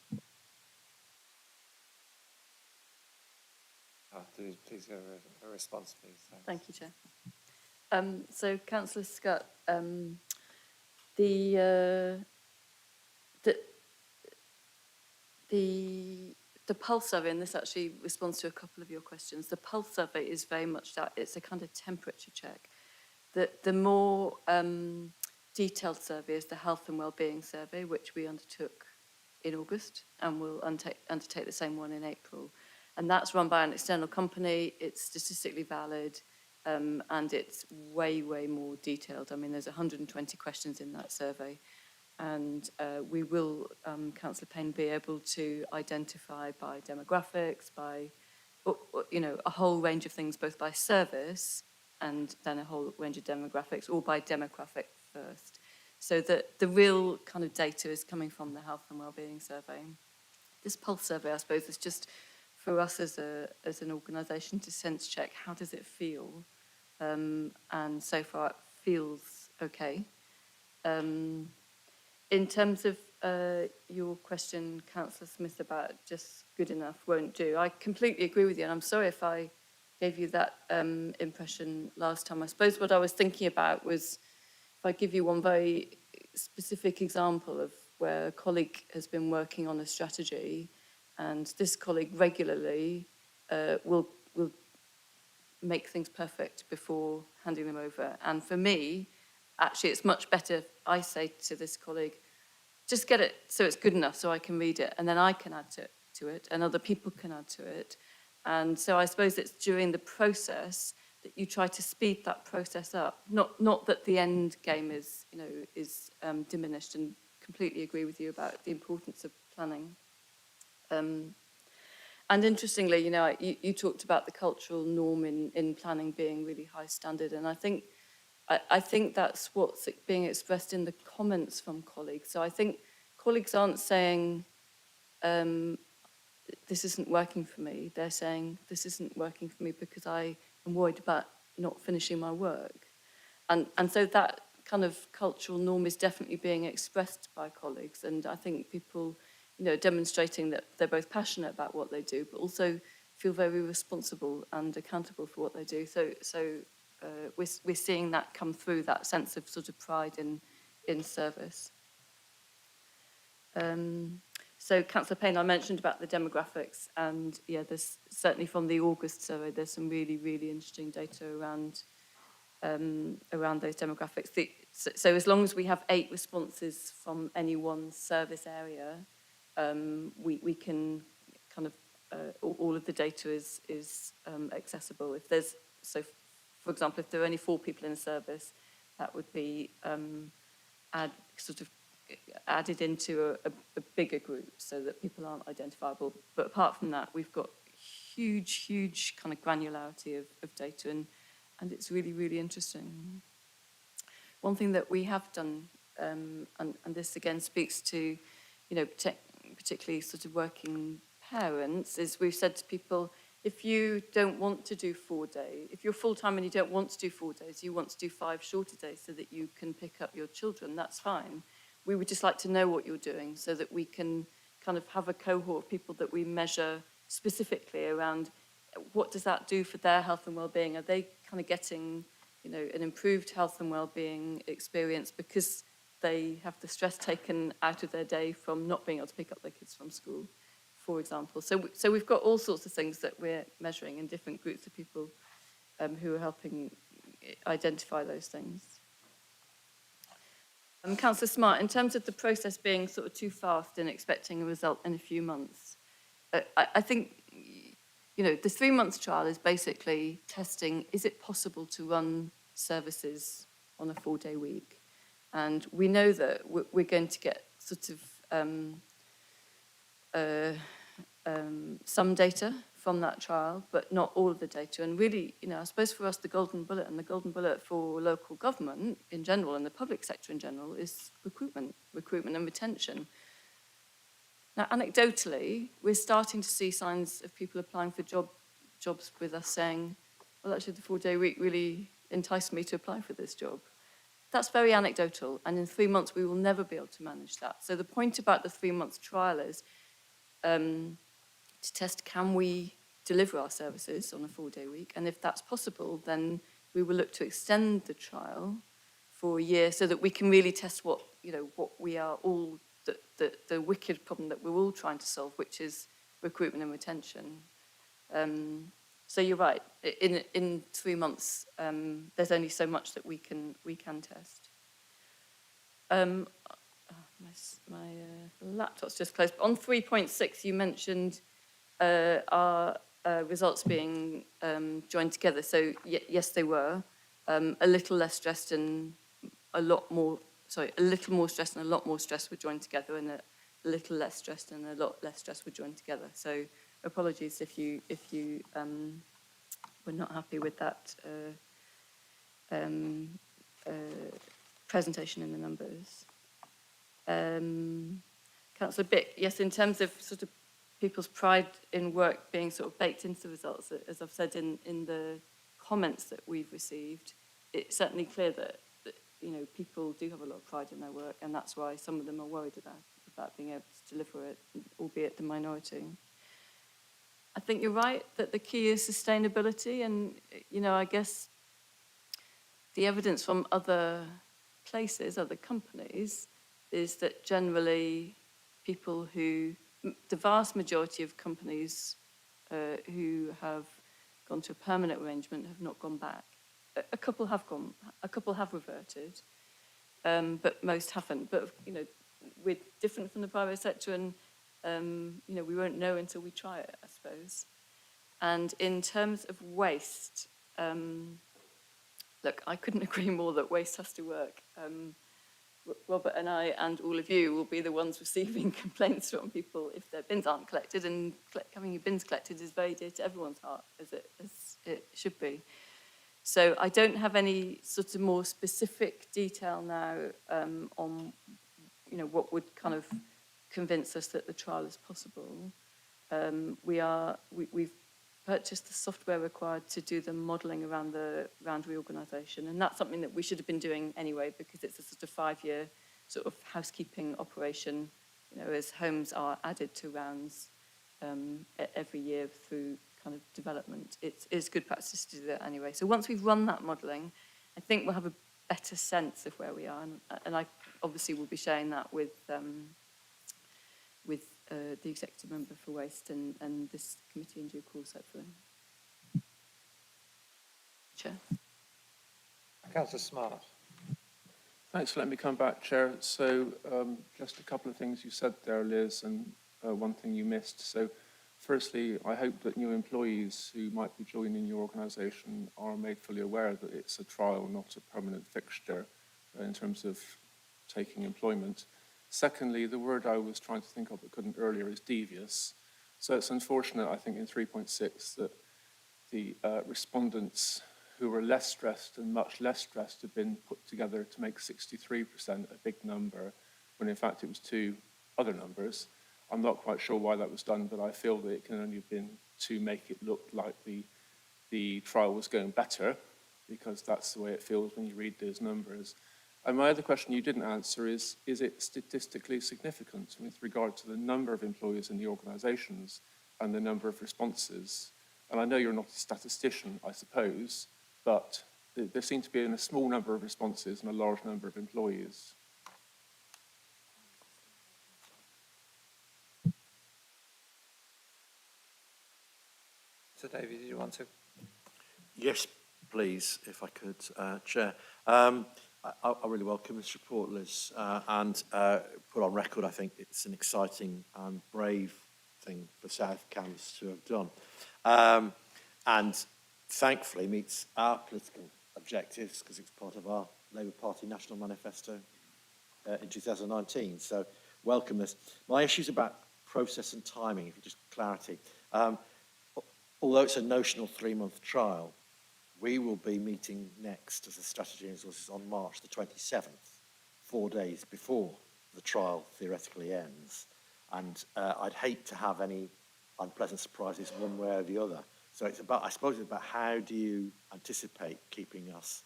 Please give a response, please. Thanks. Thank you, Chair. So, Councillor Scott, the pulse survey, and this actually responds to a couple of your questions. The pulse survey is very much that. It's a kind of temperature check. The more detailed survey is the health and wellbeing survey, which we undertook in August, and we'll undertake the same one in April. And that's run by an external company. It's statistically valid, and it's way, way more detailed. I mean, there's 120 questions in that survey. And we will, Councillor Payne, be able to identify by demographics, by, a whole range of things, both by service and then a whole range of demographics, or by demographic first. So that the real kind of data is coming from the health and wellbeing survey. This pulse survey, I suppose, is just for us as an organisation to sense check how does it feel, and so far it feels okay. In terms of your question, Councillor Smith, about just good enough won't do, I completely agree with you, and I'm sorry if I gave you that impression last time. I suppose what I was thinking about was, if I give you one very specific example of where a colleague has been working on a strategy, and this colleague regularly will make things perfect before handing them over. And for me, actually, it's much better, I say to this colleague, just get it so it's good enough so I can read it, and then I can add to it, and other people can add to it. And so I suppose it's during the process that you try to speed that process up. Not that the end game is, diminished, and completely agree with you about the importance of planning. And interestingly, you talked about the cultural norm in planning being really high standard, and I think that's what's being expressed in the comments from colleagues. So I think colleagues aren't saying, this isn't working for me. They're saying, this isn't working for me because I am worried about not finishing my work. And so that kind of cultural norm is definitely being expressed by colleagues. And I think people, demonstrating that they're both passionate about what they do, but also feel very responsible and accountable for what they do. So we're seeing that come through, that sense of sort of pride in service. So Councillor Payne, I mentioned about the demographics, and yeah, there's certainly from the August survey, there's some really, really interesting data around those demographics. So as long as we have 8 responses from any one service area, we can kind of, all of the data is accessible. If there's, so for example, if there are only 4 people in a service, that would be added into a bigger group so that people aren't identifiable. But apart from that, we've got huge kind of granularity of data, and it's really, really interesting. One thing that we have done, and this again speaks to, particularly sort of working parents, is we've said to people, if you don't want to do 4 days, if you're full-time and you don't want to do 4 days, you want to do 5 shorter days so that you can pick up your children, that's fine. We would just like to know what you're doing so that we can kind of have a cohort of people that we measure specifically around what does that do for their health and well-being. Are they kind of getting, an improved health and well-being experience because they have the stress taken out of their day from not being able to pick up their kids from school, for example. So we've got all sorts of things that we're measuring in different groups of people who are helping identify those things. Councillor Smart, in terms of the process being sort of too fast and expecting a result in a few months, I think, the 3 months trial is basically testing, is it possible to run services on a 4-day week? And we know that we're going to get sort of some data from that trial, but not all of the data. And really, I suppose for us, the golden bullet, and the golden bullet for local government in general and the public sector in general, is recruitment and retention. Now, anecdotally, we're starting to see signs of people applying for jobs with us saying, well, actually, the 4-day week really enticed me to apply for this job. That's very anecdotal, and in 3 months, we will never be able to manage that. So the point about the 3-month trial is to test, can we deliver our services on a 4-day week? And if that's possible, then we will look to extend the trial for a year so that we can really test what we are all, the wicked problem that we're all trying to solve, which is recruitment and retention. So you're right, in 3 months, there's only so much that we can test. My laptop's just closed. On 3.6, you mentioned our results being joined together. So yes, they were. A little less stressed and a little more stressed and a lot more stress were joined together, and a little less stressed and a lot less stress were joined together. So apologies if you were not happy with that presentation in the numbers. Councillor Bick, yes, in terms of sort of people's pride in work being sort of baked into the results, as I've said in the comments that we've received, it's certainly clear that people do have a lot of pride in their work, and that's why some of them are worried about being able to deliver it, albeit the minority. I think you're right that the key is sustainability, and I guess the evidence from other places, other companies, is that generally the vast majority of companies who have gone to a permanent arrangement have not gone back. A couple have reverted, but most haven't. But, you know, we're different from the private sector, and, you know, we won't know until we try it, I suppose. And in terms of waste, look, I couldn't agree more that waste has to work. Robert and I and all of you will be the ones receiving complaints from people if their bins aren't collected, and having your bins collected is very dear to everyone's heart, as it should be. So I don't have any sort of more specific detail now on, you know, what would kind of convince us that the trial is possible. We've purchased the software required to do the modelling around reorganisation, and that's something that we should have been doing anyway, because it's a sort of 5-year sort of housekeeping operation, you know, as homes are added to rounds every year through kind of development. It's good practice to do that anyway. So once we've run that modelling, I think we'll have a better sense of where we are, and I obviously will be sharing that with the executive member for waste and this committee in due course, hopefully. Chair. Councillor Smart. Thanks for letting me come back, Chair. So just a couple of things you said there, Liz, and one thing you missed. So firstly, I hope that new employees who might be joining your organisation are made fully aware that it's a trial, not a permanent fixture in terms of taking employment. Secondly, the word I was trying to think of but couldn't earlier is devious. So it's unfortunate, I think, in 3.6 that the respondents who were less stressed and much less stressed have been put together to make 63% a big number, when in fact it was two other numbers. I'm not quite sure why that was done, but I feel that it can only have been to make it look like the trial was going better, because that's the way it feels when you read those numbers. And my other question you didn't answer is it statistically significant with regard to the number of employees in the organisations and the number of responses? And I know you're not a statistician, I suppose, but there seem to be a small number of responses and a large number of employees. So, David, did you want to? Yes, please, if I could, Chair. I really welcome this report, Liz, and put on record, I think it's an exciting and brave thing for South Cambs to have done. And thankfully meets our political objectives, because it's part of our Labour Party National Manifesto in 2019. So welcome this. My issue is about process and timing, if you just clarity. Although it's a notional 3-month trial, we will be meeting next as a Strategy and Resources on March the 27th, 4 days before the trial theoretically ends. And I'd hate to have any unpleasant surprises one way or the other. So it's about, I suppose, it's about how do you anticipate keeping us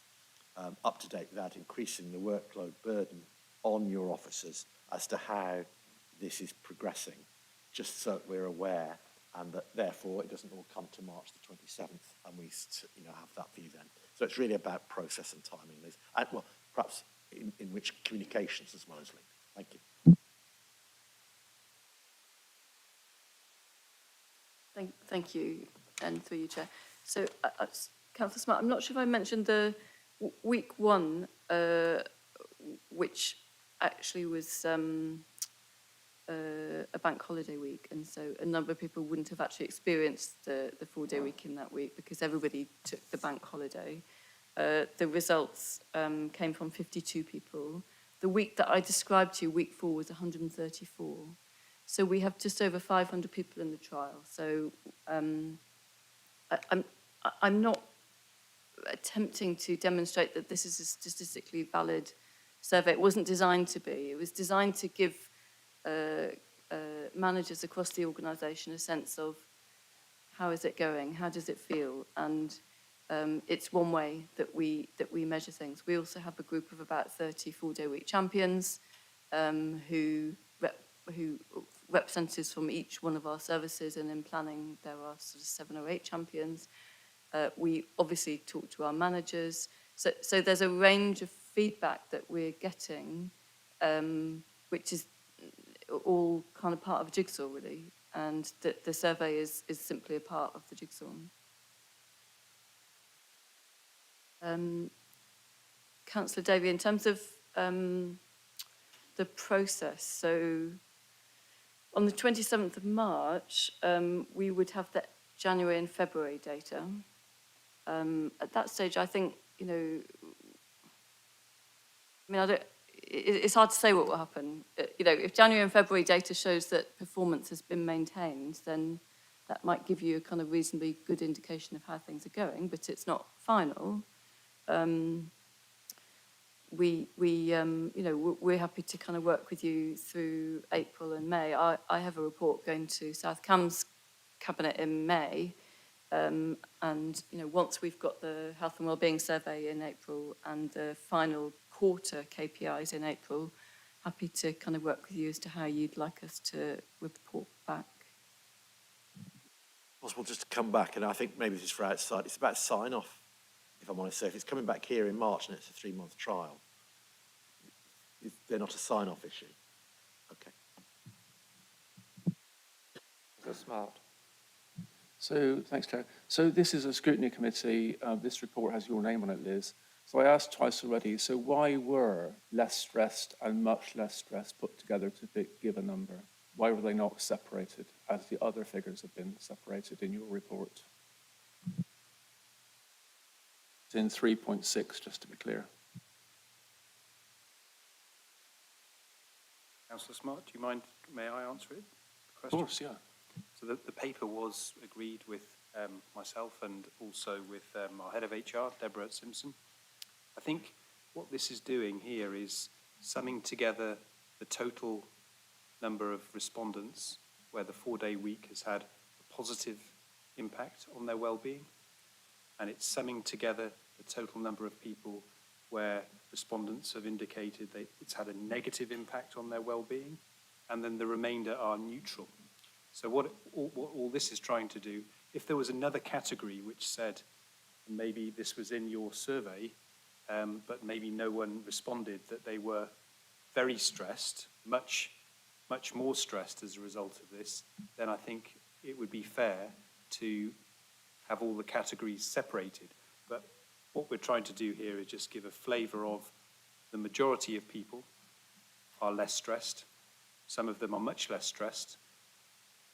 up to date without increasing the workload burden on your officers as to how this is progressing, just so that we're aware, and that therefore it doesn't all come to March the 27th and we have that view then. So it's really about process and timing, Liz. And, well, perhaps in which communications as well as linked. Thank you. Thank you, and through you, Chair. So, Councillor Smart, I'm not sure if I mentioned the week 1, which actually was a bank holiday week, and so a number of people wouldn't have actually experienced the 4-day week in that week because everybody took the bank holiday. The results came from 52 people. The week that I described to you, week 4, was 134. So we have just over 500 people in the trial. So I'm not attempting to demonstrate that this is a statistically valid survey. It wasn't designed to be. It was designed to give managers across the organisation a sense of how is it going, how does it feel, and it's one way that we measure things. We also have a group of about 30 4-day week champions who representatives from each one of our services, and in planning there are sort of 7 or 8 champions. We obviously talk to our managers, so there's a range of feedback that we're getting, which is all kind of part of a jigsaw, really, and the survey is simply a part of the jigsaw. Councillor Davey, in terms of the process, so on the 27th of March, we would have the January and February data. At that stage, I think, you know, I mean, it's hard to say what will happen. You know, if January and February data shows that performance has been maintained, then that might give you a kind of reasonably good indication of how things are going, but it's not final. You know, we're happy to kind of work with you through April and May. I have a report going to South Cams Cabinet in May, and you know, once we've got the health and wellbeing survey in April and the final quarter KPIs in April, happy to kind of work with you as to how you'd like us to report back. Possible just to come back, and I think maybe this is for outside, it's about sign-off, if I'm honest. So if it's coming back here in March and it's a 3-month trial, they're not a sign-off issue. Okay. That's smart. So, thanks, Chair. So this is a scrutiny committee. This report has your name on it, Liz. So I asked twice already, so why were less stressed and much less stressed put together to give a number? Why were they not separated, as the other figures have been separated in your report? It's in 3.6, just to be clear. Councillor Smart, do you mind, may I answer it? Of course, yeah. So the paper was agreed with myself and also with our head of HR, Deborah Simpson. I think what this is doing here is summing together the total number of respondents where the 4-day week has had a positive impact on their well-being, and it's summing together the total number of people where respondents have indicated that it's had a negative impact on their well-being, and then the remainder are neutral. So what all this is trying to do, if there was another category which said, maybe this was in your survey, but maybe no one responded, that they were very stressed, much more stressed as a result of this, then I think it would be fair to have all the categories separated. But what we're trying to do here is just give a flavour of the majority of people are less stressed. Some of them are much less stressed.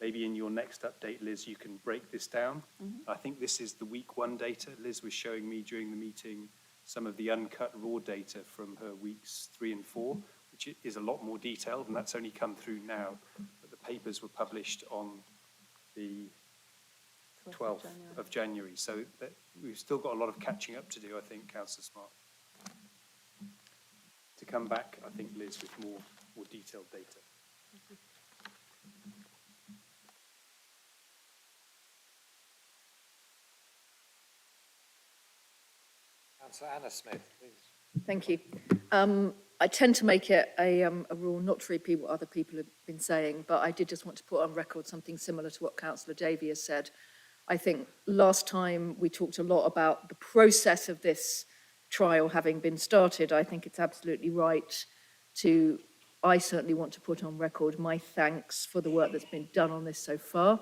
Maybe in your next update, Liz, you can break this down. I think this is the week 1 data. Liz was showing me during the meeting some of the uncut raw data from her weeks 3 and 4, which is a lot more detailed, and that's only come through now. But the papers were published on the 12th of January. So we've still got a lot of catching up to do, I think, Councillor Smart. To come back, I think, Liz, with more detailed data. Councillor Anna Smith, please. Thank you. I tend to make it a rule not to repeat what other people have been saying, but I did just want to put on record something similar to what Councillor Davey has said. I think last time we talked a lot about the process of this trial having been started. I think it's absolutely right to, I certainly want to put on record my thanks for the work that's been done on this so far.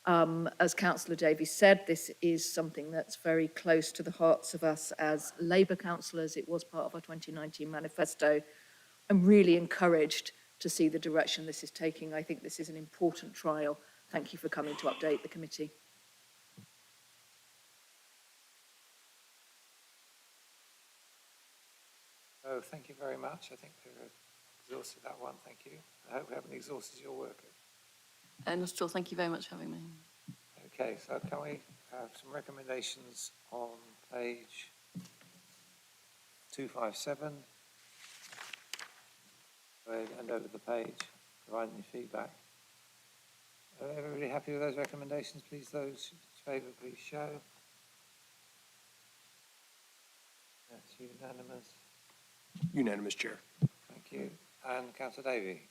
As Councillor Davies said, this is something that's very close to the hearts of us as Labour councillors. It was part of our 2019 manifesto. I'm really encouraged to see the direction this is taking. I think this is an important trial. Thank you for coming to update the committee. Oh, thank you very much. I think we've exhausted that one. Thank you. I hope we haven't exhausted your work. Not at all. Thank you very much for having me. Okay, so can we have some recommendations on page 257? Go ahead and over the page, provide any feedback. Everybody happy with those recommendations? Please, those in favour, please show. That's unanimous. Unanimous, Chair. Thank you. And Councillor Davey?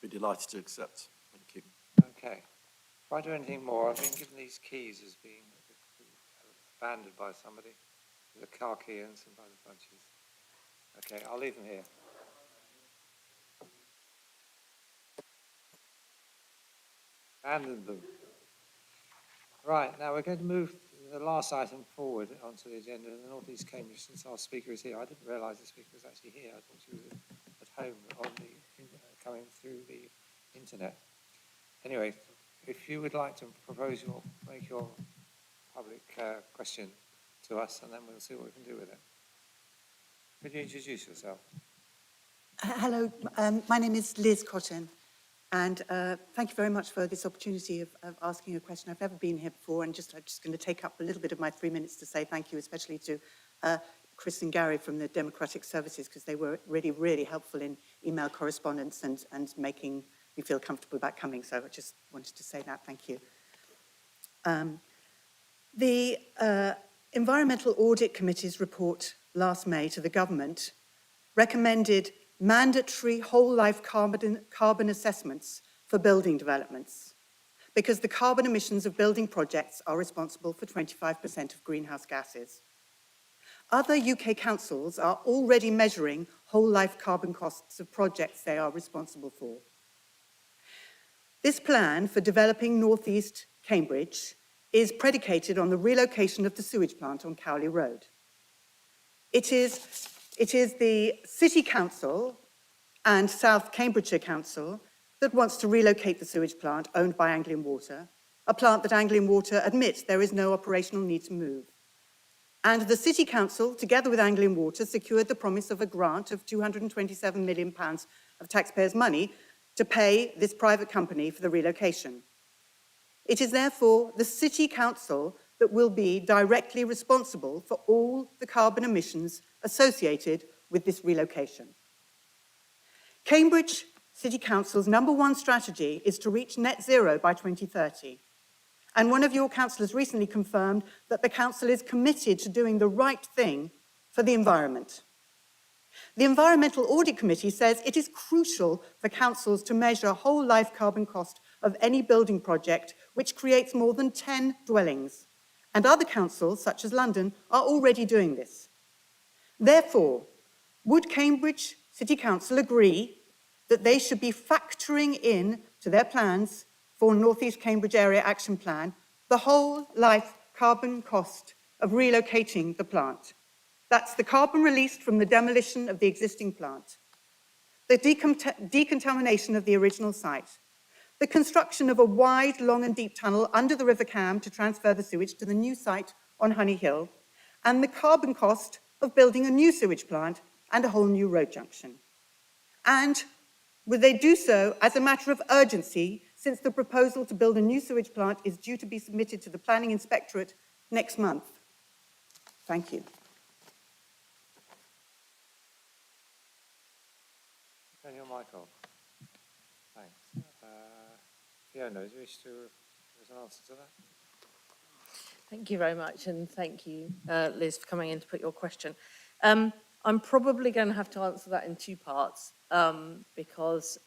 Be delighted to accept. Thank you. Okay. If I do anything more, I've been given these keys as being abandoned by somebody. There's a car key and some other bunches. Okay, I'll leave them here. Abandoned them. Right, now we're going to move to the last item forward onto the agenda, the North East Cambridge, since our speaker is here. I didn't realise the speaker was actually here. I thought she was at home on coming through the internet. Anyway, if you would like to make your public question to us, and then we'll see what we can do with it. Could you introduce yourself? Hello, my name is Liz Cotton, and thank you very much for this opportunity of asking a question. I've never been here before, and I'm just going to take up a little bit of my 3 minutes to say thank you, especially to Chris and Gary from the Democratic Services, because they were really, really helpful in email correspondence and making me feel comfortable about coming. So I just wanted to say that. Thank you. The Environmental Audit Committee's report last May to the government recommended mandatory whole-life carbon assessments for building developments, because the carbon emissions of building projects are responsible for 25% of greenhouse gases. Other UK councils are already measuring whole-life carbon costs of projects they are responsible for. This plan for developing North East Cambridge is predicated on the relocation of the sewage plant on Cowley Road. It is the City Council and South Cambridgeshire Council that wants to relocate the sewage plant owned by Anglian Water, a plant that Anglian Water admits there is no operational need to move. And the City Council, together with Anglian Water, secured the promise of a grant of £227 million of taxpayers' money to pay this private company for the relocation. It is therefore the City Council that will be directly responsible for all the carbon emissions associated with this relocation. Cambridge City Council's #1 strategy is to reach net zero by 2030. And one of your councillors recently confirmed that the council is committed to doing the right thing for the environment. The Environmental Audit Committee says it is crucial for councils to measure whole life carbon cost of any building project which creates more than 10 dwellings. And other councils, such as London, are already doing this. Therefore, would Cambridge City Council agree that they should be factoring in to their plans for North East Cambridge Area Action Plan the whole life carbon cost of relocating the plant? That's the carbon released from the demolition of the existing plant, the decontamination of the original site, the construction of a wide, long and deep tunnel under the River Cam to transfer the sewage to the new site on Honey Hill, and the carbon cost of building a new sewage plant and a whole new road junction. And would they do so as a matter of urgency, since the proposal to build a new sewage plant is due to be submitted to the Planning Inspectorate next month? Thank you. Turn your mic off. Thanks. Fiona, do you wish to give us an answer to that? Thank you very much, and thank you, Liz, for coming in to put your question. I'm probably going to have to answer that in two parts, because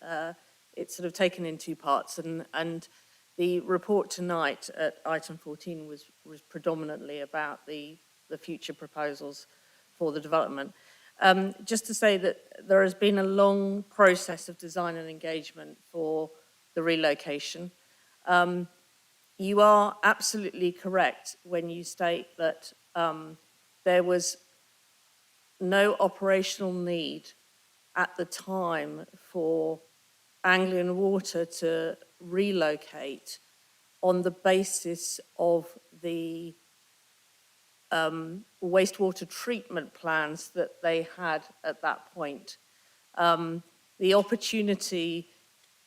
it's sort of taken in two parts, and the report tonight at item 14 was predominantly about the future proposals for the development. Just to say that there has been a long process of design and engagement for the relocation. You are absolutely correct when you state that there was no operational need at the time for Anglian Water to relocate on the basis of the wastewater treatment plans that they had at that point. The opportunity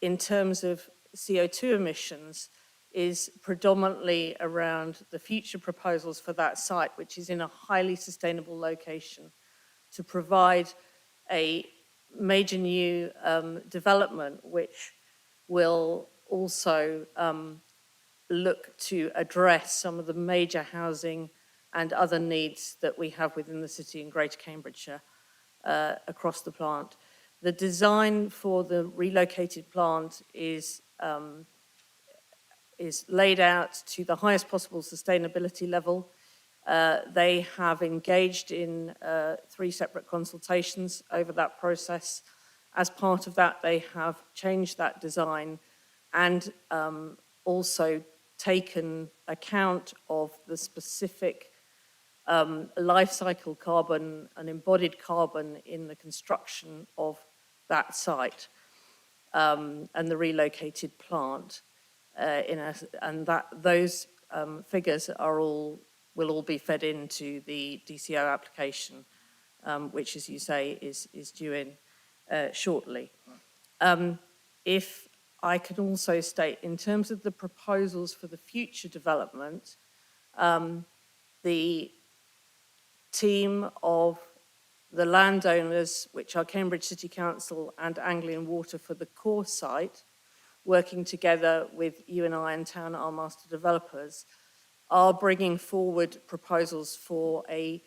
in terms of CO2 emissions is predominantly around the future proposals for that site, which is in a highly sustainable location, to provide a major new development which will also look to address some of the major housing and other needs that we have within the city and Greater Cambridgeshire across the plant. The design for the relocated plant is laid out to the highest possible sustainability level. They have engaged in 3 separate consultations over that process. As part of that, they have changed that design and also taken account of the specific life cycle carbon and embodied carbon in the construction of that site and the relocated plant. And that those figures will all be fed into the DCO application, which, as you say, is due in shortly. If I could also state, in terms of the proposals for the future development, the team of the landowners, which are Cambridge City Council and Anglian Water for the core site, working together with UNI and Town Our Master Developers, are bringing forward proposals for a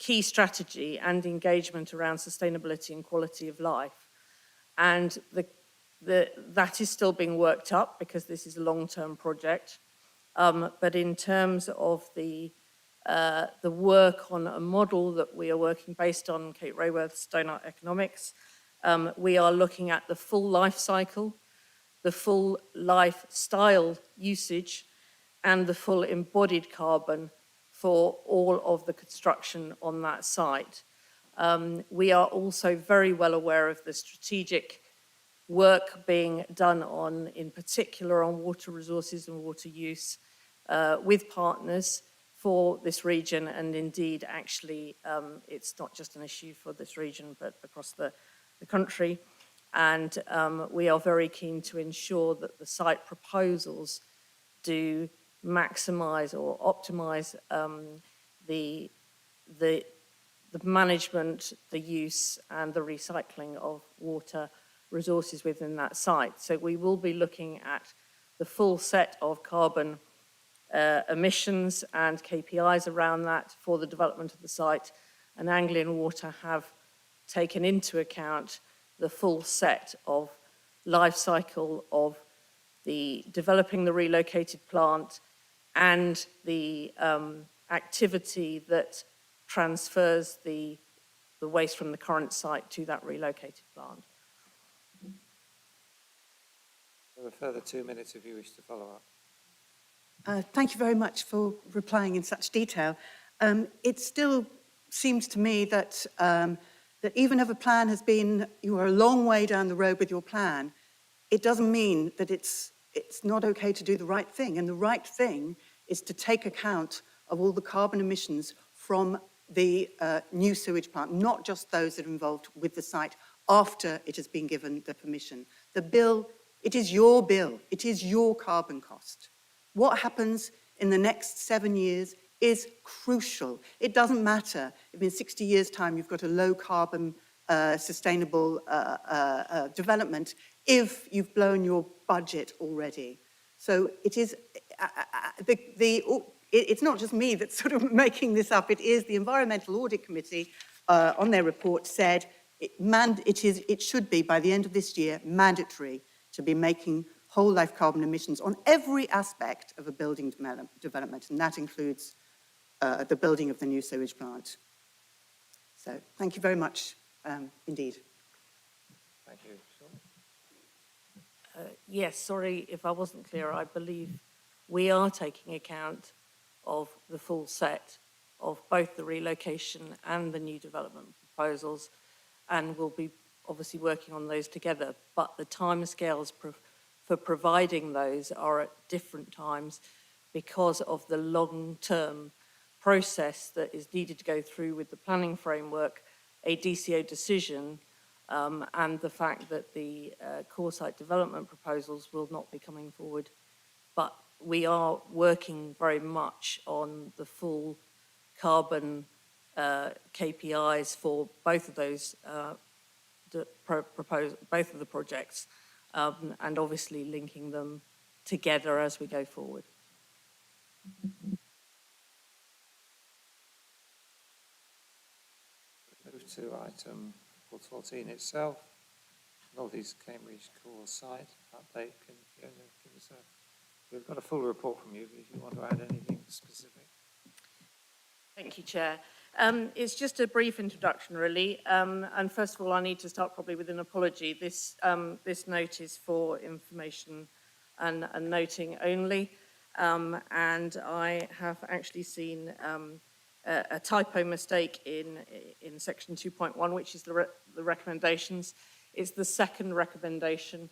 key strategy and engagement around sustainability and quality of life. And that is still being worked up because this is a long-term project. But in terms of the work on a model that we are working based on Kate Rayworth's Donut Economics, we are looking at the full life cycle, the full lifestyle usage, and the full embodied carbon for all of the construction on that site. We are also very well aware of the strategic work being done on, in particular, on water resources and water use with partners for this region. And indeed, actually, it's not just an issue for this region, but across the country. And we are very keen to ensure that the site proposals do maximize or optimize the management, the use, and the recycling of water resources within that site. So we will be looking at the full set of carbon emissions and KPIs around that for the development of the site. And Anglian Water have taken into account the full set of life cycle of the developing the relocated plant and the activity that transfers the waste from the current site to that relocated plant. There are a further 2 minutes if you wish to follow up. Thank you very much for replying in such detail. It still seems to me that that even if a plan has been, you are a long way down the road with your plan, it doesn't mean that it's not okay to do the right thing. And the right thing is to take account of all the carbon emissions from the new sewage plant, not just those that are involved with the site after it has been given the permission. The bill, it is your bill. It is your carbon cost. What happens in the next 7 years is crucial. It doesn't matter if in 60 years' time you've got a low carbon, sustainable development if you've blown your budget already. So it is, it's not just me that's sort of making this up. It is the Environmental Audit Committee on their report said it should be, by the end of this year, mandatory to be making whole life carbon emissions on every aspect of a building development, and that includes the building of the new sewage plant. So thank you very much indeed. Thank you. Sean? Yes, sorry if I wasn't clear. I believe we are taking account of the full set of both the relocation and the new development proposals, and we'll be obviously working on those together. But the timescales for providing those are at different times because of the long-term process that is needed to go through with the planning framework, a DCO decision, and the fact that the core site development proposals will not be coming forward. But we are working very much on the full carbon KPIs for both of those both of the projects, and obviously linking them together as we go forward. Move to item 14 itself, North East Cambridge core site update. Can Fiona give us we've got a full report from you, but if you want to add anything specific. Thank you, Chair. It's just a brief introduction, really. And first of all, I need to start probably with an apology. This note is for information and noting only. And I have actually seen a typo mistake in section 2.1, which is the recommendations. It's the second recommendation.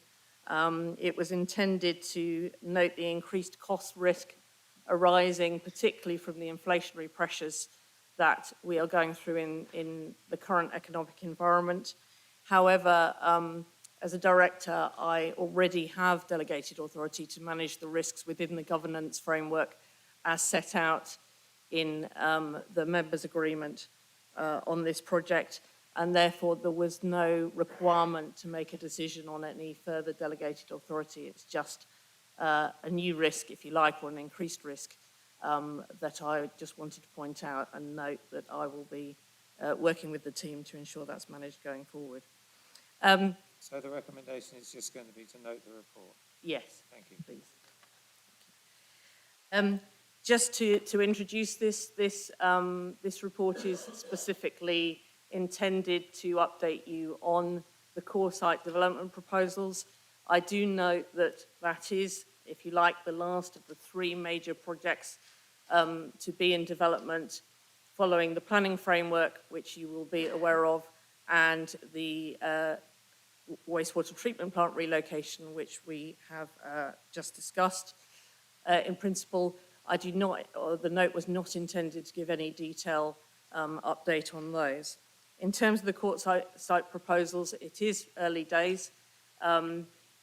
It was intended to note the increased cost risk arising particularly from the inflationary pressures that we are going through in the current economic environment. However, as a director, I already have delegated authority to manage the risks within the governance framework as set out in the members' agreement on this project, and therefore there was no requirement to make a decision on any further delegated authority. It's just a new risk, if you like, or an increased risk that I just wanted to point out and note that I will be working with the team to ensure that's managed going forward. So the recommendation is just going to be to note the report? Yes. Thank you. Please. Just to introduce this report is specifically intended to update you on the core site development proposals. I do note that that is, if you like, the last of the three major projects to be in development following the planning framework, which you will be aware of, and the wastewater treatment plant relocation, which we have just discussed. In principle, I do not, or the note was not intended to give any detail update on those. In terms of the court site proposals, it is early days.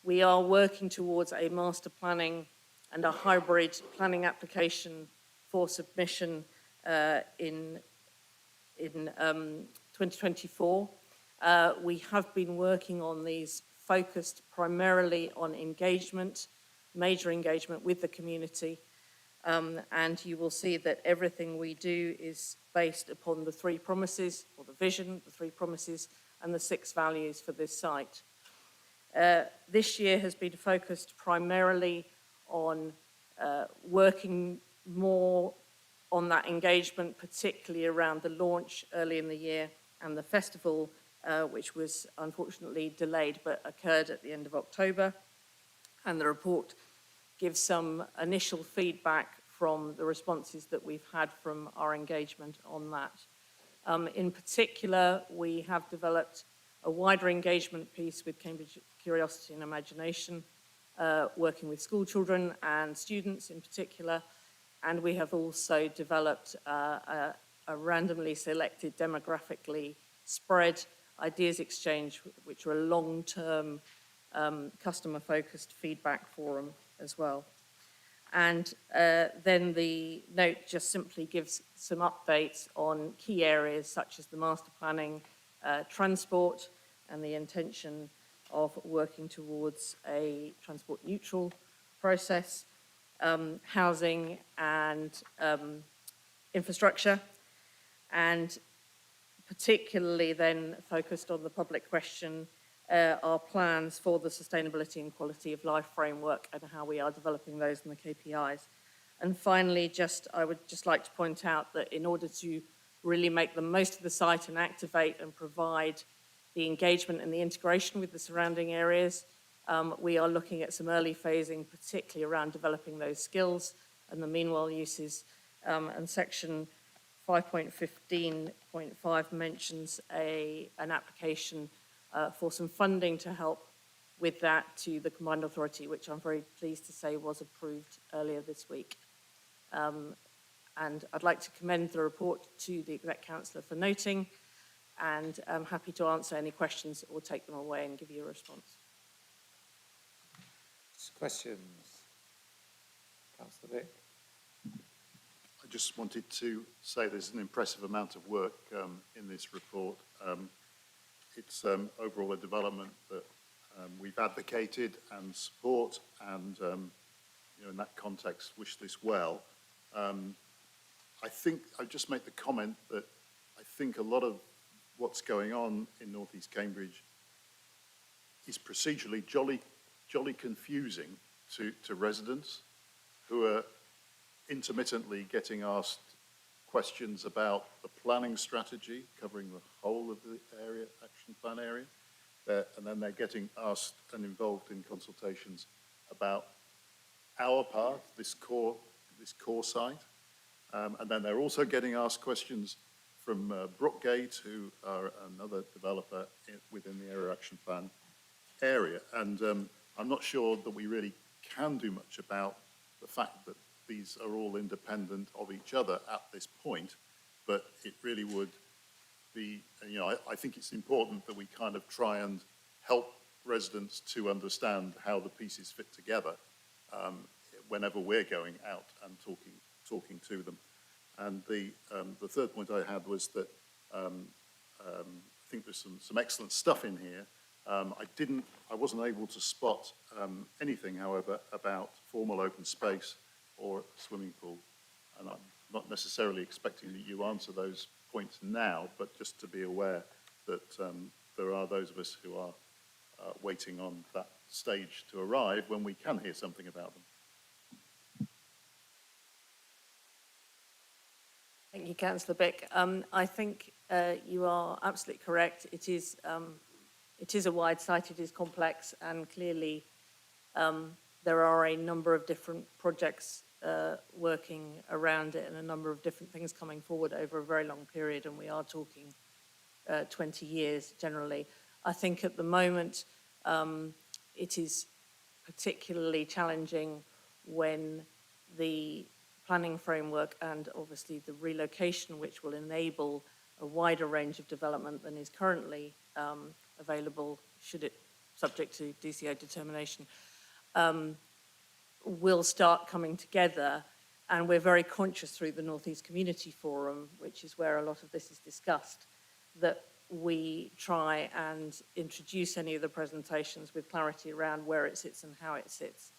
We are working towards a master planning and a hybrid planning application for submission in 2024. We have been working on these focused primarily on engagement, major engagement with the community. And you will see that everything we do is based upon the three promises, or the vision, the three promises, and the 6 values for this site. This year has been focused primarily on working more on that engagement, particularly around the launch early in the year and the festival, which was unfortunately delayed but occurred at the end of October. And the report gives some initial feedback from the responses that we've had from our engagement on that. In particular, we have developed a wider engagement piece with Cambridge Curiosity and Imagination, working with school children and students in particular, and we have also developed a randomly selected, demographically spread ideas exchange, which are a long-term customer-focused feedback forum as well. And then the note just simply gives some updates on key areas such as the master planning, transport, and the intention of working towards a transport neutral process, housing and infrastructure, and particularly then focused on the public question, our plans for the sustainability and quality of life framework and how we are developing those in the KPIs. And finally, I would just like to point out that in order to really make the most of the site and activate and provide the engagement and the integration with the surrounding areas, we are looking at some early phasing, particularly around developing those skills and the mean well uses. And section 5.15.5 mentions an application for some funding to help with that to the Combined Authority, which I'm very pleased to say was approved earlier this week. And I'd like to commend the report to the Exec Councillor for noting, and I'm happy to answer any questions or take them away and give you a response. Questions? Councillor Vick. I just wanted to say there's an impressive amount of work in this report. It's overall a development that we've advocated and support, and in that context wish this well. I think I'll just make the comment that I think a lot of what's going on in North East Cambridge is procedurally jolly confusing to residents who are intermittently getting asked questions about the planning strategy covering the whole of the area, action plan area, and then they're getting asked and involved in consultations about our part, this core site. And then they're also getting asked questions from Brookgate, who are another developer within the Area Action Plan area. And I'm not sure that we really can do much about the fact that these are all independent of each other at this point, but it really would be, you know, I think it's important that we kind of try and help residents to understand how the pieces fit together whenever we're going out and talking to them. And the third point I had was that I think there's some excellent stuff in here. I wasn't able to spot anything, however, about formal open space or swimming pool. And I'm not necessarily expecting that you answer those points now, but just to be aware that there are those of us who are waiting on that stage to arrive when we can hear something about them. Thank you, Councillor Bick. I think you are absolutely correct. It is a wide site, it is complex, and clearly there are a number of different projects working around it and a number of different things coming forward over a very long period, and we are talking 20 years generally. I think at the moment it is particularly challenging when the planning framework and obviously the relocation, which will enable a wider range of development than is currently available, should it subject to DCO determination, will start coming together. And we're very conscious through the North East Community Forum, which is where a lot of this is discussed, that we try and introduce any of the presentations with clarity around where it sits and how it sits.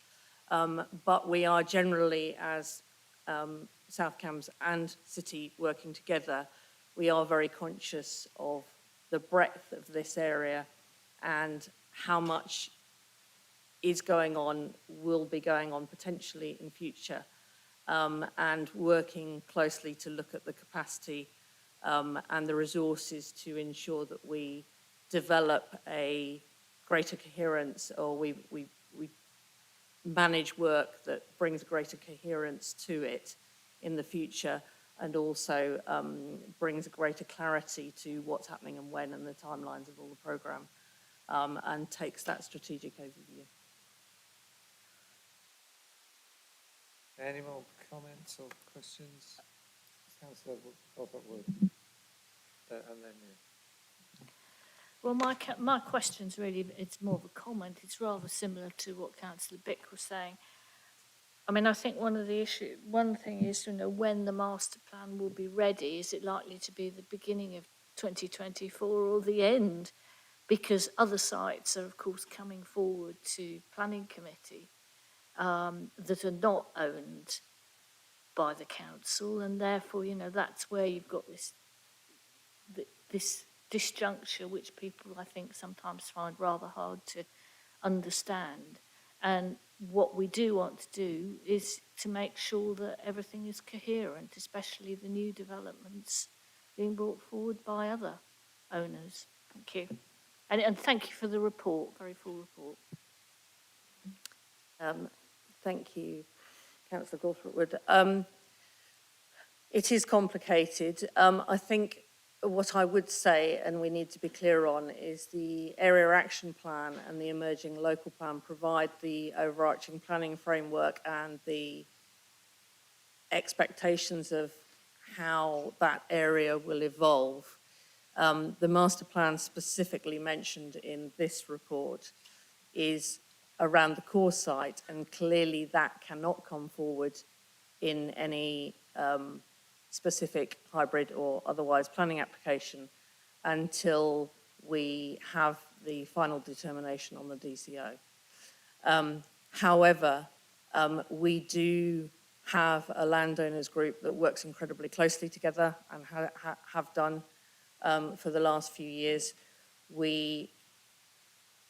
But we are generally, as South Cambs and City working together, we are very conscious of the breadth of this area and how much is going on, will be going on potentially in future, and working closely to look at the capacity and the resources to ensure that we develop a greater coherence, or we manage work that brings greater coherence to it in the future, and also brings a greater clarity to what's happening and when and the timelines of all the programme, and takes that strategic overview. Any more comments or questions? Councillor Robert Wood. And then you. Well, my question's really, it's more of a comment. It's rather similar to what Councillor Bick was saying. I mean, I think one thing is, you know, when the master plan will be ready. Is it likely to be the beginning of 2024 or the end? Because other sites are, of course, coming forward to planning committee that are not owned by the council, and therefore, you know, that's where you've got this disjuncture, which people, I think, sometimes find rather hard to understand. And what we do want to do is to make sure that everything is coherent, especially the new developments being brought forward by other owners. Thank you. And thank you for the report, very full report. Thank you, Councillor Gawthorpe-Wood. It is complicated. I think what I would say, and we need to be clear on, is the Area Action Plan and the Emerging Local Plan provide the overarching planning framework and the expectations of how that area will evolve. The master plan specifically mentioned in this report is around the core site, and clearly that cannot come forward in any specific hybrid or otherwise planning application until we have the final determination on the DCO. However, we do have a landowners group that works incredibly closely together and have done for the last few years. We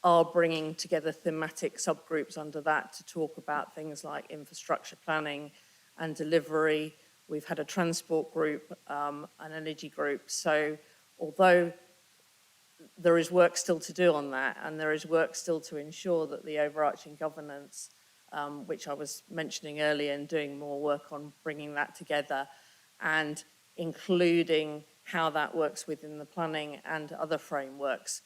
are bringing together thematic subgroups under that to talk about things like infrastructure planning and delivery. We've had a transport group, an energy group. So although there is work still to do on that, and there is work still to ensure that the overarching governance which I was mentioning earlier, and doing more work on bringing that together and including how that works within the planning and other frameworks.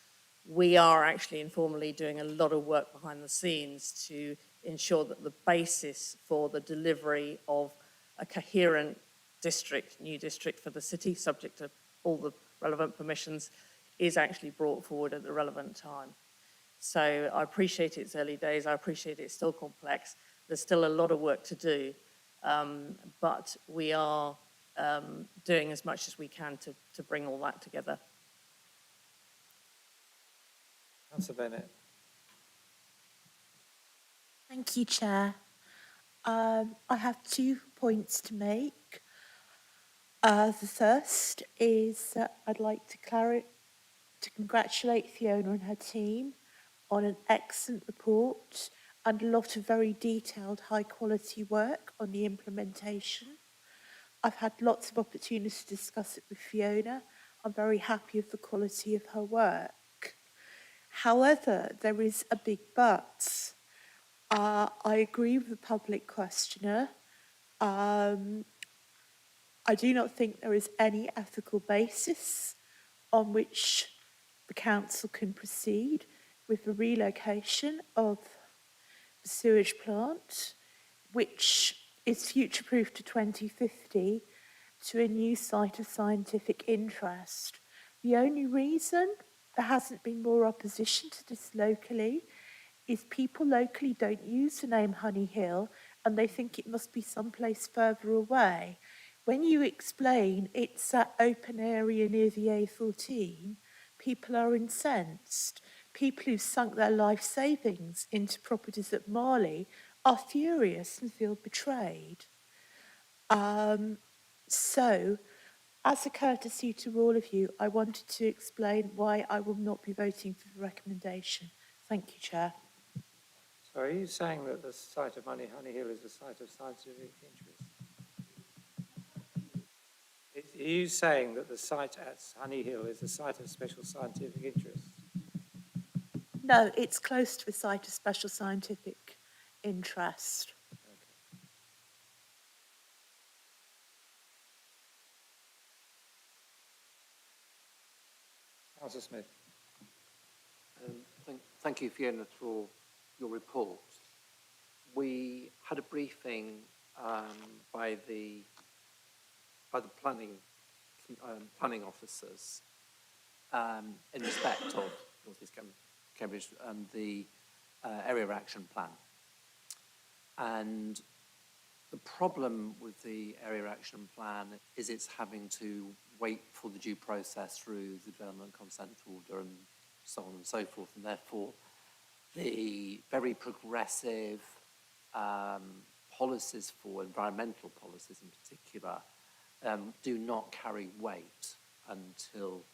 We are actually informally doing a lot of work behind the scenes to ensure that the basis for the delivery of a coherent district, new district for the city, subject to all the relevant permissions, is actually brought forward at the relevant time. So I appreciate it's early days. I appreciate it's still complex. There's still a lot of work to do, but we are doing as much as we can to bring all that together. Councillor Bennett. Thank you, Chair. I have 2 points to make. The first is that I'd like to congratulate Fiona and her team on an excellent report and a lot of very detailed, high-quality work on the implementation. I've had lots of opportunities to discuss it with Fiona. I'm very happy with the quality of her work. However, there is a big but. I agree with the public questioner. I do not think there is any ethical basis on which the council can proceed with the relocation of the sewage plant, which is future-proof to 2050, to a new site of scientific interest. The only reason there hasn't been more opposition to this locally is people locally don't use the name Honey Hill and they think it must be someplace further away. When you explain it's that open area near the A14, people are incensed. People who've sunk their life savings into properties at Marley are furious and feel betrayed. So, as a courtesy to all of you, I wanted to explain why I will not be voting for the recommendation. Thank you, Chair. So are you saying that the site of Honey Hill is a site of scientific interest? Are you saying that the site at Honey Hill is a site of special scientific interest? No, it's close to a site of special scientific interest. Councillor Smith. Thank you, Fiona, for your report. We had a briefing by the planning officers in respect of North East Cambridge and the area action plan. And the problem with the area action plan is it's having to wait for the due process through the development consent order and so on and so forth, and therefore the very progressive policies for environmental policies in particular do not carry weight until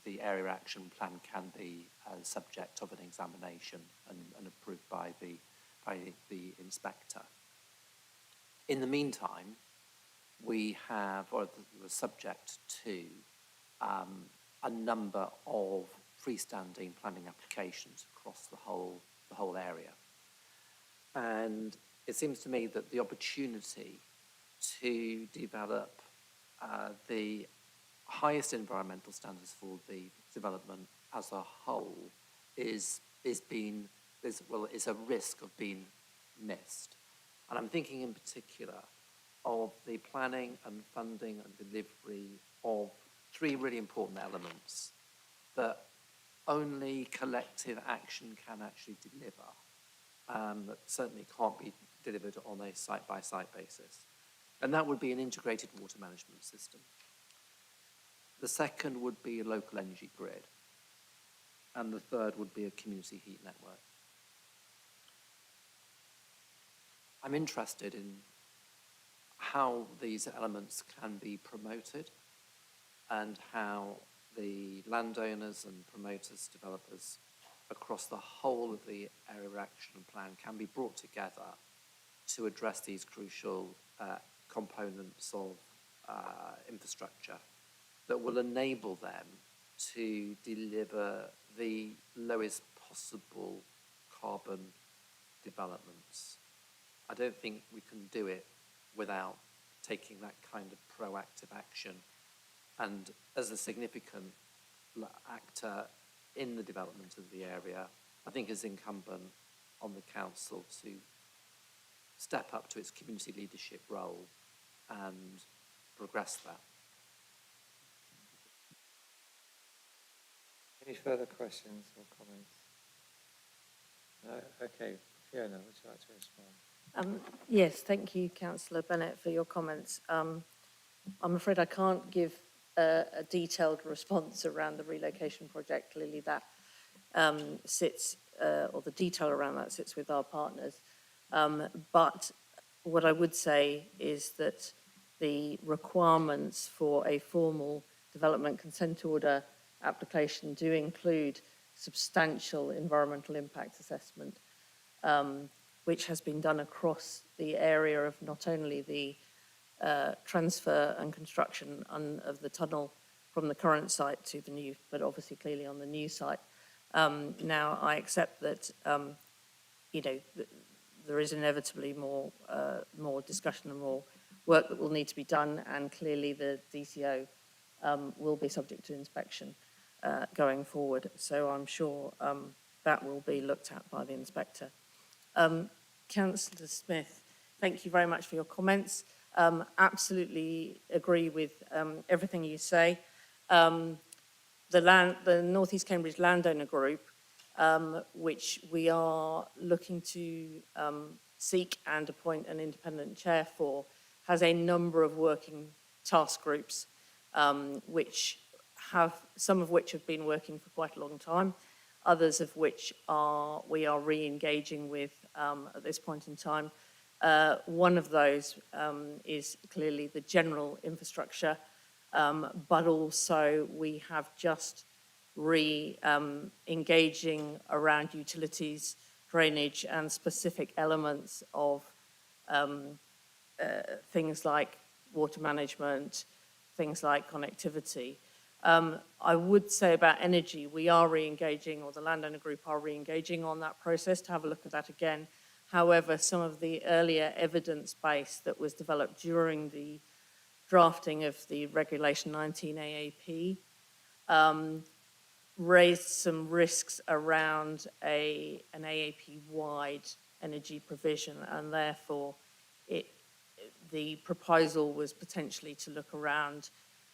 the area action plan can be subject of an examination and approved by the inspector. In the meantime, we have, or we're subject to, a number of freestanding planning applications across the whole area. And it seems to me that the opportunity to develop the highest environmental standards for the development as a whole is a risk of being missed. And I'm thinking in particular of the planning and funding and delivery of 3 really important elements that only collective action can actually deliver, that certainly can't be delivered on a site-by-site basis. And that would be an integrated water management system. The second would be a local energy grid. And the third would be a community heat network. I'm interested in how these elements can be promoted and how the landowners and promoters, developers across the whole of the area action plan can be brought together to address these crucial components of infrastructure that will enable them to deliver the lowest possible carbon developments. I don't think we can do it without taking that kind of proactive action. And as a significant actor in the development of the area, I think it's incumbent on the council to step up to its community leadership role and progress that. Any further questions or comments? No? Okay. Fiona, would you like to respond? Yes, thank you, Councillor Bennett, for your comments. I'm afraid I can't give a detailed response around the relocation project. Clearly that sits, or the detail around that sits with our partners. But what I would say is that the requirements for a formal development consent order application do include substantial environmental impact assessment, which has been done across the area of not only the transfer and construction of the tunnel from the current site to the new, but obviously clearly on the new site. Now, I accept that, there is inevitably more discussion and more work that will need to be done, and clearly the DCO will be subject to inspection going forward. So I'm sure that will be looked at by the inspector. Councillor Smith, thank you very much for your comments. Absolutely agree with everything you say. The North East Cambridge Landowner Group, which we are looking to seek and appoint an independent chair for, has a number of working task groups, some of which have been working for quite a long time, others of which we are re-engaging with at this point in time. One of those is clearly the general infrastructure, but also we have just engaging around utilities, drainage, and specific elements of things like water management, things like connectivity. I would say about energy, we are re-engaging, or the landowner group are re-engaging on that process to have a look at that again. However, some of the earlier evidence base that was developed during the drafting of the Regulation 19 AAP raised some risks around an AAP-wide energy provision, and therefore the proposal was potentially to look around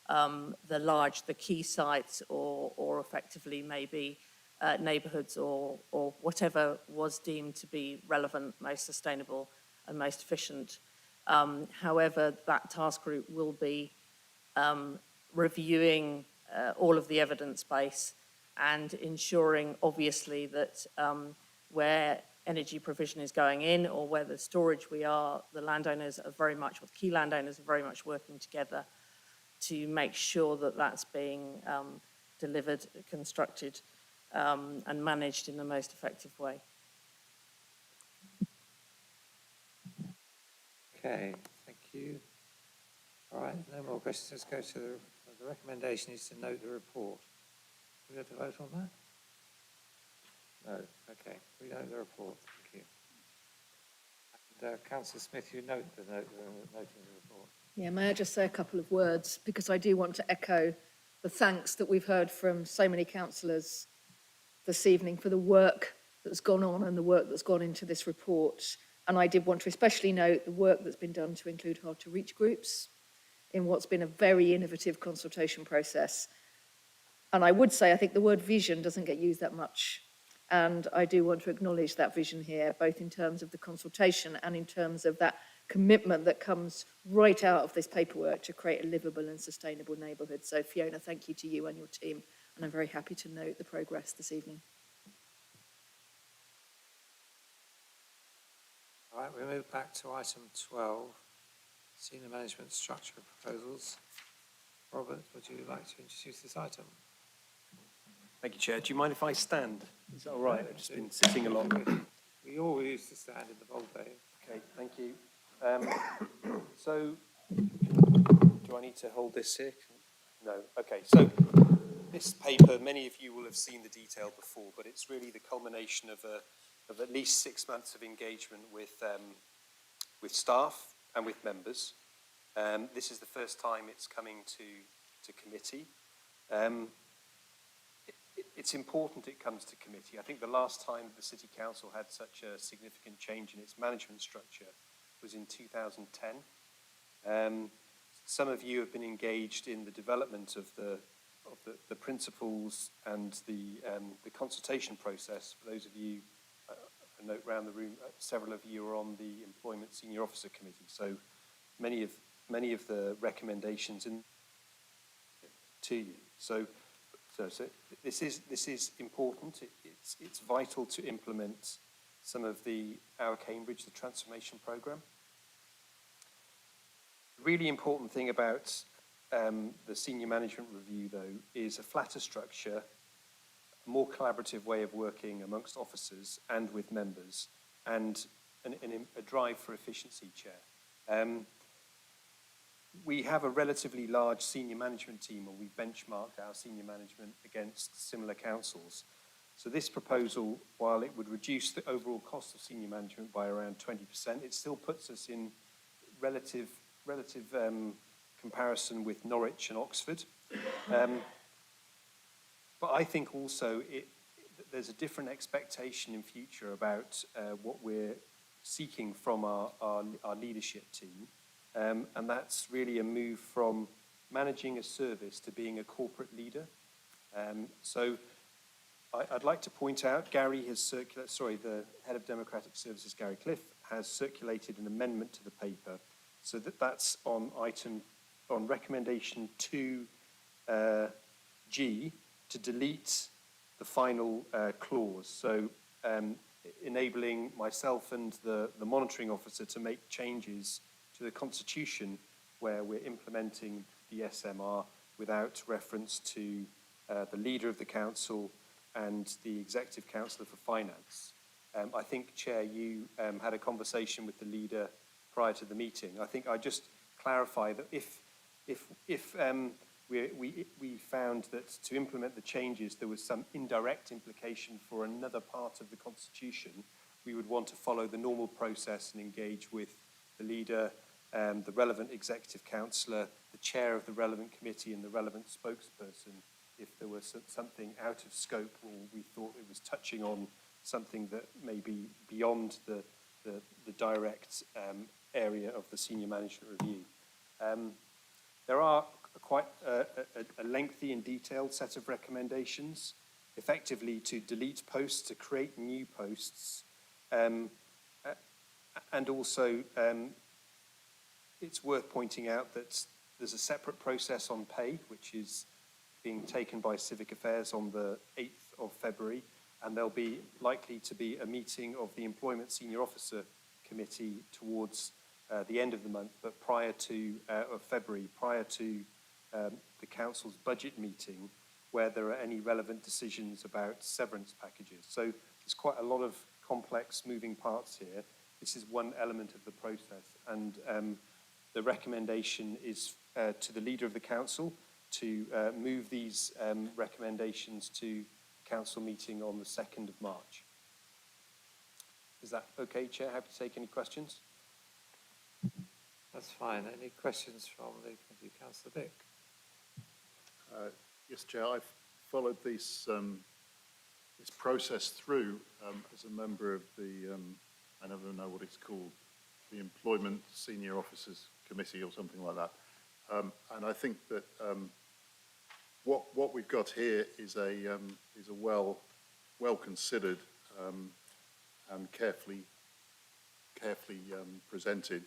the key sites, or effectively maybe neighbourhoods, or whatever was deemed to be relevant, most sustainable and most efficient. However, that task group will be reviewing all of the evidence base and ensuring, obviously, that where energy provision is going in, or where the storage the landowners are very much, or the key landowners are very much working together to make sure that that's being delivered, constructed, and managed in the most effective way. Okay, thank you. All right, no more questions. Let's go to the recommendation is to note the report. Do we have to vote on that? No, okay, we note the report, thank you. And Councillor Smith, you note the noting the report. Yeah, may I just say a couple of words, because I do want to echo the thanks that we've heard from so many councillors this evening for the work that's gone on and the work that's gone into this report. And I did want to especially note the work that's been done to include hard-to-reach groups in what's been a very innovative consultation process. And I would say, I think the word vision doesn't get used that much. And I do want to acknowledge that vision here, both in terms of the consultation and in terms of that commitment that comes right out of this paperwork to create a livable and sustainable neighbourhood. So Fiona, thank you to you and your team. And I'm very happy to note the progress this evening. All right, we move back to item 12, senior management structure proposals. Robert, would you like to introduce this item? Thank you, Chair. Do you mind if I stand? Is that all right? I've just been sitting along. We all used to stand in the bold days. Okay, thank you. So, do I need to hold this here? No. Okay, so this paper, many of you will have seen the detail before, but it's really the culmination of a of at least 6 months of engagement with staff and with members. This is the first time it's coming to committee. It's important it comes to committee. I think the last time the City Council had such a significant change in its management structure was in 2010. Some of you have been engaged in the development of the principles and the consultation process. For those of you, a note around the room, several of you are on the Employment Senior Officer Committee. So many of the recommendations to you. So this is important. It's vital to implement some of our Cambridge, the transformation programme. The really important thing about the senior management review, though, is a flatter structure, a more collaborative way of working amongst officers and with members, and a drive for efficiency, Chair. We have a relatively large senior management team, and we benchmarked our senior management against similar councils. So this proposal, while it would reduce the overall cost of senior management by around 20%, it still puts us in relative comparison with Norwich and Oxford. But I think also there's a different expectation in future about what we're seeking from our leadership team. And that's really a move from managing a service to being a corporate leader. So I'd like to point out, the Head of Democratic Services, Gary Cliff, has circulated an amendment to the paper. So that's on recommendation 2G to delete the final clause. So enabling myself and the monitoring officer to make changes to the Constitution where we're implementing the SMR without reference to the leader of the council and the executive councillor for finance. I think, Chair, you had a conversation with the leader prior to the meeting. I think I just clarify that if we found that to implement the changes there was some indirect implication for another part of the Constitution, we would want to follow the normal process and engage with the leader, the relevant executive councillor, the chair of the relevant committee and the relevant spokesperson if there was something out of scope or we thought it was touching on something that may be beyond the direct area of the senior management review. There are quite a lengthy and detailed set of recommendations, effectively to delete posts, to create new posts, and also it's worth pointing out that there's a separate process on pay, which is being taken by Civic Affairs on the 8th of February, and there'll be likely to be a meeting of the Employment Senior Officer Committee towards the end of the month, but prior to February, prior to the Council's budget meeting, where there are any relevant decisions about severance packages. So there's quite a lot of complex moving parts here. This is one element of the process, and the recommendation is to the Leader of the Council to move these recommendations to Council meeting on the 2nd of March. Is that okay, Chair? Happy to take any questions? That's fine. Any questions from the committee? Councillor Vick. Yes, Chair. I've followed this process through as a member of the, I never know what it's called, the Employment Senior Officers Committee or something like that. And I think that what we've got here is a well considered and carefully presented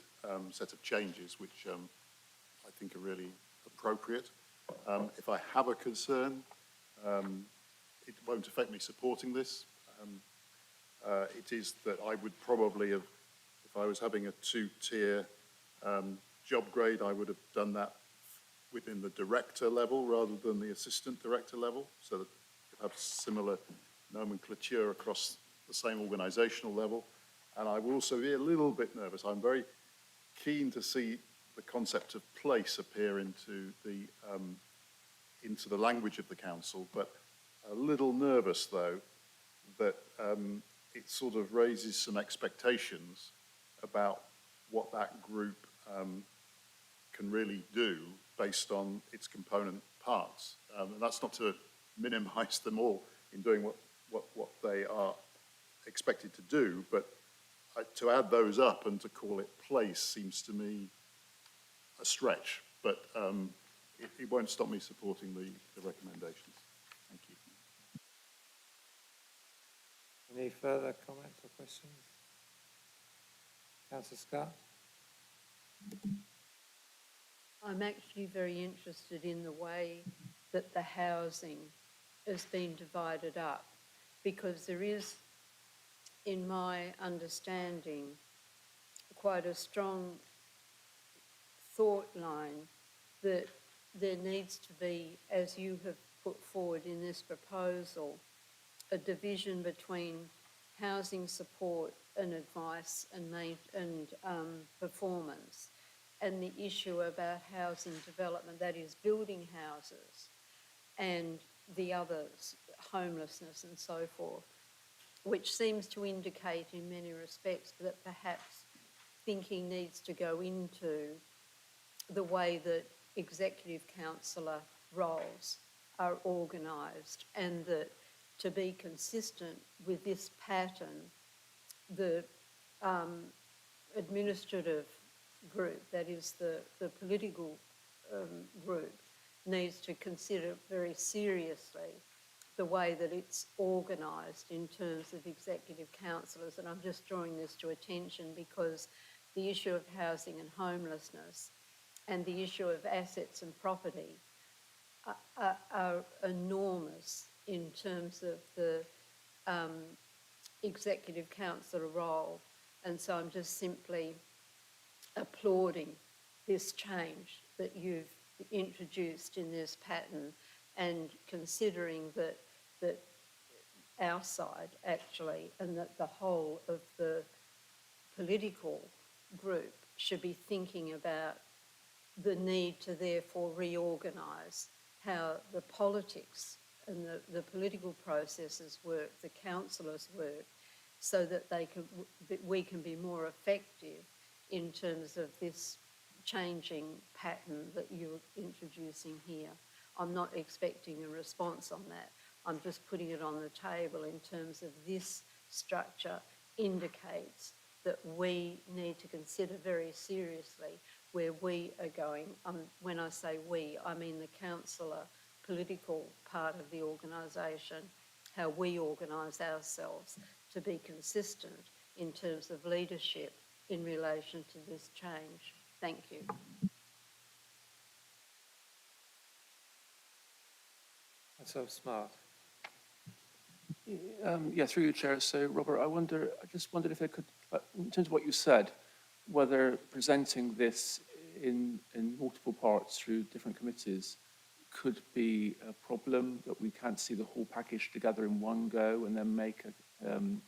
set of changes, which I think are really appropriate. If I have a concern, it won't affect me supporting this. It is that I would probably have, if I was having a two-tier job grade, I would have done that within the director level rather than the assistant director level, so that you have similar nomenclature across the same organisational level. And I will also be a little bit nervous. I'm very keen to see the concept of place appear into the language of the council, but a little nervous though that it sort of raises some expectations about what that group can really do based on its component parts. And that's not to minimise them all in doing what they are expected to do, but to add those up and to call it place seems to me a stretch. But it won't stop me supporting the recommendations. Thank you. Any further comments or questions? Councillor Scott? I'm actually very interested in the way that the housing has been divided up, because there is, in my understanding, quite a strong thought line that there needs to be, as you have put forward in this proposal, a division between housing support and advice and performance, and the issue about housing development, that is building houses, and the others, homelessness and so forth, which seems to indicate in many respects that perhaps thinking needs to go into the way that executive councillor roles are organised, and that to be consistent with this pattern, the administrative group, that is the political group, needs to consider very seriously the way that it's organised in terms of executive councillors. And I'm just drawing this to attention because the issue of housing and homelessness and the issue of assets and property are enormous in terms of the executive councillor role. And so I'm just simply applauding this change that you've introduced in this pattern, and considering that our side actually, and that the whole of the political group should be thinking about the need to therefore reorganise how the politics and the political processes work, the councillors work, so that we can be more effective in terms of this changing pattern that you're introducing here. I'm not expecting a response on that. I'm just putting it on the table in terms of this structure indicates that we need to consider very seriously where we are going. When I say we, I mean the councillor political part of the organisation, how we organise ourselves to be consistent in terms of leadership in relation to this change. Thank you. That's so smart. Yeah, through you, Chair. So, Robert, I just wondered if I could, in terms of what you said, whether presenting this in multiple parts through different committees could be a problem, that we can't see the whole package together in one go and then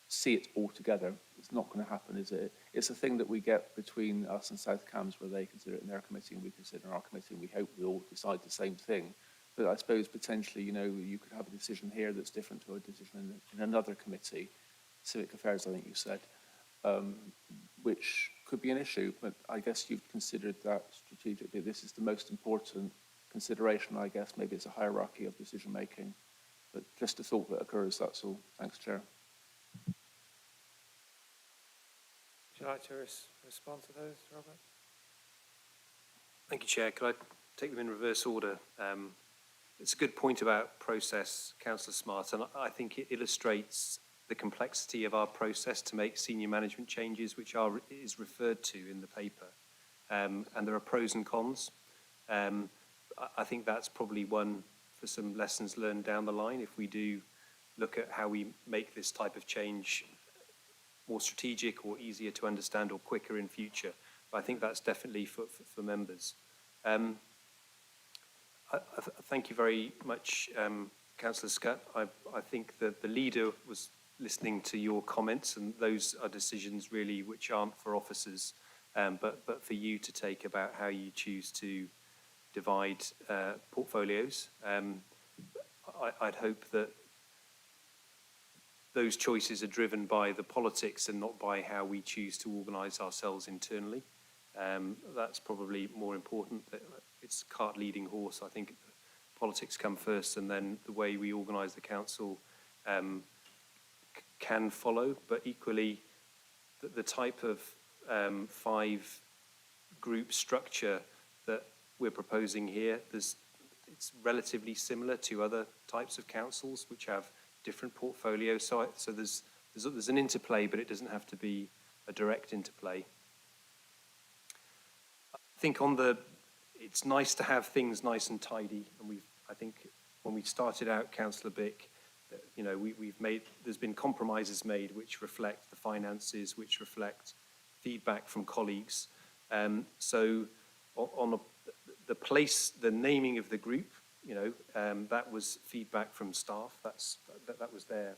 see it all together. It's not going to happen, is it? It's a thing that we get between us and South Cambs, where they consider it in their committee and we consider it in our committee, and we hope we all decide the same thing. But I suppose potentially, you could have a decision here that's different to a decision in another committee, Civic Affairs, I think you said, which could be an issue. But I guess you've considered that strategically. This is the most important consideration, I guess. Maybe it's a hierarchy of decision making. But just a thought that occurs, that's all. Thanks, Chair. Would you like to respond to those, Robert? Thank you, Chair. Could I take them in reverse order? It's a good point about process, Councillor Smart, and I think it illustrates the complexity of our process to make senior management changes, which is referred to in the paper. And there are pros and cons. I think that's probably one for some lessons learned down the line if we do look at how we make this type of change more strategic or easier to understand or quicker in future. But I think that's definitely for members. Thank you very much, Councillor Scott. I think that the leader was listening to your comments, and those are decisions really which aren't for officers, but for you to take about how you choose to divide portfolios. I'd hope that those choices are driven by the politics and not by how we choose to organise ourselves internally. That's probably more important. It's cart leading horse. I think politics come first, and then the way we organise the council can follow. But equally, the type of 5-group structure that we're proposing here, it's relatively similar to other types of councils which have different portfolios. So there's an interplay, but it doesn't have to be a direct interplay. I think it's nice to have things nice and tidy, and I think when we started out, Councillor Bick, you know, there's been compromises made which reflect the finances, which reflect feedback from colleagues. So on the naming of the group, you know, that was feedback from staff. That was their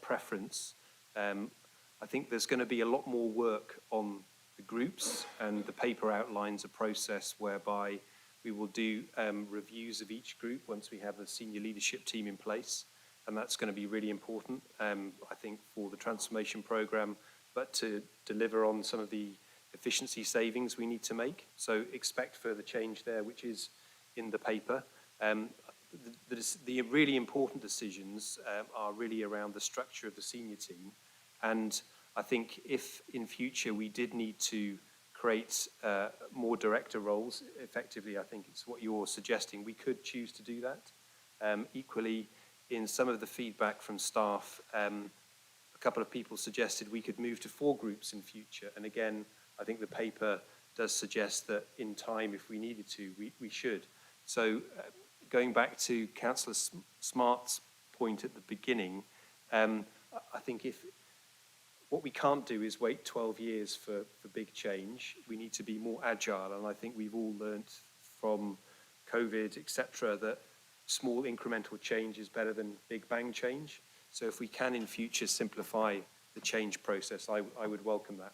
preference. I think there's going to be a lot more work on the groups, and the paper outlines a process whereby we will do reviews of each group once we have a senior leadership team in place, and that's going to be really important, I think, for the transformation programme, but to deliver on some of the efficiency savings we need to make. So expect further change there, which is in the paper. The really important decisions are really around the structure of the senior team, and I think if in future we did need to create more director roles, effectively I think it's what you're suggesting, we could choose to do that. Equally, in some of the feedback from staff, a couple of people suggested we could move to 4 groups in future, and again I think the paper does suggest that in time, if we needed to, we should. So going back to Councillor Smart's point at the beginning, I think what we can't do is wait 12 years for big change. We need to be more agile, and I think we've all learnt from COVID, etc., that small incremental change is better than big bang change. So if we can in future simplify the change process, I would welcome that.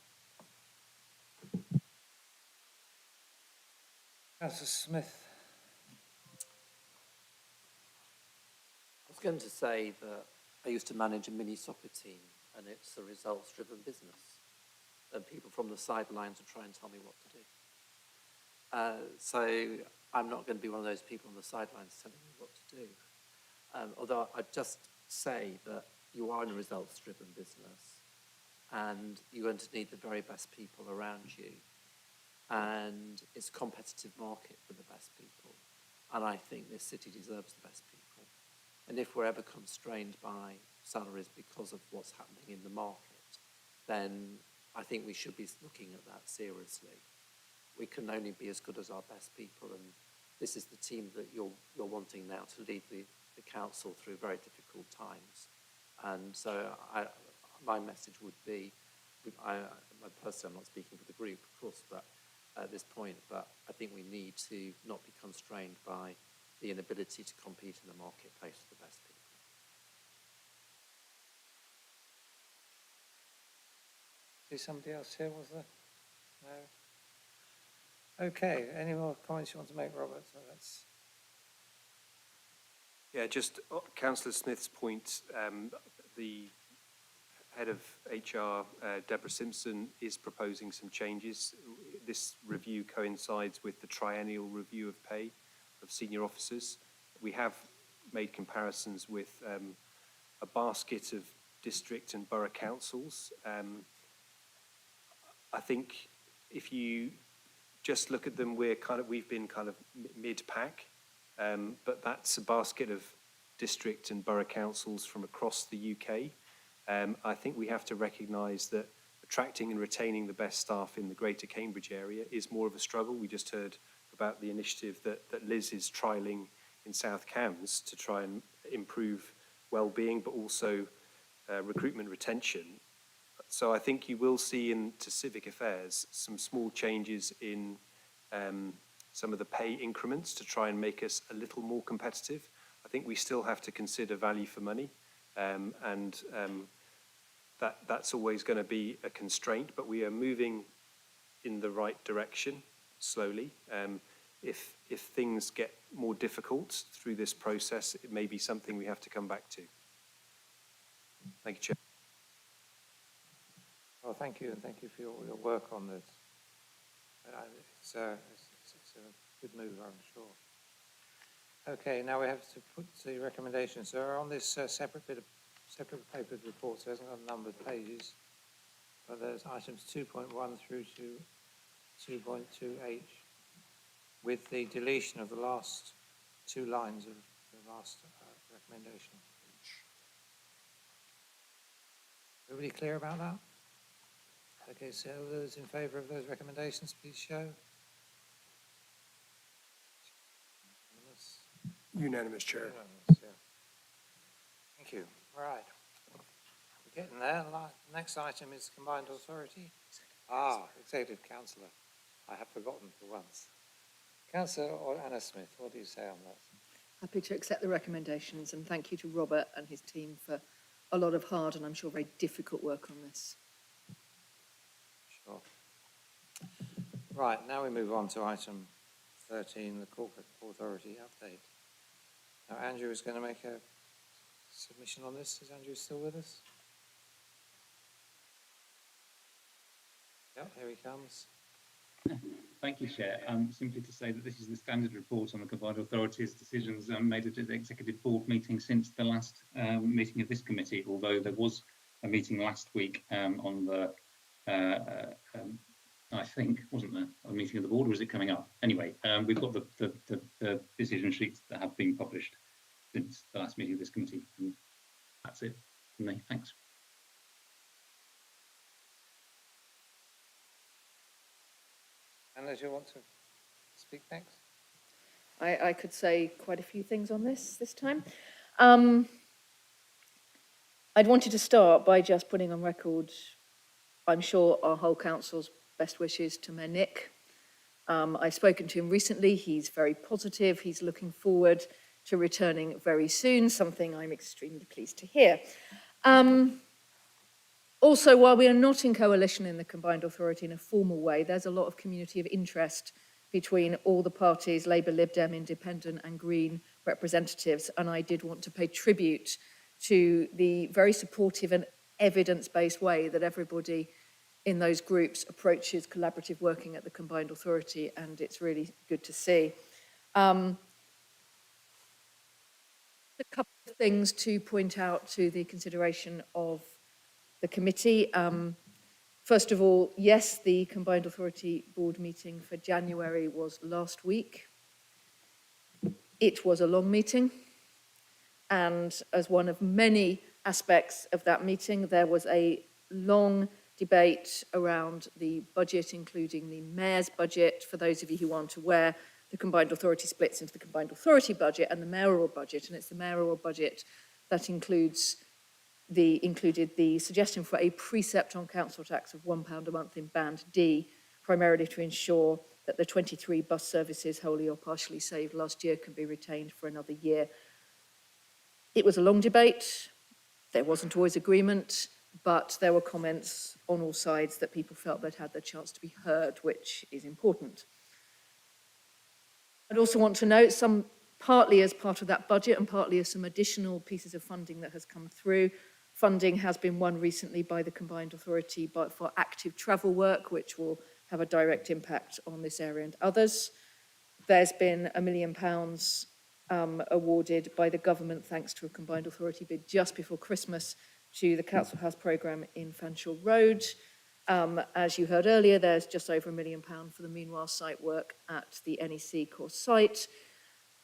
Councillor Smith. I was going to say that I used to manage a mini soccer team, and it's a results-driven business. And people from the sidelines will try and tell me what to do. So I'm not going to be one of those people on the sidelines telling me what to do. Although I'd just say that you are in a results-driven business, and you're going to need the very best people around you. And it's a competitive market for the best people. And I think this city deserves the best people. And if we're ever constrained by salaries because of what's happening in the market, then I think we should be looking at that seriously. We can only be as good as our best people, and this is the team that you're wanting now to lead the council through very difficult times. And so my message would be, personally, I'm not speaking for the group, of course, but at this point, but I think we need to not be constrained by the inability to compete in the marketplace for the best people. Is somebody else here, was there? No? Okay, any more comments you want to make, Robert? So that's... Yeah, just Councillor Smith's point, the head of HR, Deborah Simpson, is proposing some changes. This review coincides with the triennial review of pay of senior officers. We have made comparisons with a basket of district and borough councils. I think if you just look at them, we've been kind of mid-pack, but that's a basket of district and borough councils from across the UK. I think we have to recognise that attracting and retaining the best staff in the Greater Cambridge area is more of a struggle. We just heard about the initiative that Liz is trialling in South Cambs to try and improve well-being, but also recruitment retention. So I think you will see into civic affairs some small changes in some of the pay increments to try and make us a little more competitive. I think we still have to consider value for money, and that's always going to be a constraint, but we are moving in the right direction slowly. If things get more difficult through this process, it may be something we have to come back to. Thank you, Chair. Well, thank you, and thank you for your work on this. It's a good move, I'm sure. Okay, now we have to put the recommendations. So on this separate papered report, so it hasn't got numbered pages, but there's items 2.1 through to 2.2H, with the deletion of the last two lines of the last recommendation. Everybody clear about that? Okay, so those in favour of those recommendations, please show. Unanimous, Chair. Unanimous, yeah. Thank you. All right. We're getting there. Next item is combined authority. Executive Councillor. I have forgotten for once. Councillor or Anna Smith, what do you say on that? Happy to accept the recommendations, and thank you to Robert and his team for a lot of hard and I'm sure very difficult work on this. Sure. Right, now we move on to item 13, the corporate authority update. Now Andrew is going to make a submission on this. Is Andrew still with us? Yep, here he comes. Thank you, Chair. Simply to say that this is the standard report on the combined authorities decisions made at the Executive Board meeting since the last meeting of this committee, although there was a meeting last week on the, I think, wasn't there, a meeting of the board, or is it coming up? Anyway, we've got the decision sheets that have been published since the last meeting of this committee. And that's it from me. Thanks. Anna, do you want to speak next? I could say quite a few things on this time. I'd wanted to start by just putting on record, I'm sure, our whole council's best wishes to Mayor Nick. I've spoken to him recently. He's very positive. He's looking forward to returning very soon, something I'm extremely pleased to hear. Also, while we are not in coalition in the combined authority in a formal way, there's a lot of community of interest between all the parties, Labour, Lib Dem, Independent and Green representatives, and I did want to pay tribute to the very supportive and evidence-based way that everybody in those groups approaches collaborative working at the combined authority, and it's really good to see. A couple of things to point out to the consideration of the committee. First of all, yes, the Combined Authority Board meeting for January was last week. It was a long meeting, and as one of many aspects of that meeting, there was a long debate around the budget, including the Mayor's budget. For those of you who aren't aware, the Combined Authority splits into the Combined Authority budget and the mayoral budget, and it's the mayoral budget that included the suggestion for a precept on council tax of £1 a month in Band D, primarily to ensure that the 23 bus services, wholly or partially saved last year, can be retained for another year. It was a long debate. There wasn't always agreement, but there were comments on all sides that people felt they'd had their chance to be heard, which is important. I'd also want to note, partly as part of that budget and partly as some additional pieces of funding that has come through. Funding has been won recently by the Combined Authority for active travel work, which will have a direct impact on this area and others. There's been £1 million awarded by the government, thanks to a Combined Authority bid just before Christmas, to the Council House programme in Fanshawe Road. As you heard earlier, there's just over £1 million for the meanwhile site work at the NEC course site.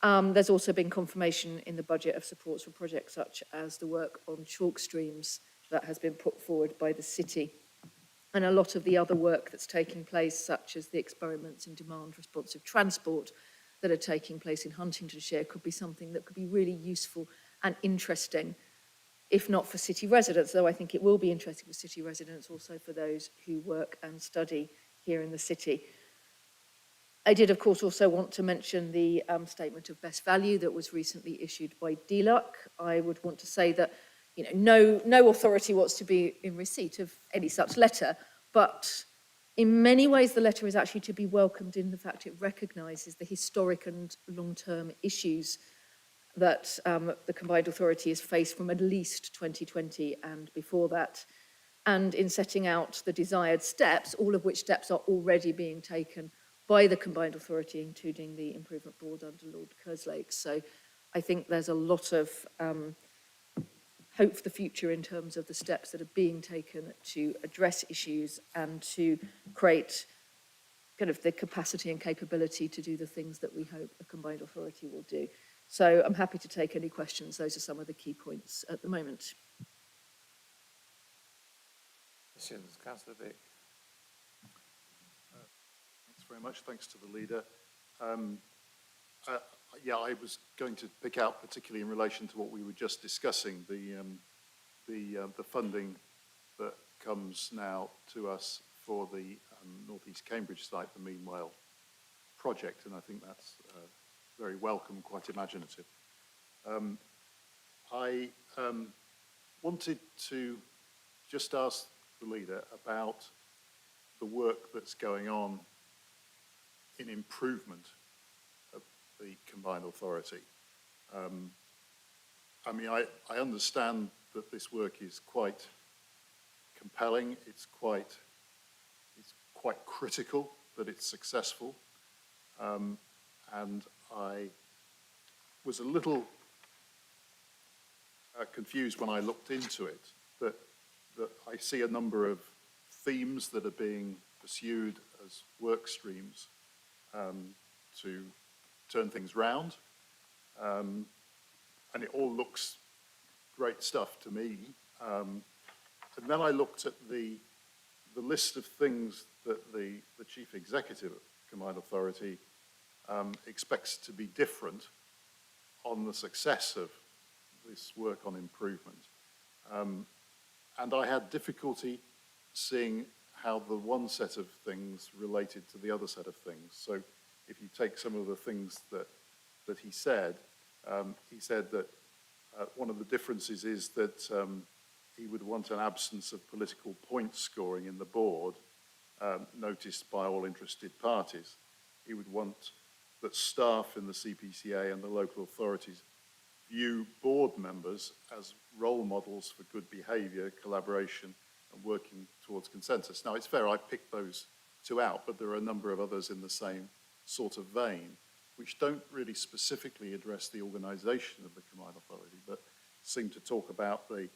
There's also been confirmation in the budget of supports for projects such as the work on chalk streams that has been put forward by the city. And a lot of the other work that's taking place, such as the experiments in demand responsive transport that are taking place in Huntingdonshire, could be something that could be really useful and interesting, if not for city residents, though I think it will be interesting for city residents, also for those who work and study here in the city. I did, of course, also want to mention the statement of best value that was recently issued by DLUC. I would want to say that, no authority wants to be in receipt of any such letter, but in many ways the letter is actually to be welcomed in the fact it recognises the historic and long-term issues that the Combined Authority has faced from at least 2020 and before that. and in setting out the desired steps, all of which steps are already being taken by the combined authority, including the improvement board under Lord Kerslake. So I think there's a lot of hope for the future in terms of the steps that are being taken to address issues and to create kind of the capacity and capability to do the things that we hope a combined authority will do. So I'm happy to take any questions. Those are some of the key points at the moment. Questions, Councillor Vick. Thanks very much. Thanks to the leader. Yeah, I was going to pick out particularly in relation to what we were just discussing, the funding that comes now to us for the North East Cambridge site, the Meanwhile project, and I think that's very welcome, quite imaginative. I wanted to just ask the leader about the work that's going on in improvement of the combined authority. I mean, I understand that this work is quite compelling, it's quite critical that it's successful, and I was a little confused when I looked into it, that I see a number of themes that are being pursued as work streams to turn things round, and it all looks great stuff to me. And then I looked at the list of things that the Chief Executive of Combined Authority expects to be different on the success of this work on improvement. And I had difficulty seeing how the one set of things related to the other set of things. So if you take some of the things that he said that one of the differences is that he would want an absence of political point scoring in the board, noticed by all interested parties. He would want that staff in the CPCA and the local authorities view board members as role models for good behaviour, collaboration and working towards consensus. Now, it's fair, I picked those two out, but there are a number of others in the same sort of vein, which don't really specifically address the organisation of the combined authority, but seem to talk about the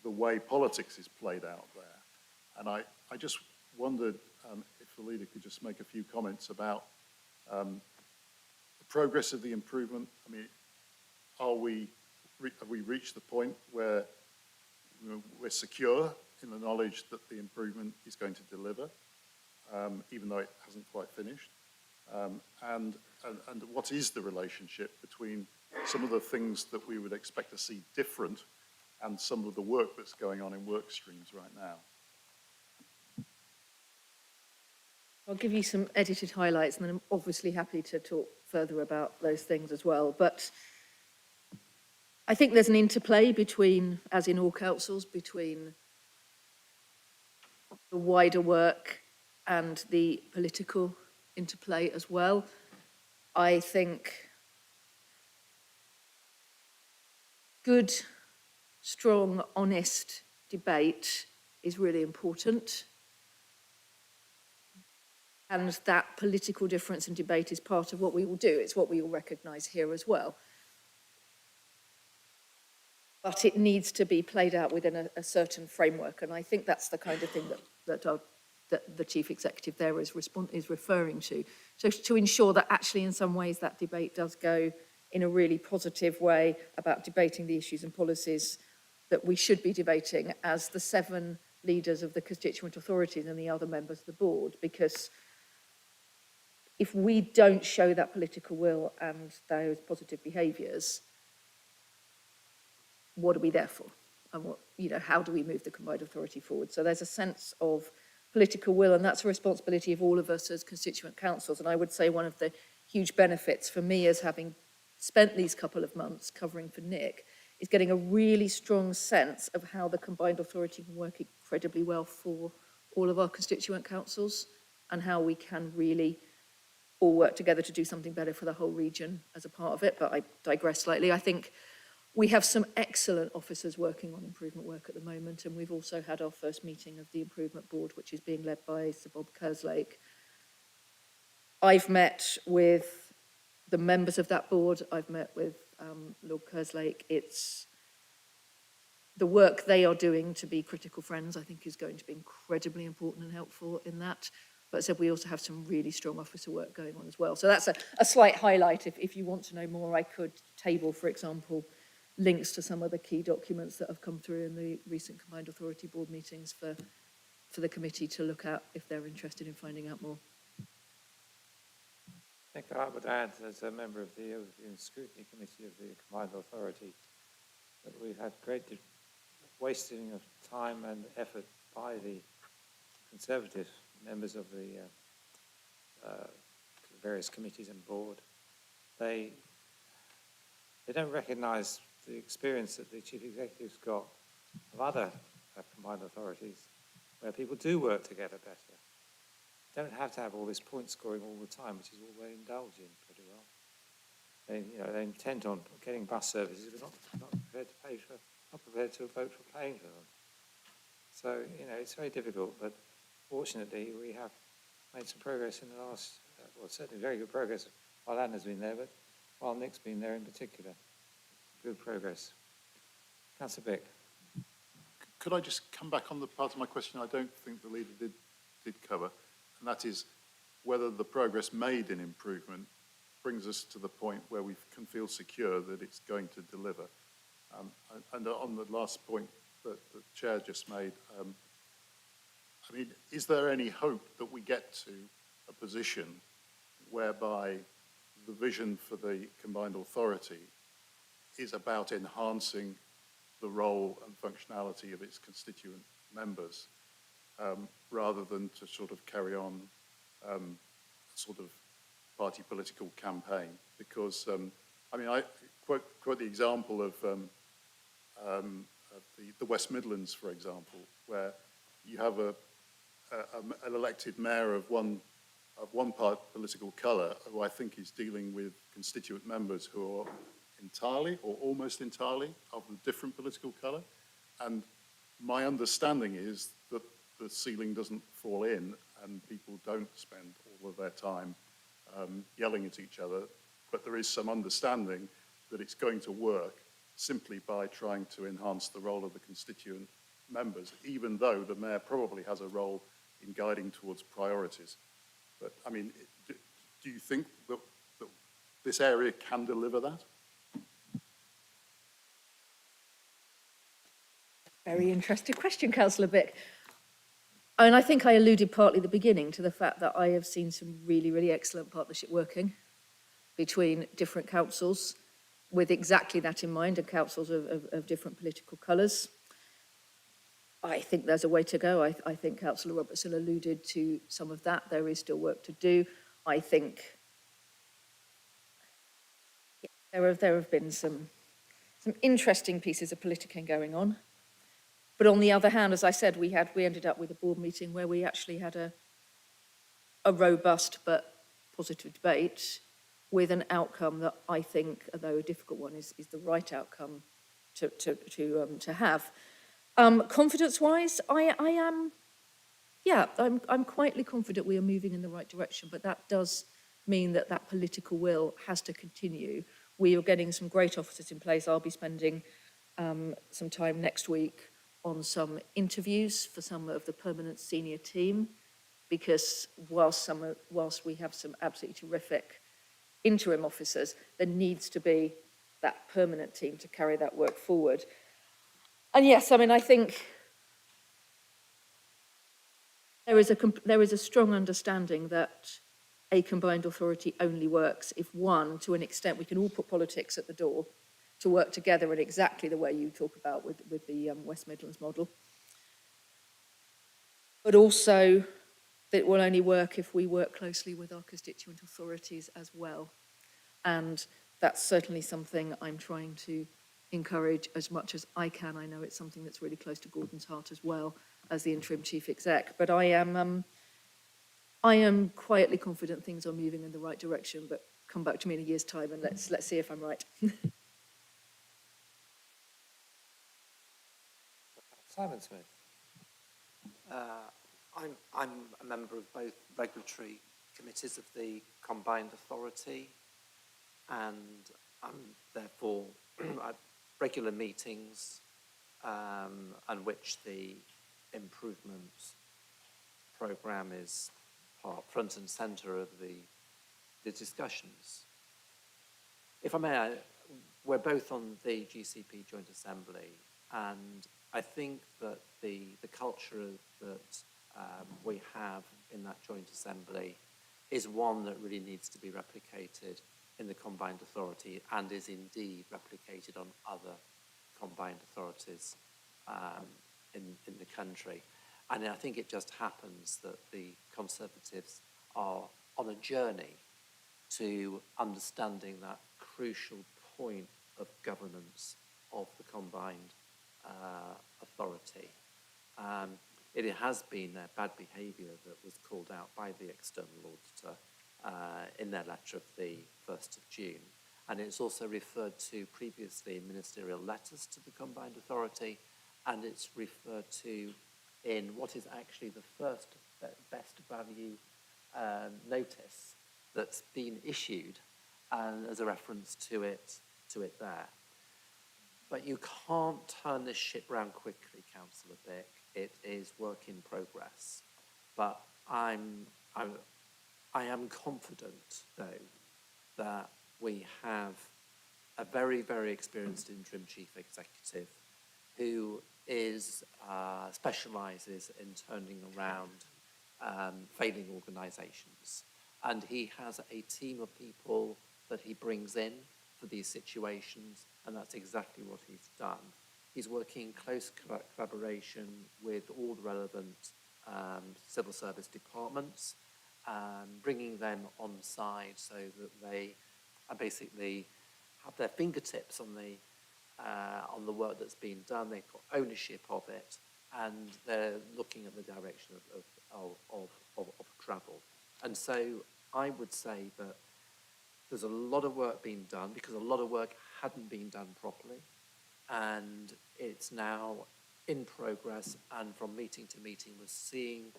way politics is played out there. And I just wondered if the leader could just make a few comments about the progress of the improvement. I mean, have we reached the point where we're secure in the knowledge that the improvement is going to deliver, even though it hasn't quite finished? And what is the relationship between some of the things that we would expect to see different and some of the work that's going on in work streams right now? I'll give you some edited highlights, and then I'm obviously happy to talk further about those things as well. But I think there's an interplay between, as in all councils, between the wider work and the political interplay as well. I think good, strong, honest debate is really important. And that political difference and debate is part of what we will do. It's what we all recognise here as well. But it needs to be played out within a certain framework. And I think that's the kind of thing that the Chief Executive there is referring to. So to ensure that actually in some ways that debate does go in a really positive way about debating the issues and policies that we should be debating as the 7 leaders of the constituent authorities and the other members of the board. Because if we don't show that political will and those positive behaviours, what are we there for? And what, how do we move the combined authority forward? So there's a sense of political will, and that's a responsibility of all of us as constituent councils. And I would say one of the huge benefits for me as having spent these couple of months covering for Nick is getting a really strong sense of how the combined authority can work incredibly well for all of our constituent councils and how we can really all work together to do something better for the whole region as a part of it. But I digress slightly. I think We have some excellent officers working on improvement work at the moment, and we've also had our first meeting of the improvement board, which is being led by Sir Bob Kerslake. I've met with the members of that board. I've met with Lord Kerslake. The work they are doing to be critical friends, I think, is going to be incredibly important and helpful in that. But as I said, we also have some really strong officer work going on as well. So that's a slight highlight. If you want to know more, I could table, for example, links to some of the key documents that have come through in the recent Combined Authority Board meetings for the committee to look at if they're interested in finding out more. I think I would add, as a member of the Overview and Scrutiny Committee of the Combined Authority, that we've had great wasting of time and effort by the Conservative members of the various committees and board. They don't recognise the experience that the Chief Executive's got of other combined authorities where people do work together better. Don't have to have all this point scoring all the time, which is all they indulge in pretty well. They're intent on getting bus services, but not prepared to pay for, not prepared to vote for paying for them. So, it's very difficult, but fortunately we have made some progress in the last, well, certainly very good progress while Anna's been there, but while Nick's been there in particular. Good progress. Councillor Bick. Could I just come back on the part of my question I don't think the leader did cover, and that is whether the progress made in improvement brings us to the point where we can feel secure that it's going to deliver. And on the last point that the Chair just made, I mean, is there any hope that we get to a position whereby the vision for the combined authority is about enhancing the role and functionality of its constituent members, rather than to sort of carry on sort of party political campaign? Because, I mean, I quote the example of the West Midlands, for example, where you have an elected mayor of one political colour who I think is dealing with constituent members who are entirely or almost entirely of a different political colour. And my understanding is that the ceiling doesn't fall in and people don't spend all of their time yelling at each other, but there is some understanding that it's going to work simply by trying to enhance the role of the constituent members, even though the mayor probably has a role in guiding towards priorities. But, I mean, do you think that this area can deliver that? Very interesting question, Councillor Bick. And I think I alluded partly at the beginning to the fact that I have seen some really, really excellent partnership working between different councils with exactly that in mind, and councils of different political colours. I think there's a way to go. I think Councillor Robertson alluded to some of that. There is still work to do. I think there have been some interesting pieces of politicking going on. But on the other hand, as I said, we ended up with a board meeting where we actually had a robust but positive debate with an outcome that I think, although a difficult one, is the right outcome to have. Confidence-wise, I'm quietly confident we are moving in the right direction, but that does mean that political will has to continue. We are getting some great officers in place. I'll be spending some time next week on some interviews for some of the permanent senior team, because whilst we have some absolutely terrific interim officers, there needs to be that permanent team to carry that work forward. And yes, I mean, I think there is a strong understanding that a combined authority only works if, one, to an extent, we can all put politics at the door to work together in exactly the way you talk about with the West Midlands model. But also that it will only work if we work closely with our constituent authorities as well. And that's certainly something I'm trying to encourage as much as I can. I know it's something that's really close to Gordon's heart as well as the interim chief exec. But I am quietly confident things are moving in the right direction, but come back to me in a year's time and let's see if I'm right. Simon Smith. I'm a member of both regulatory committees of the Combined Authority, and I'm therefore at regular meetings on which the improvement programme is front and centre of the discussions. If I may, we're both on the GCP Joint Assembly, and I think that the culture that we have in that Joint Assembly is one that really needs to be replicated in the Combined Authority and is indeed replicated on other Combined Authorities in the country. And I think it just happens that the Conservatives are on a journey to understanding that crucial point of governance of the Combined Authority. It has been their bad behaviour that was called out by the external auditor in their letter of the 1st of June. And it's also referred to previously in ministerial letters to the Combined Authority, and it's referred to in what is actually the first best value notice that's been issued, and as a reference to it there. But you can't turn this ship round quickly, Councillor Bick. It is work in progress. But I am confident, though, that we have a very, very experienced interim chief executive who specialises in turning around failing organisations. And he has a team of people that he brings in for these situations, and that's exactly what he's done. He's working in close collaboration with all the relevant civil service departments, bringing them on side so that they basically have their fingertips on the work that's been done. They've got ownership of it, and they're looking at the direction of travel. And so I would say that there's a lot of work being done because a lot of work hadn't been done properly, and it's now in progress. And from meeting to meeting, we're seeing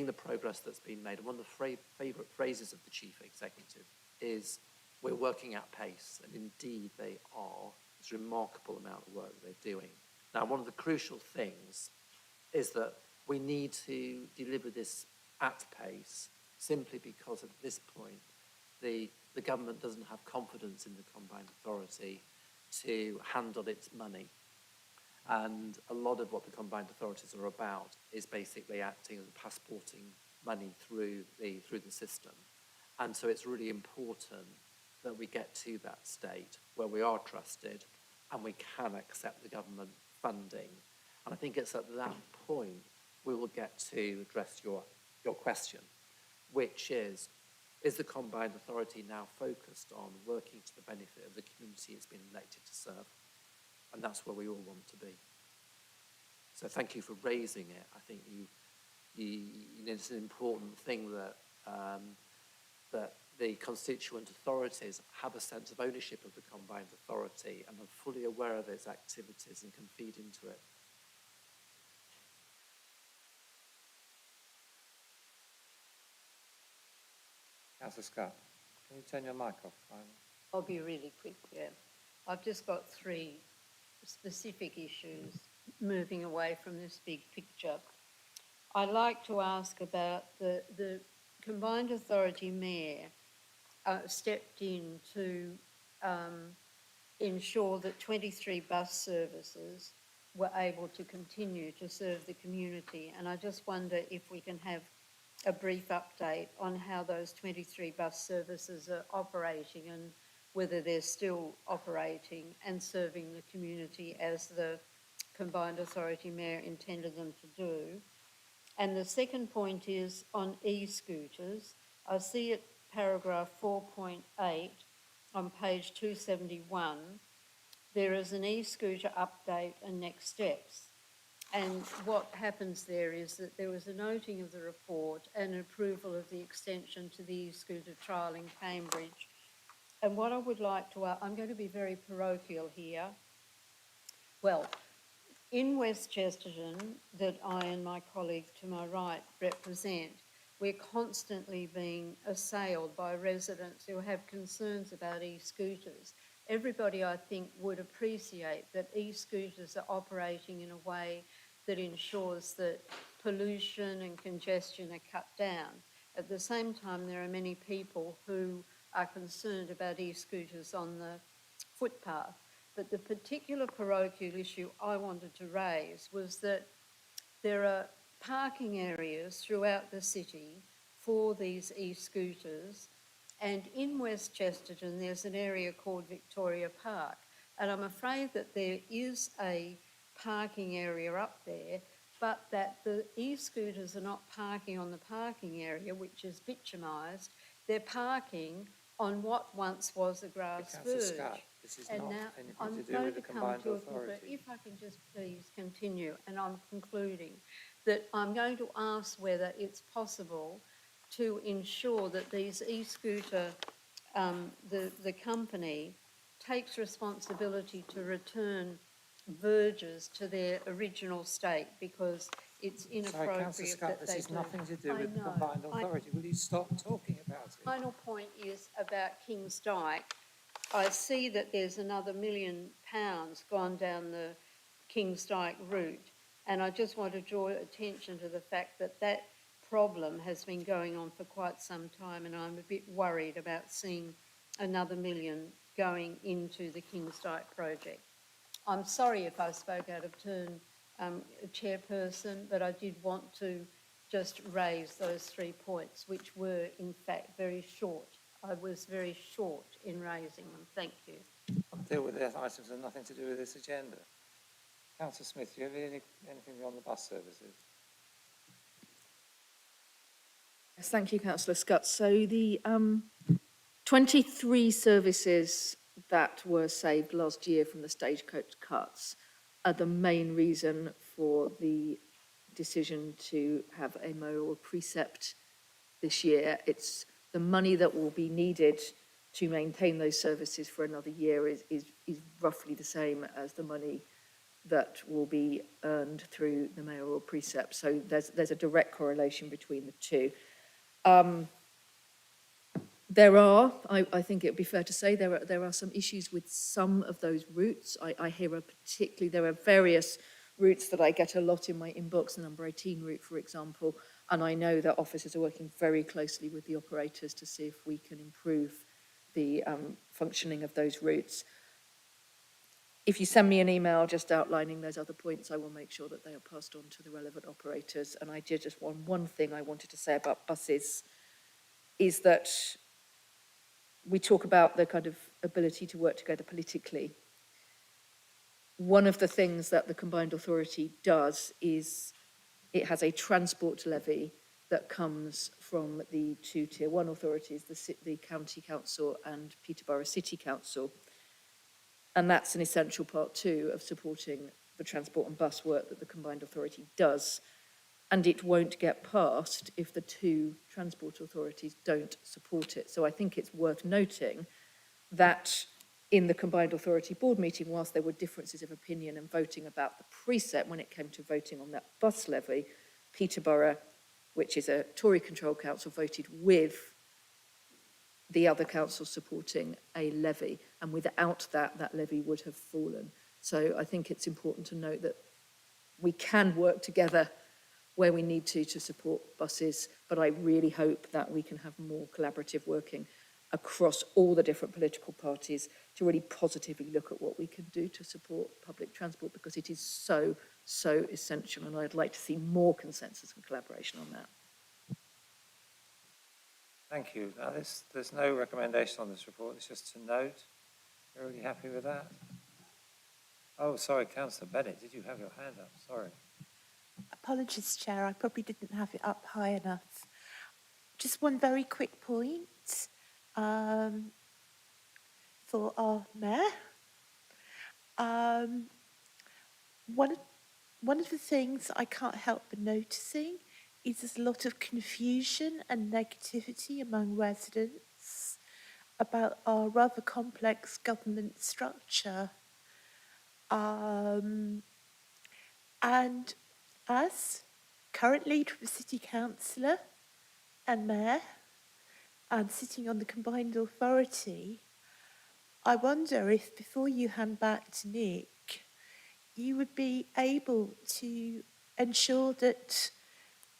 the progress that's been made. And one of the favourite phrases of the chief executive is, "We're working at pace," and indeed they are. It's a remarkable amount of work they're doing. Now, one of the crucial things is that we need to deliver this at pace, simply because at this point the government doesn't have confidence in the Combined Authority to handle its money. And a lot of what the Combined Authorities are about is basically acting as passporting money through the system. And so it's really important that we get to that state where we are trusted and we can accept the government funding. And I think it's at that point we will get to address your question, which is the Combined Authority now focused on working to the benefit of the community it's been elected to serve? And that's where we all want to be. So thank you for raising it. I think it's an important thing that that the constituent authorities have a sense of ownership of the Combined Authority and are fully aware of its activities and can feed into it. Councillor Scott, can you turn your mic off? I'll be really quick here. I've just got 3 specific issues moving away from this big picture. I'd like to ask about the Combined Authority Mayor stepped in to ensure that 23 bus services were able to continue to serve the community. And I just wonder if we can have a brief update on how those 23 bus services are operating and whether they're still operating and serving the community as the Combined Authority Mayor intended them to do. And the second point is on e-scooters. I see at paragraph 4.8 on page 271, there is an e-scooter update and next steps. And what happens there is that there was a noting of the report and approval of the extension to the e-scooter trial in Cambridge. And what I would like to, I'm going to be very parochial here. Well, in West Chesterton, that I and my colleagues to my right represent, we're constantly being assailed by residents who have concerns about e-scooters. Everybody, I think, would appreciate that e-scooters are operating in a way that ensures that pollution and congestion are cut down. At the same time, there are many people who are concerned about e-scooters on the footpath. But the particular parochial issue I wanted to raise was that there are parking areas throughout the city for these e-scooters, and in West Chesterton there's an area called Victoria Park, and I'm afraid that there is a parking area up there, but that the e-scooters are not parking on the parking area, which is bitumised, they're parking on what once was a grass Councillor verge. Scott, this is And not now anything I'm to do going with to the come combined to a authority. if I can just please continue, and I'm concluding, that I'm going to ask whether it's possible to ensure that these e-scooter, the company takes responsibility to return verges to their original state, because it's Sorry, inappropriate Councillor Scott, that this they has do. nothing to do I with the know. combined authority. Will you stop talking about it? Final point is about King's Dyke. I see that there's another £1 million gone down the King's Dyke route, and I just want to draw attention to the fact that that problem has been going on for quite some time, and I'm a bit worried about seeing another $1 million going into the King's Dyke project. I'm sorry if I spoke out of turn, Chairperson, but I did want to just raise those 3 points, which were in fact very short. I was very short in raising them. Thank you. I'll deal with the items that have nothing to do with this agenda. Councillor Smith, do you have anything on the bus services? Yes, thank you, Councillor Scott. So the 23 services that were saved last year from the stagecoach cuts are the main reason for the decision to have a mayoral precept this year. It's the money that will be needed to maintain those services for another year is roughly the same as the money that will be earned through the mayoral precept. So there's a direct correlation between the two. There are, I think it would be fair to say, there are some issues with some of those routes. I hear particularly, there are various routes that I get a lot in my inbox, the number 18 route, for example, and I know that officers are working very closely with the operators to see if we can improve the functioning of those routes. If you send me an email just outlining those other points, I will make sure that they are passed on to the relevant operators. And I did just one thing I wanted to say about buses is that we talk about the kind of ability to work together politically. One of the things that the combined authority does is it has a transport levy that comes from the two tier one authorities, the County Council and Peterborough City Council. And that's an essential part too of supporting the transport and bus work that the combined authority does. And it won't get passed if the two transport authorities don't support it. So I think it's worth noting that in the combined authority board meeting, whilst there were differences of opinion and voting about the precept, when it came to voting on that bus levy, Peterborough, which is a Tory-controlled council, voted with the other council supporting a levy. And without that, that levy would have fallen. So I think it's important to note that we can work together where we need to support buses, but I really hope that we can have more collaborative working across all the different political parties to really positively look at what we can do to support public transport, because it is so, so essential, and I'd like to see more consensus and collaboration on that. Thank you. Now, there's no recommendation on this report, it's just to note. You're really happy with that? Oh, sorry, Councillor Bennett, did you have your hand up? Sorry. Apologies, Chair, I probably didn't have it up high enough. Just one very quick point for our Mayor. One of the things I can't help but noticing is there's a lot of confusion and negativity among residents about our rather complex government structure. And as current leader of the city councillor and mayor, and sitting on the combined authority, I wonder if before you hand back to Nick, you would be able to ensure that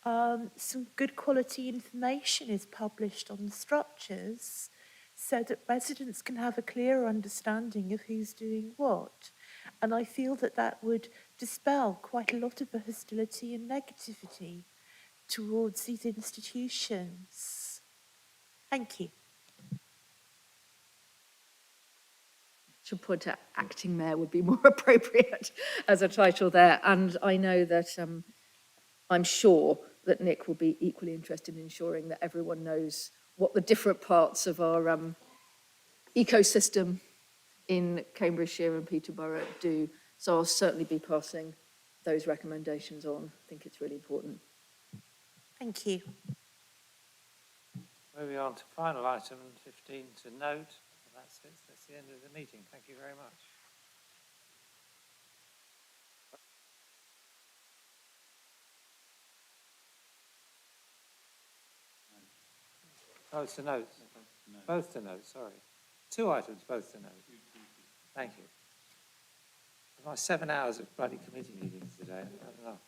some good quality information is published on the structures so that residents can have a clearer understanding of who's doing what. And I feel that that would dispel quite a lot of the hostility and negativity towards these institutions. Thank you. Should point out acting mayor would be more appropriate as a title there. And I know that I'm sure that Nick will be equally interested in ensuring that everyone knows what the different parts of our ecosystem in Cambridgeshire and Peterborough do. So I'll certainly be passing those recommendations on. I think it's really important. Thank you. Moving on to final item 15 to note. That's it. That's the end of the meeting. Thank you very much. Both to note. Both to note, sorry. 2 items, both to note. Thank you. My 7 hours of bloody committee meetings today. I've had enough.